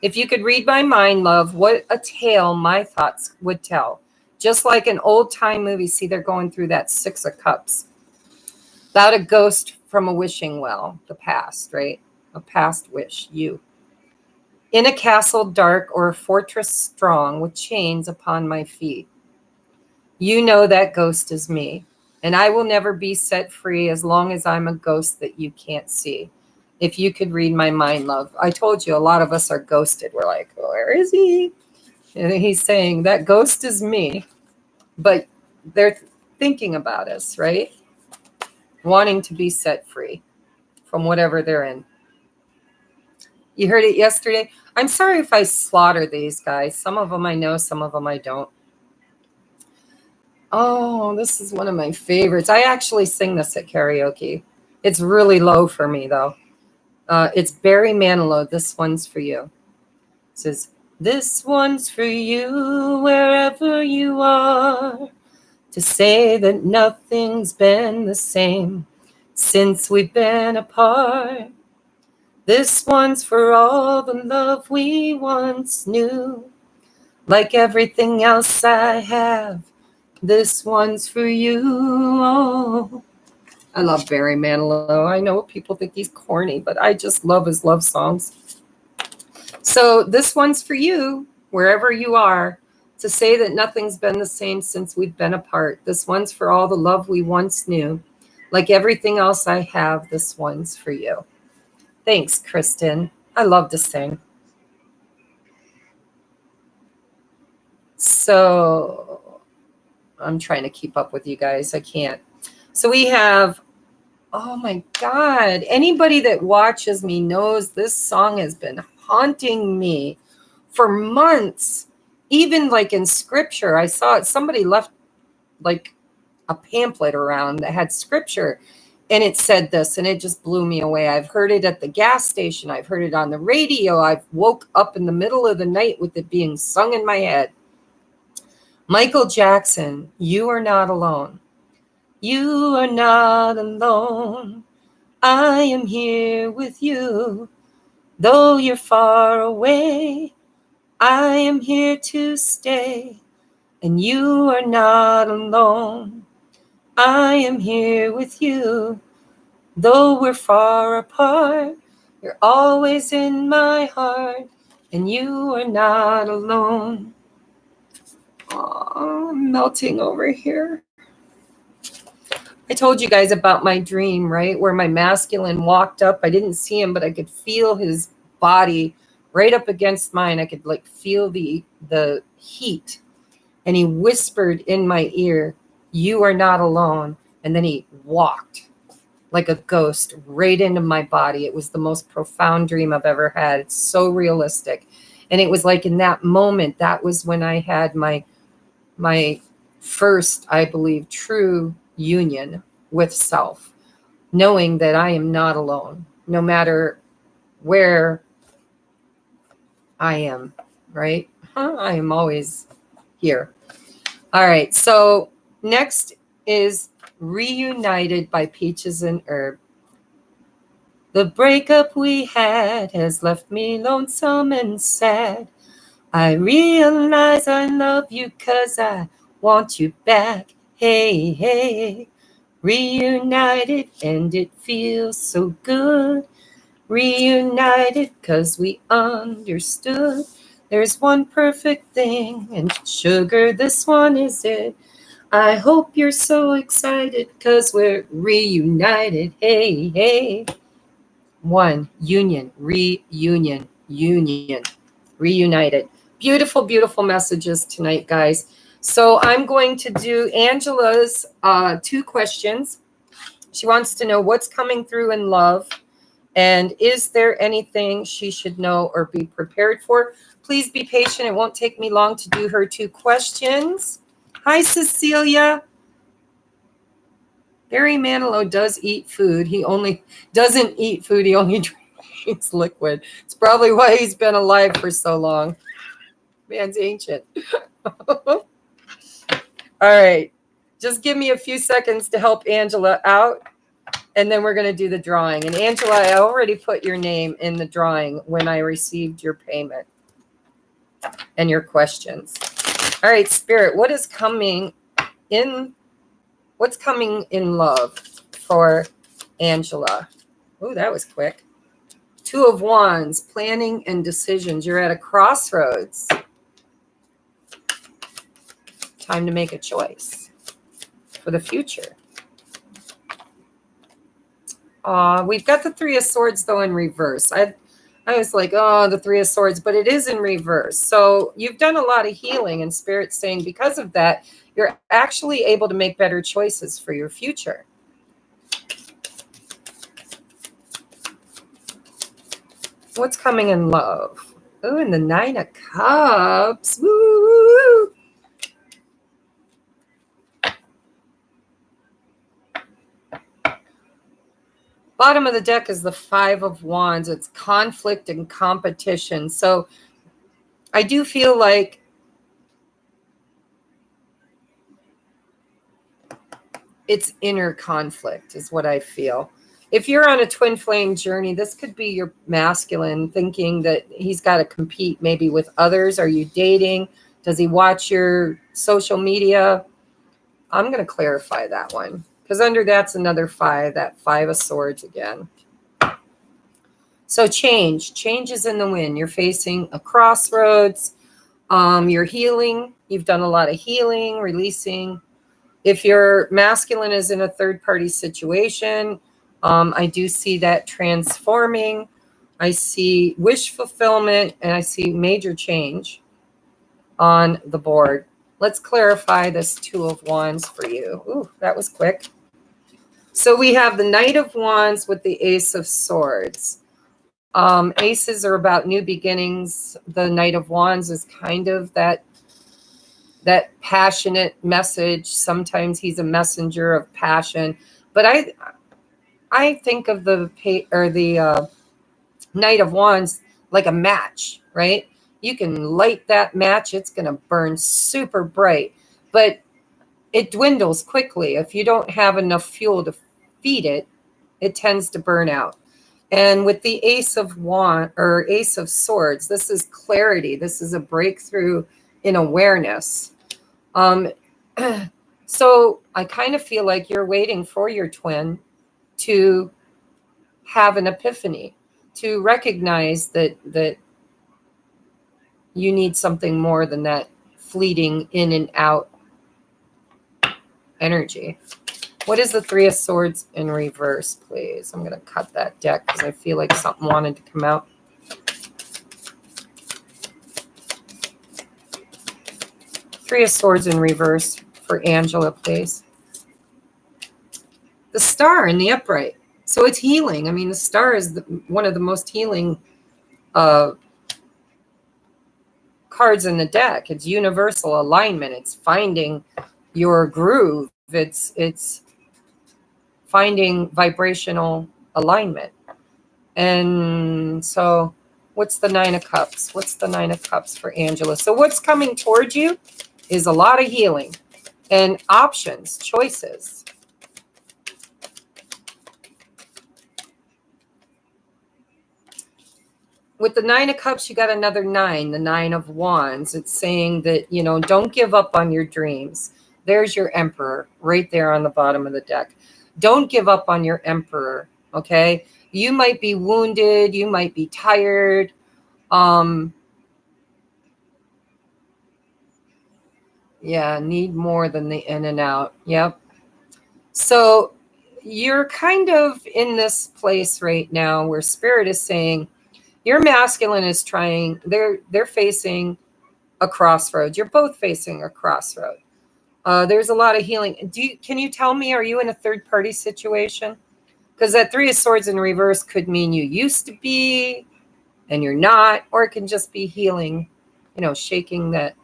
If you could read my mind, love, what a tale my thoughts would tell. Just like an old-time movie. See, they're going through that Six of Cups. About a ghost from a wishing well, the past, right? A past wish, you. In a castle dark or a fortress strong with chains upon my feet. You know that ghost is me, and I will never be set free as long as I'm a ghost that you can't see. If you could read my mind, love. I told you a lot of us are ghosted. We're like, where is he? And he's saying that ghost is me, but they're thinking about us, right? Wanting to be set free from whatever they're in. You heard it yesterday. I'm sorry if I slaughter these guys. Some of them I know, some of them I don't. Oh, this is one of my favorites. I actually sing this at karaoke. It's really low for me, though. It's Barry Manilow. This one's for you. It says, this one's for you wherever you are, to say that nothing's been the same since we've been apart. This one's for all the love we once knew, like everything else I have. This one's for you. Oh, I love Barry Manilow. I know people think he's corny, but I just love his love songs. So this one's for you, wherever you are, to say that nothing's been the same since we've been apart. This one's for all the love we once knew. Like everything else I have, this one's for you. Thanks, Kristen. I love to sing. So I'm trying to keep up with you guys. I can't. So we have, oh my God. Anybody that watches me knows this song has been haunting me for months. Even like in scripture, I saw it. Somebody left like a pamphlet around that had scripture, and it said this, and it just blew me away. I've heard it at the gas station. I've heard it on the radio. I've woke up in the middle of the night with it being sung in my head. Michael Jackson, you are not alone. You are not alone. I am here with you. Though you're far away, I am here to stay. And you are not alone. I am here with you. Though we're far apart, you're always in my heart. And you are not alone. Oh, I'm melting over here. I told you guys about my dream, right? Where my masculine walked up. I didn't see him, but I could feel his body right up against mine. I could like feel the heat. And he whispered in my ear, you are not alone. And then he walked like a ghost right into my body. It was the most profound dream I've ever had. It's so realistic. And it was like in that moment, that was when I had my first, I believe, true union with self, knowing that I am not alone, no matter where I am, right? I am always here. All right, so next is Reunited by Peaches and Herb. The breakup we had has left me lonesome and sad. I realize I love you 'cause I want you back. Hey, hey. Reunited and it feels so good. Reunited 'cause we understood. There's one perfect thing, and sugar, this one is it. I hope you're so excited 'cause we're reunited. Hey, hey. One, union, reunion, union, reunited. Beautiful, beautiful messages tonight, guys. So I'm going to do Angela's 2 questions. She wants to know what's coming through in love, and is there anything she should know or be prepared for? Please be patient. It won't take me long to do her 2 questions. Hi, Cecilia. Barry Manilow does eat food. He only doesn't eat food. He only drinks liquid. It's probably why he's been alive for so long. Man's ancient. All right. Just give me a few seconds to help Angela out, and then we're going to do the drawing. And Angela, I already put your name in the drawing when I received your payment and your questions. All right, Spirit, what's coming in love for Angela? Oh, that was quick. 2 of Wands, planning and decisions. You're at a crossroads. Time to make a choice for the future. We've got the 3 of Swords, though, in reverse. I was like, oh, the 3 of Swords, but it is in reverse. So you've done a lot of healing, and Spirit's saying because of that, you're actually able to make better choices for your future. What's coming in love? Oh, and the 9 of Cups. Woo! Bottom of the deck is the 5 of Wands. It's conflict and competition. So I do feel like it's inner conflict is what I feel. If you're on a twin flame journey, this could be your masculine thinking that he's got to compete maybe with others. Are you dating? Does he watch your social media? I'm going to clarify that one because under that's another 5, that 5 of Swords again. So change is in the wind. You're facing a crossroads. You're healing. You've done a lot of healing, releasing. If your masculine is in a third-party situation, I do see that transforming. I see wish fulfillment, and I see major change on the board. Let's clarify this 2 of Wands for you. Ooh, that was quick. So we have the Knight of Wands with the Ace of Swords. Aces are about new beginnings. The Knight of Wands is kind of that passionate message. Sometimes he's a messenger of passion, but I think of the Knight of Wands like a match, right? You can light that match, it's going to burn super bright, but it dwindles quickly. If you don't have enough fuel to feed it, it tends to burn out. And with the Ace of Swords, this is clarity. This is a breakthrough in awareness. So I kind of feel like you're waiting for your twin to have an epiphany, to recognize that you need something more than that fleeting in and out energy. What is the 3 of Swords in reverse, please? I'm going to cut that deck because I feel like something wanted to come out. Three of Swords in reverse for Angela, please. The Star in the upright. So it's healing. I mean, the Star is one of the most healing cards in the deck. It's universal alignment. It's finding your groove. It's finding vibrational alignment. And so what's the 9 of Cups? What's the 9 of Cups for Angela? So what's coming towards you is a lot of healing and options, choices. With the 9 of Cups, you got another 9, the 9 of Wands. It's saying that, don't give up on your dreams. There's your Emperor right there on the bottom of the deck. Don't give up on your Emperor, okay? You might be wounded. You might be tired. Yeah, need more than the in and out. Yep. So you're kind of in this place right now where Spirit is saying your masculine is trying, they're facing a crossroads. You're both facing a crossroad. There's a lot of healing. Can you tell me, are you in a third-party situation? Because that 3 of Swords in reverse could mean you used to be and you're not, or it can just be healing, shaking that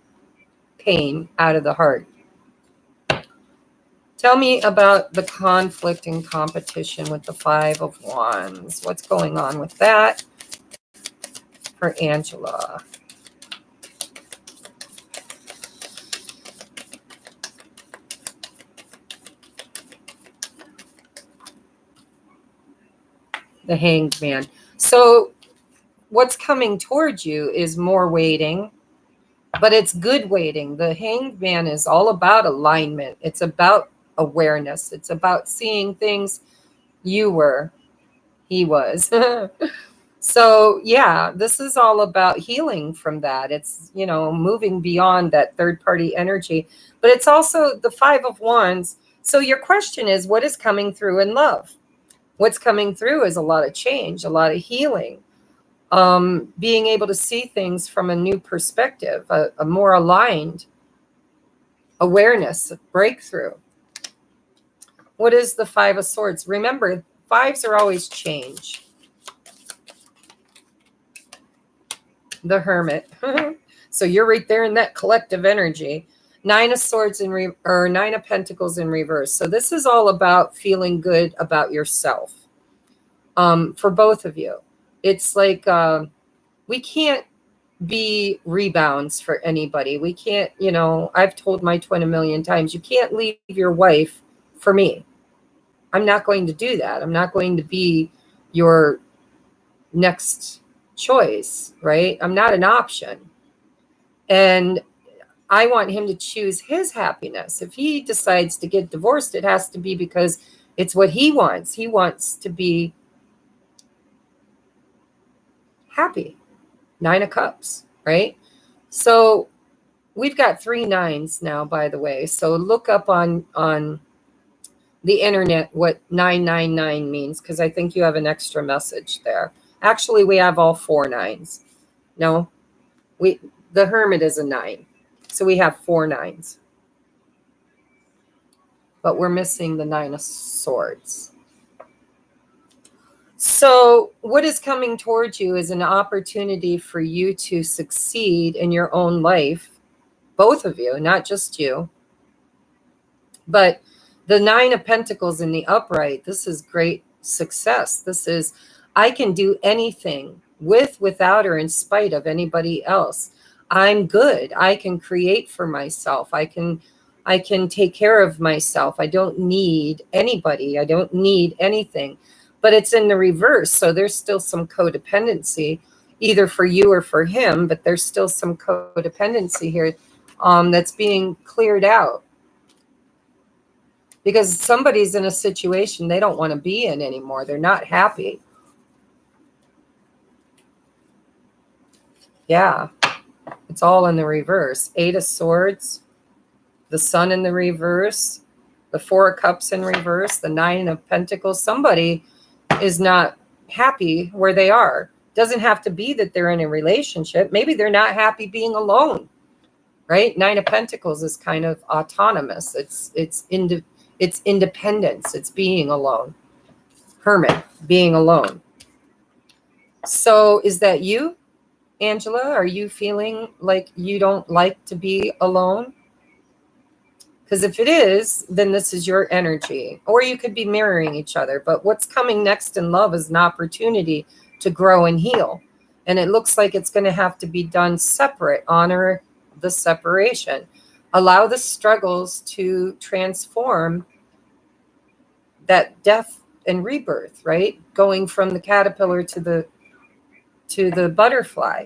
pain out of the heart. Tell me about the conflict and competition with the 5 of Wands. What's going on with that for Angela? The Hanged Man. So what's coming towards you is more waiting, but it's good waiting. The Hanged Man is all about alignment. It's about awareness. It's about seeing things you were, he was. So yeah, this is all about healing from that. It's, moving beyond that third party energy, but it's also the Five of Wands. So your question is, what is coming through in love? What's coming through is a lot of change, a lot of healing, being able to see things from a new perspective, a more aligned awareness, breakthrough. What is the Five of Swords? Remember, fives are always change. The Hermit. So you're right there in that collective energy. Nine of Swords or Nine of Pentacles in reverse. So this is all about feeling good about yourself. For both of you, it's like we can't be rebounds for anybody. We can't, I've told my twin a million times, you can't leave your wife for me. I'm not going to do that. I'm not going to be your next choice, right? I'm not an option. And I want him to choose his happiness. If he decides to get divorced, it has to be because it's what he wants. He wants to be happy. Nine of Cups, right? So we've got 3 nines now, by the way. So look up on the internet what 999 means, because I think you have an extra message there. Actually, we have all 4 nines. No, the Hermit is a 9. So we have 4 nines. But we're missing the Nine of Swords. So what is coming towards you is an opportunity for you to succeed in your own life, both of you, not just you. But the Nine of Pentacles in the upright, this is great success. This is, I can do anything with, without, or in spite of anybody else. I'm good. I can create for myself. I can take care of myself. I don't need anybody. I don't need anything. But it's in the reverse. So there's still some codependency, either for you or for him, but there's still some codependency here that's being cleared out. Because somebody's in a situation they don't want to be in anymore. They're not happy. Yeah, it's all in the reverse. 8 of Swords, the Sun in the reverse, the 4 of Cups in reverse, the 9 of Pentacles. Somebody is not happy where they are. Doesn't have to be that they're in a relationship. Maybe they're not happy being alone, right? 9 of Pentacles is kind of autonomous. It's independence. It's being alone. Hermit, being alone. So is that you, Angela? Are you feeling like you don't like to be alone? Because if it is, then this is your energy. Or you could be mirroring each other. But what's coming next in love is an opportunity to grow and heal. And it looks like it's going to have to be done separate. Honor the separation. Allow the struggles to transform that death and rebirth, right? Going from the caterpillar to the butterfly.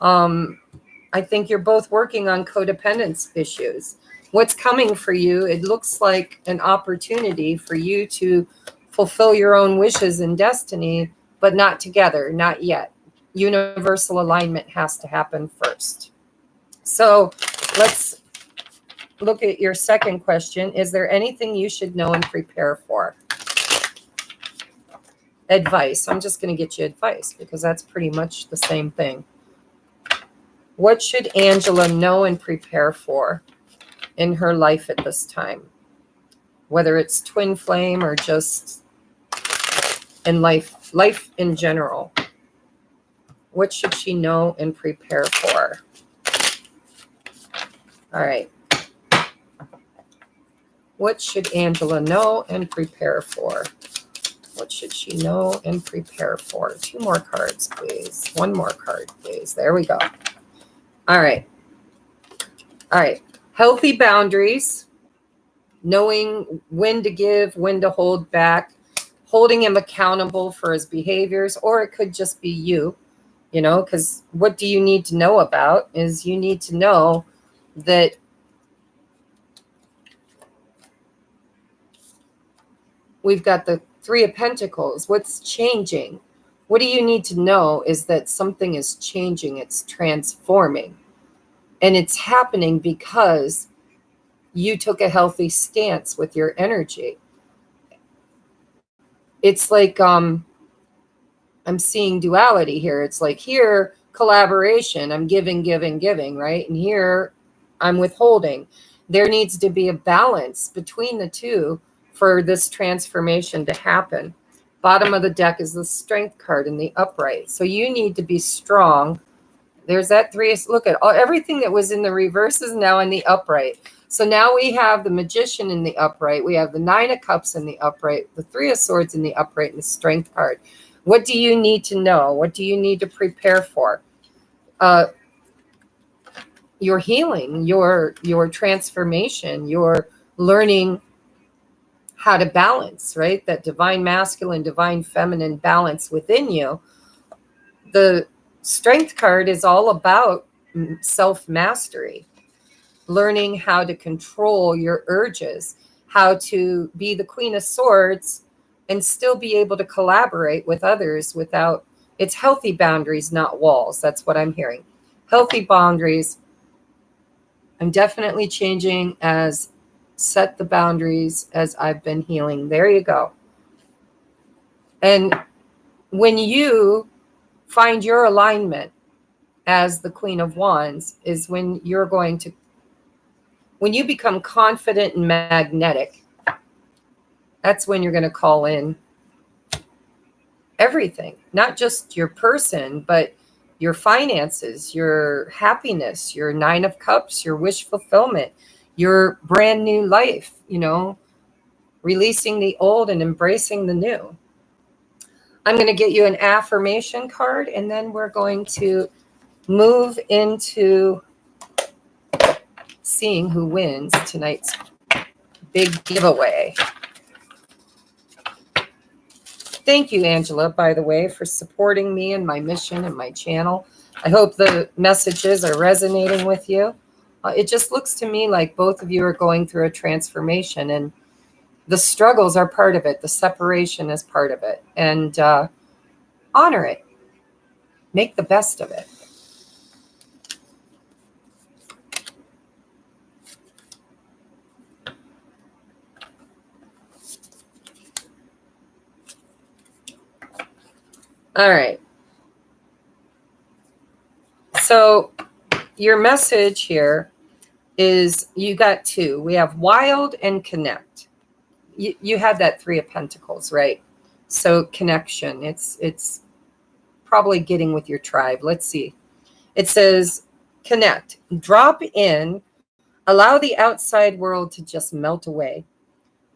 I think you're both working on codependence issues. What's coming for you, it looks like an opportunity for you to fulfill your own wishes and destiny, but not together, not yet. Universal alignment has to happen first. So let's look at your second question. Is there anything you should know and prepare for? Advice. I'm just going to get you advice because that's pretty much the same thing. What should Angela know and prepare for in her life at this time? Whether it's twin flame or just in life in general. What should she know and prepare for? All right. What should Angela know and prepare for? What should she know and prepare for? 2 more cards, please. 1 more card, please. There we go. All right. All right. Healthy boundaries. Knowing when to give, when to hold back. holding him accountable for his behaviors, or it could just be you, because what do you need to know about is you need to know that we've got the Three of Pentacles. What's changing? What do you need to know is that something is changing. It's transforming. And it's happening because you took a healthy stance with your energy. It's like I'm seeing duality here. It's like here, collaboration. I'm giving, right? And here, I'm withholding. There needs to be a balance between the two for this transformation to happen. Bottom of the deck is the Strength card in the upright. So you need to be strong. There's that three. Look at everything that was in the reverse is now in the upright. So now we have the Magician in the upright. We have the Nine of Cups in the upright, the Three of Swords in the upright, and the Strength card. What do you need to know? What do you need to prepare for? Your healing, your transformation, your learning how to balance, right? That divine masculine, divine feminine balance within you. The Strength card is all about self-mastery, learning how to control your urges, how to be the Queen of Swords and still be able to collaborate with others without, it's healthy boundaries, not walls. That's what I'm hearing. Healthy boundaries. I'm definitely changing as set the boundaries as I've been healing. There you go. And when you find your alignment as the Queen of Wands is when you're going to, when you become confident and magnetic, that's when you're going to call in everything, not just your person, but your finances, your happiness, your Nine of Cups, your wish fulfillment, your brand new life, releasing the old and embracing the new. I'm going to get you an affirmation card, and then we're going to move into seeing who wins tonight's big giveaway. Thank you, Angela, by the way, for supporting me and my mission and my channel. I hope the messages are resonating with you. It just looks to me like both of you are going through a transformation, and the struggles are part of it. The separation is part of it. And honor it. Make the best of it. All right. So your message here is you got two. We have wild and connect. You had that Three of Pentacles, right? So connection. It's probably getting with your tribe. Let's see. It says connect. Drop in. Allow the outside world to just melt away.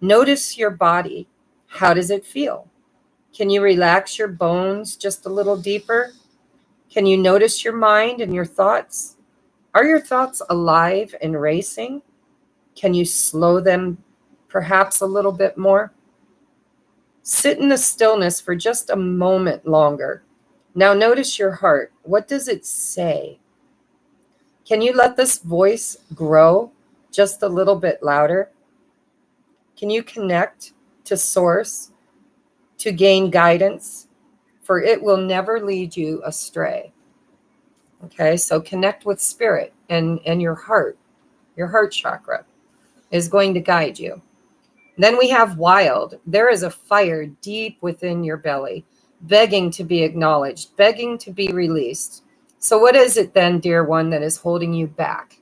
Notice your body. How does it feel? Can you relax your bones just a little deeper? Can you notice your mind and your thoughts? Are your thoughts alive and racing? Can you slow them perhaps a little bit more? Sit in the stillness for just a moment longer. Now notice your heart. What does it say? Can you let this voice grow just a little bit louder? Can you connect to Source to gain guidance? For it will never lead you astray. Okay, so connect with spirit and your heart chakra is going to guide you. Then we have wild. There is a fire deep within your belly, begging to be acknowledged, begging to be released. So what is it then, dear one, that is holding you back?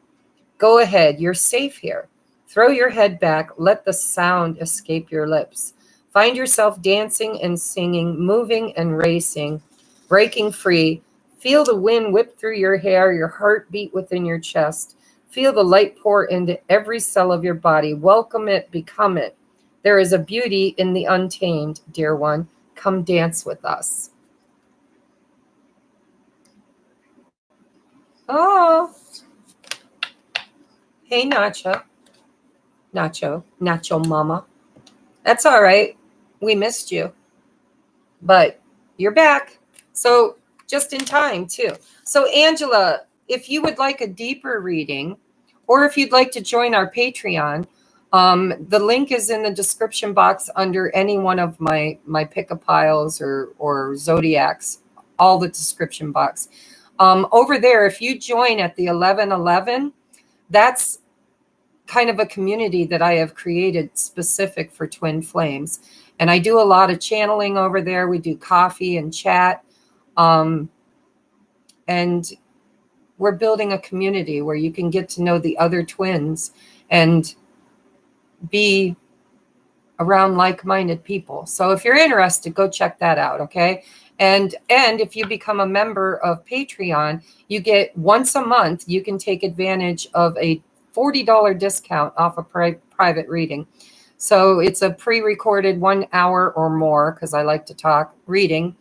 Go ahead, you're safe here. Throw your head back, let the sound escape your lips. Find yourself dancing and singing, moving and racing, breaking free. Feel the wind whip through your hair, your heart beat within your chest. Feel the light pour into every cell of your body. Welcome it, become it. There is a beauty in the untamed, dear one. Come dance with us. Oh. Hey, Nacho Mama. That's all right. We missed you. but you're back. So just in time too. So Angela, if you would like a deeper reading, or if you'd like to join our Patreon, the link is in the description box under any one of my pick-a-piles or zodiacs, all the description box. Over there, if you join at the 1111, that's kind of a community that I have created specific for twin flames. And I do a lot of channeling over there. We do coffee and chat. And we're building a community where you can get to know the other twins and be around like-minded people. So if you're interested, go check that out, okay? And if you become a member of Patreon, you get once a month, you can take advantage of a $40 discount off a private reading. So it's a pre-recorded 1 hour or more, because I like to talk, reading.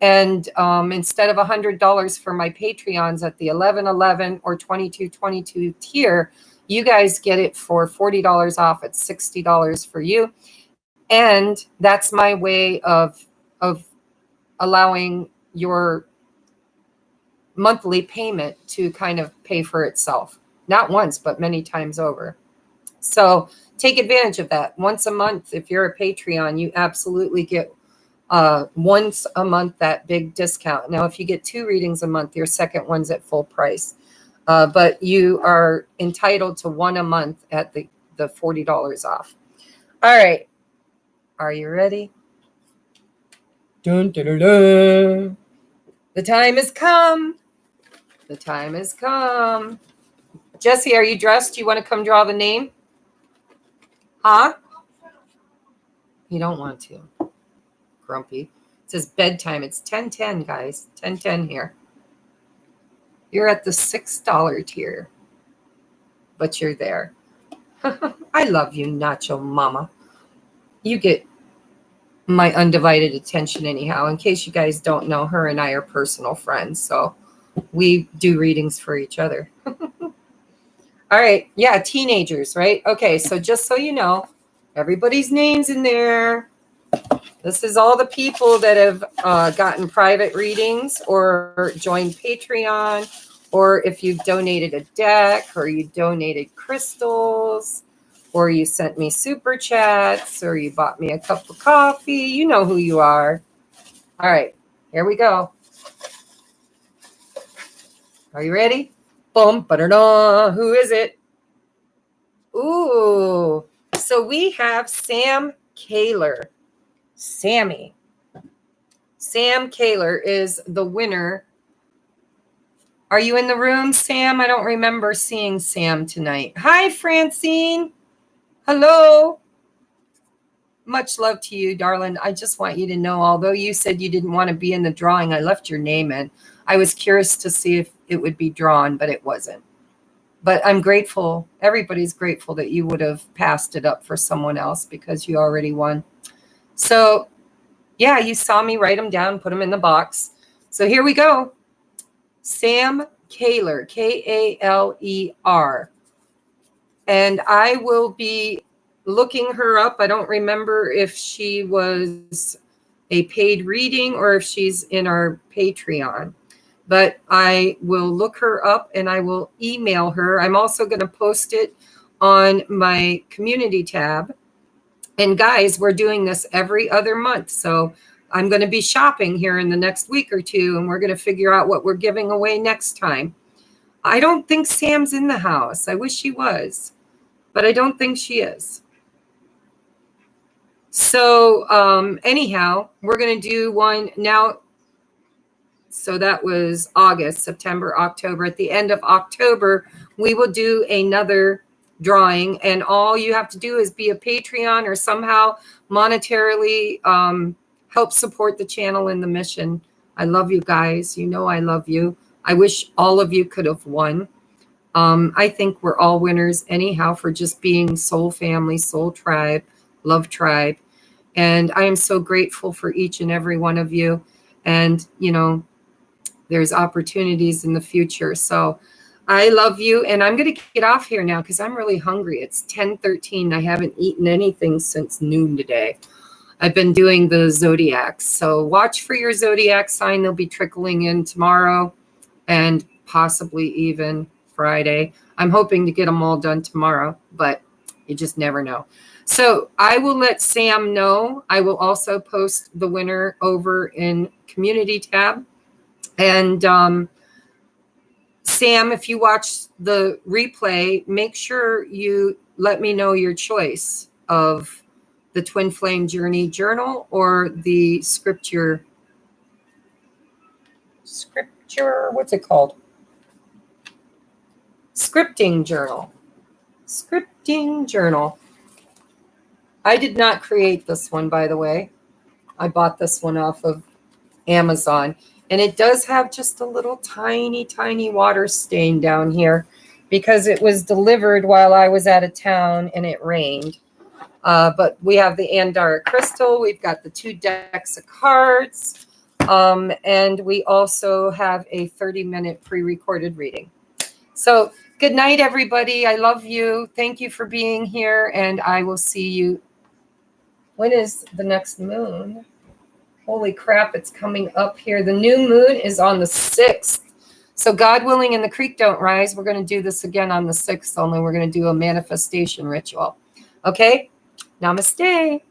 And instead of $100 for my Patreons at the 1111 or 2222 tier, you guys get it for $40 off. It's $60 for you. And that's my way of allowing your monthly payment to kind of pay for itself. Not once, but many times over. So take advantage of that. Once a month, if you're a Patreon, you absolutely get once a month that big discount. Now, if you get 2 readings a month, your second one's at full price. But you are entitled to 1 a month at the $40 off. All right. Are you ready? Dun, dun, dun, dun. The time has come. The time has come. Jesse, are you dressed? You want to come draw the name? Huh? You don't want to. Grumpy. It says bedtime. It's 10:10, guys. 10:10 here. You're at the $6 tier, but you're there. I love you, Nacho Mama. You get my undivided attention anyhow. In case you guys don't know, her and I are personal friends, so we do readings for each other. All right. Yeah, teenagers, right? Okay, so just so you know, everybody's name's in there. This is all the people that have gotten private readings or joined Patreon, or if you donated a deck, or you donated crystals, or you sent me super chats, or you bought me a cup of coffee. You know who you are. All right, here we go. Are you ready? Boom, ba-da-da. Who is it? Ooh, so we have Sam Kaler. Sammy. Sam Kaler is the winner. Are you in the room, Sam? I don't remember seeing Sam tonight. Hi, Francine. Hello. Much love to you, darling. I just want you to know, although you said you didn't want to be in the drawing, I left your name in. I was curious to see if it would be drawn, but it wasn't. But I'm grateful. Everybody's grateful that you would have passed it up for someone else because you already won. So, yeah, you saw me write them down, put them in the box. So here we go. Sam Kaler, Kaler. And I will be looking her up. I don't remember if she was a paid reading or if she's in our Patreon. But I will look her up and I will email her. I'm also going to post it on my community tab. And guys, we're doing this every other month. So I'm going to be shopping here in the next week or two, and we're going to figure out what we're giving away next time. I don't think Sam's in the house. I wish she was, but I don't think she is. So anyhow, we're going to do one now. So that was August, September, October. At the end of October, we will do another drawing, and all you have to do is be a Patreon or somehow monetarily help support the channel and the mission. I love you guys. You know I love you. I wish all of you could have won. I think we're all winners anyhow for just being soul family, soul tribe, love tribe. And I am so grateful for each and every one of you. And, you know, there's opportunities in the future. So I love you. And I'm going to get off here now because I'm really hungry. It's 10:13. I haven't eaten anything since noon today. I've been doing the zodiacs. So watch for your zodiac sign. They'll be trickling in tomorrow and possibly even Friday. I'm hoping to get them all done tomorrow, but you just never know. So I will let Sam know. I will also post the winner over in community tab. And Sam, if you watch the replay, make sure you let me know your choice of the Twin Flame Journey Journal or the Scripture, what's it called? Scripting Journal. Scripting Journal. I did not create this one, by the way. I bought this one off of Amazon. And it does have just a little tiny, tiny water stain down here because it was delivered while I was out of town and it rained. But we have the Andara crystal. We've got the 2 decks of cards. And we also have a 30-minute pre-recorded reading. So good night, everybody. I love you. Thank you for being here. And I will see you. When is the next moon? Holy crap, it's coming up here. The new moon is on the 6th. So God willing and the creek don't rise, we're going to do this again on the 6th, only we're going to do a manifestation ritual. Okay? Namaste.